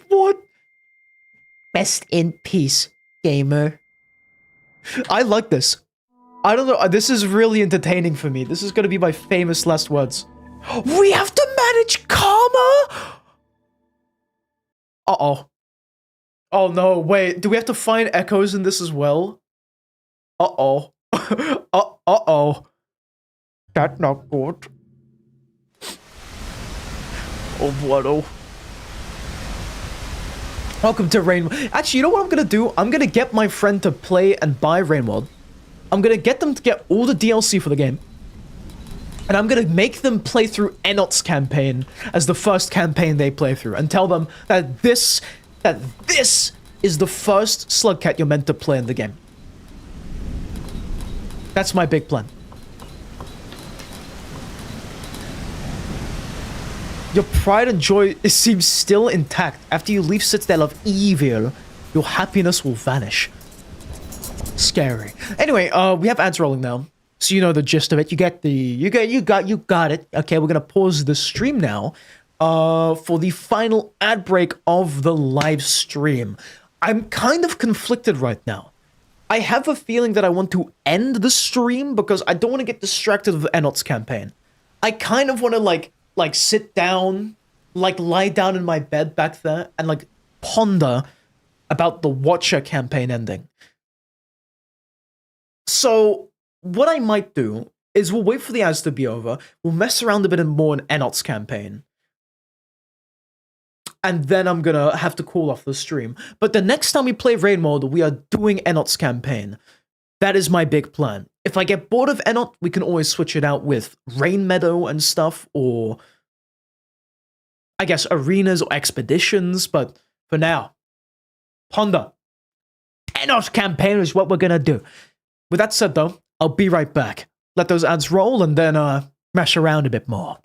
What? Rest in peace, gamer. I like this. I don't know. This is really entertaining for me. This is going to be my famous last words. We have to manage karma? Uh-oh. Oh, no. Wait. Do we have to find echoes in this as well? Uh-oh. Uh-oh. That's not good. Oh, what? Oh. Welcome to Rain. Actually, you know what I'm going to do? I'm going to get my friend to play and buy Rain World. I'm going to get them to get all the DLC for the game. And I'm going to make them play through Enot's campaign as the first campaign they play through. And tell them that this is the first slugcat you're meant to play in the game. That's my big plan. Your pride and joy seems still intact. After you leave Citadel of Evil, your happiness will vanish. Scary. Anyway, we have ads rolling now, so you know the gist of it. You got it. Okay, we're gonna pause the stream now, for the final ad break of the live stream. I'm kind of conflicted right now. I have a feeling that I want to end the stream because I don't want to get distracted with Enot's campaign. I kind of want to like sit down, lie down in my bed back there and ponder about the Watcher campaign ending. So what I might do is we'll wait for the ads to be over. We'll mess around a bit more in Enot's campaign. And then I'm gonna have to call off the stream. But the next time we play Raid Mode, we are doing Enot's campaign. That is my big plan. If I get bored of Enot, we can always switch it out with Rain Meadow and stuff, or I guess arenas or expeditions, but for now, ponder. Enot campaign is what we're gonna do. With that said though, I'll be right back. Let those ads roll and then mess around a bit more.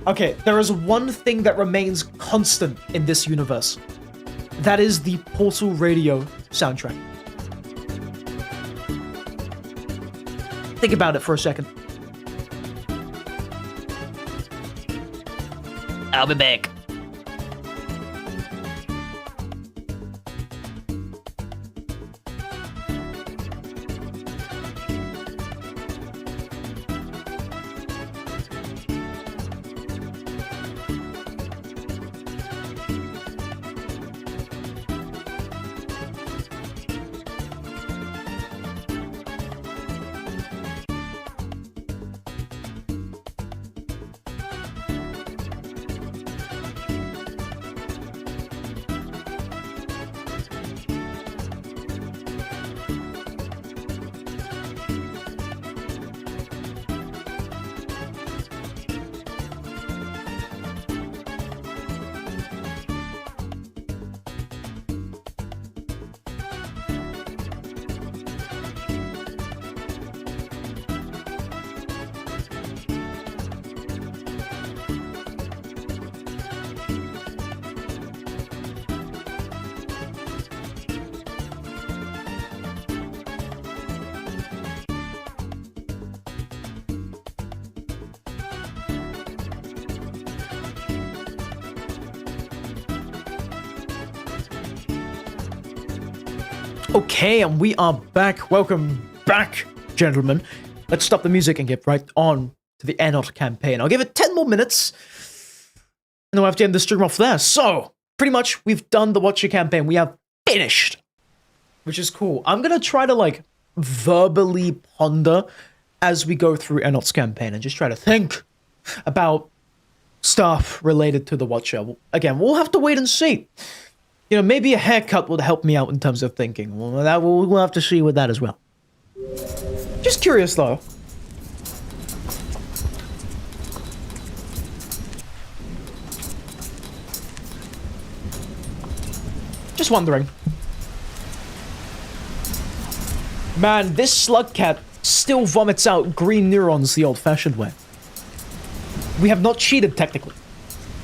Okay, there is one thing that remains constant in this universe. That is the Portal Radio soundtrack. Think about it for a second. I'll be back. Okay, and we are back. Welcome back, gentlemen. Let's stop the music and get right on to the Enot campaign. I'll give it 10 more minutes, and then we'll have to end the stream off there. So, pretty much, we've done the Watcher campaign. We have finished, which is cool. I'm gonna try to, verbally ponder as we go through Enot's campaign and just try to think about stuff related to the Watcher. Again, we'll have to wait and see. You know, maybe a haircut would help me out in terms of thinking. Well, we'll have to see with that as well. Just curious, though. Just wondering. Man, this slugcat still vomits out green neurons the old-fashioned way. We have not cheated, technically.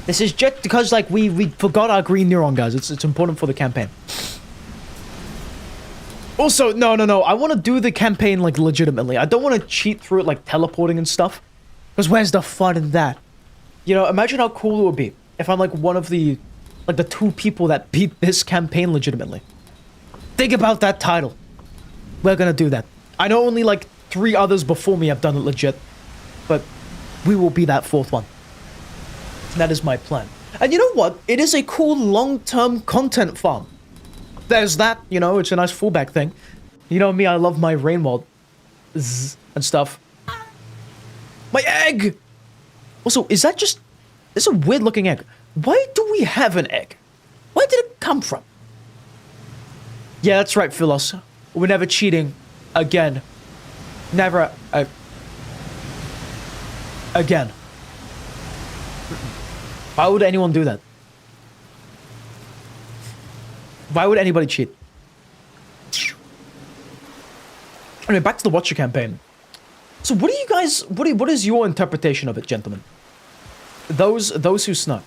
This is just because, we forgot our green neuron, guys. It's important for the campaign. Also, no. I want to do the campaign, legitimately. I don't want to cheat through it, teleporting and stuff. Because where's the fun in that? You know, imagine how cool it would be if I'm, one of the, like the 2 people that beat this campaign legitimately. Think about that title. We're gonna do that. I know only like 3 others before me have done it legit, but we will be that 4th one. That is my plan. And you know what? It is a cool long-term content farm. There's that, you know, it's a nice fallback thing. You know me, I love my rain world and stuff. My egg! Also, is that just... It's a weird looking egg. Why do we have an egg? Where did it come from? Yeah, that's right, Philos. We're never cheating. Again. Never... again. Why would anyone do that? Why would anybody cheat? Anyway, back to the Watcher campaign. So what do you guys... What is your interpretation of it, gentlemen? Those who snuck.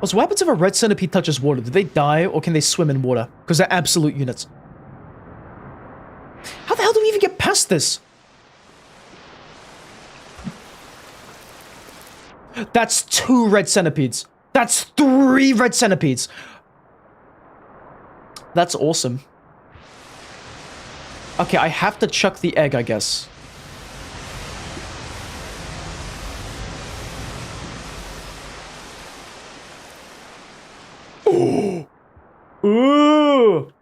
Also, what happens if a red centipede touches water? Do they die, or can they swim in water? Because they're absolute units. How the hell do we even get past this? That's 2 red centipedes. That's 3 red centipedes. That's awesome. Okay, I have to chuck the egg, I guess. Oh! Ooh!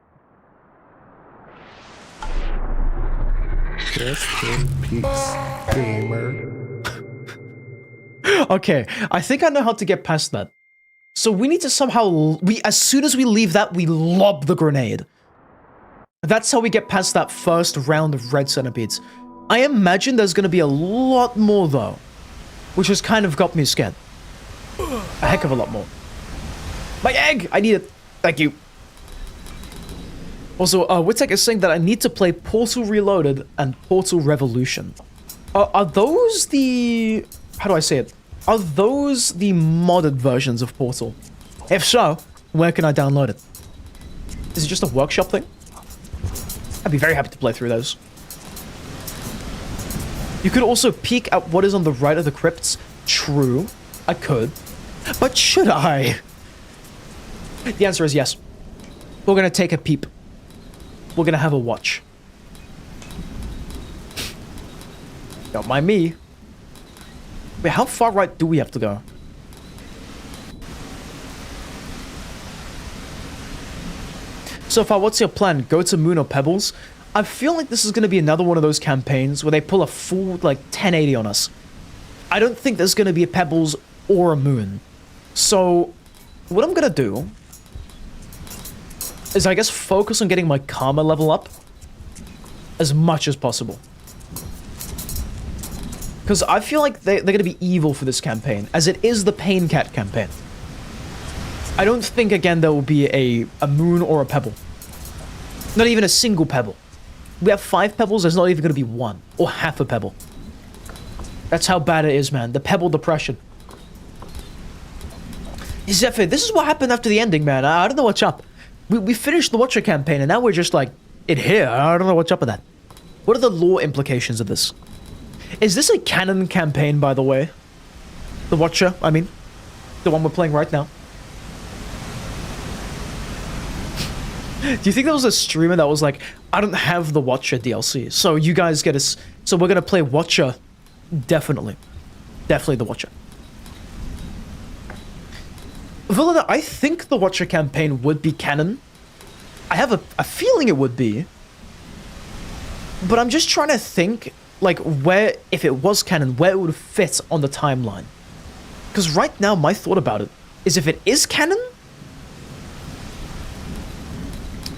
Just in peace, gamer. Okay, I think I know how to get past that. So we need to somehow... as soon as we leave that, we lob the grenade. That's how we get past that first round of red centipedes. I imagine there's going to be a lot more, though. Which has kind of got me scared. A heck of a lot more. My egg! I need it. Thank you. Also, Witek is saying that I need to play Portal Reloaded and Portal Revolution. Are those the... How do I say it? Are those the modded versions of Portal? If so, where can I download it? Is it just a workshop thing? I'd be very happy to play through those. You could also peek at what is on the right of the crypts. True, I could. But should I? The answer is yes. We're gonna take a peep. We're gonna have a watch. Don't mind me. Wait, how far right do we have to go? So far, what's your plan? Go to Moon or Pebbles? I feel like this is going to be another one of those campaigns where they pull a full, like, 1080 on us. I don't think there's going to be a Pebbles or a Moon. So, what I'm going to do is, I guess, focus on getting my karma level up as much as possible. Because I feel like they're going to be evil for this campaign, as it is the Pain Cat campaign. I don't think, again, there will be a moon or a pebble. Not even a single pebble. We have 5 pebbles, there's not even going to be 1. Or half a pebble. That's how bad it is, man. The pebble depression. Zephyr, this is what happened after the ending, man. I don't know what's up. We finished the Watcher campaign, and now we're just, like, in here. I don't know what's up with that. What are the lore implications of this? Is this a canon campaign, by the way? The Watcher, I mean. The one we're playing right now. Do you think there was a streamer that was like, I don't have the Watcher DLC, so you guys get us. So we're gonna play Watcher. Definitely. Definitely the Watcher. Villana, I think the Watcher campaign would be canon. I have a feeling it would be. But I'm just trying to think, like, where, if it was canon, where it would fit on the timeline. Because right now, my thought about it is if it is canon,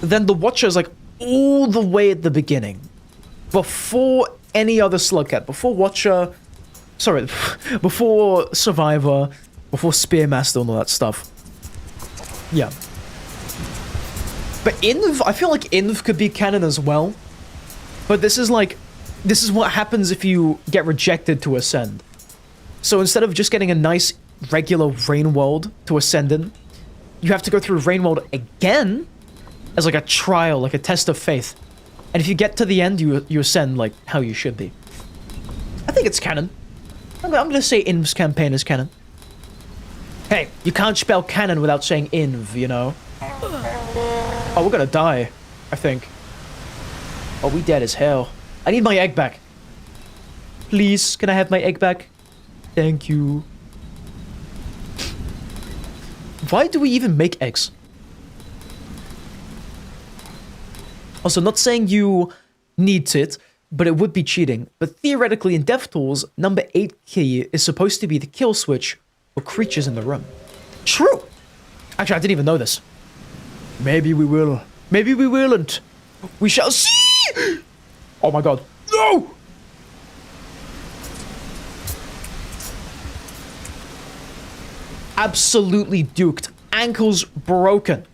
then the Watcher is like all the way at the beginning. Before any other slugcat. Before Watcher... Sorry. Before Survivor. Before Spearmaster and all that stuff. Yeah. But Inv, I feel like Inv could be canon as well. But this is like... This is what happens if you get rejected to Ascend. So instead of just getting a nice regular Rain World to Ascend in, you have to go through Rain World again as like a trial, like a test of faith. And if you get to the end, you ascend like how you should be. I think it's canon. I'm gonna say Inv's campaign is canon. Hey, you can't spell canon without saying Inv, you know? Oh, we're gonna die, I think. Oh, we dead as hell. I need my egg back. Please, can I have my egg back? Thank you. Why do we even make eggs? Also, not saying you need it, but it would be cheating. But theoretically, in DevTools, number 8 key is supposed to be the kill switch for creatures in the room. True! Actually, I didn't even know this. Maybe we will. Maybe we willn't. We shall see! Oh my god. No! Absolutely duked. Ankles broken.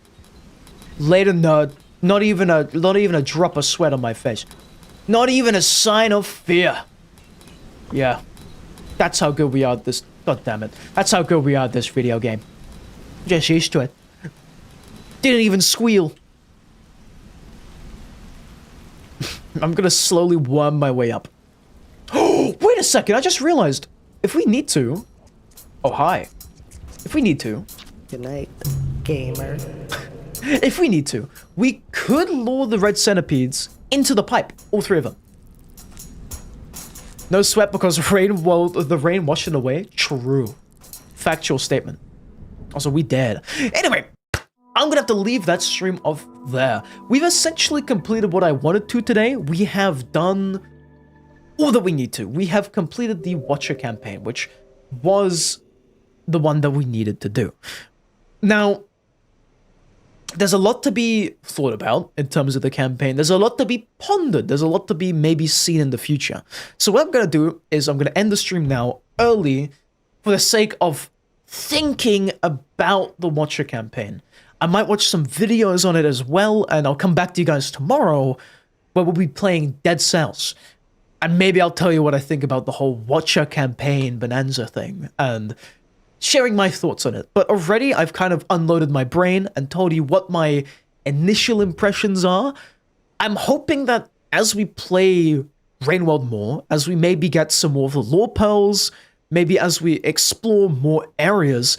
Later nerd. Not even a drop of sweat on my face. Not even a sign of fear. Yeah. That's how good we are at this. God damn it. That's how good we are at this video game. Just used to it. Didn't even squeal. I'm gonna slowly worm my way up. Oh, wait a second. I just realized. If we need to. Oh, hi. If we need to. Good night, gamer. If we need to, we could lure the red centipedes into the pipe. All 3 of them. No sweat because rain, well, the rain washed it away. True. Factual statement. Also, we dead. Anyway, I'm gonna have to leave that stream off there. We've essentially completed what I wanted to today. We have done all that we need to. We have completed the Watcher campaign, which was the one that we needed to do. Now, there's a lot to be thought about in terms of the campaign. There's a lot to be pondered. There's a lot to be maybe seen in the future. So what I'm going to do is I'm going to end the stream now early for the sake of thinking about the Watcher campaign. I might watch some videos on it as well, and I'll come back to you guys tomorrow where we'll be playing Dead Cells. And maybe I'll tell you what I think about the whole Watcher campaign bonanza thing, and sharing my thoughts on it. But already I've kind of unloaded my brain and told you what my initial impressions are. I'm hoping that as we play Rainworld more, as we maybe get some more of the lore pearls, maybe as we explore more areas,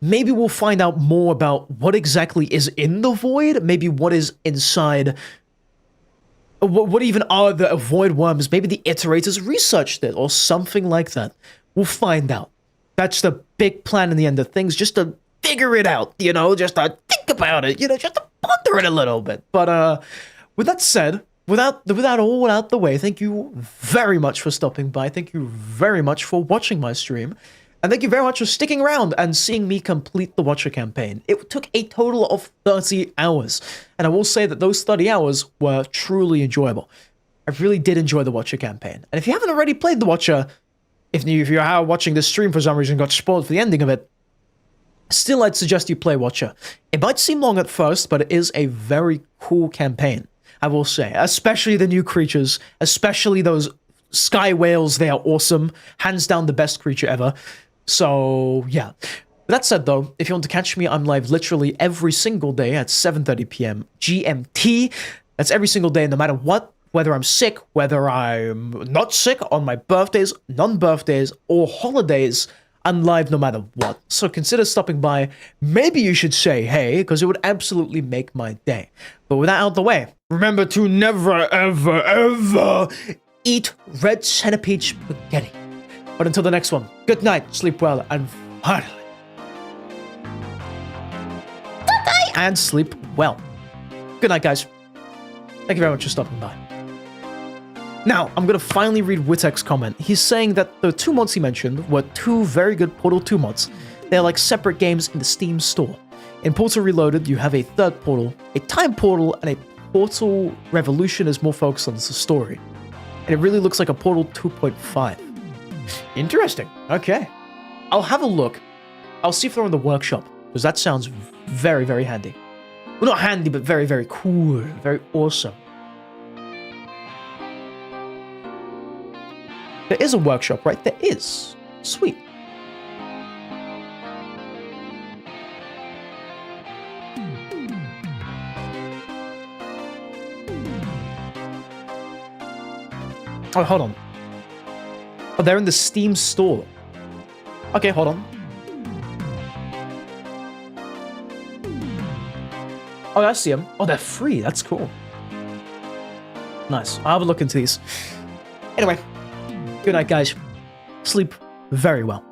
maybe we'll find out more about what exactly is in the void, maybe what is inside. What even are the void worms? Maybe the iterators researched it or something like that. We'll find out. That's the big plan in the end of things, just to figure it out, you know, just to think about it, you know, just to ponder it a little bit. But with that said, without all out the way, thank you very much for stopping by. Thank you very much for watching my stream. And thank you very much for sticking around and seeing me complete the Watcher campaign. It took a total of 30 hours. And I will say that those 30 hours were truly enjoyable. I really did enjoy the Watcher campaign. And if you haven't already played the Watcher, if you're watching this stream for some reason got spoiled for the ending of it, still I'd suggest you play Watcher. It might seem long at first, but it is a very cool campaign, I will say. Especially the new creatures, especially those sky whales, they are awesome. Hands down the best creature ever. So, yeah. With that said, though, if you want to catch me, I'm live literally every single day at 7:30 p.m. GMT. That's every single day, no matter what. Whether I'm sick, whether I'm not sick, on my birthdays, non-birthdays, or holidays, I'm live no matter what. So consider stopping by. Maybe you should say hey, because it would absolutely make my day. But with that out of the way, remember to never, ever, ever eat red centipede spaghetti. But until the next one, good night, sleep well, and finally, and sleep well. Good night, guys. Thank you very much for stopping by. Now, I'm going to finally read Witek's comment. He's saying that the 2 mods he mentioned were 2 very good Portal 2 mods. They're like separate games in the Steam store. In Portal Reloaded, you have a third portal, a time portal, and a Portal Revolution is more focused on the story. And it really looks like a Portal 2.5. Interesting. Okay. I'll have a look. I'll see if they're in the workshop, because that sounds very, very handy. Well, not handy, but very, very cool. Very awesome. There is a workshop, right? There is. Sweet. Oh, hold on. Oh, they're in the Steam store. Okay, hold on. Oh, I see them. Oh, they're free. That's cool. Nice. I'll have a look into these. Anyway, good night, guys. Sleep very well.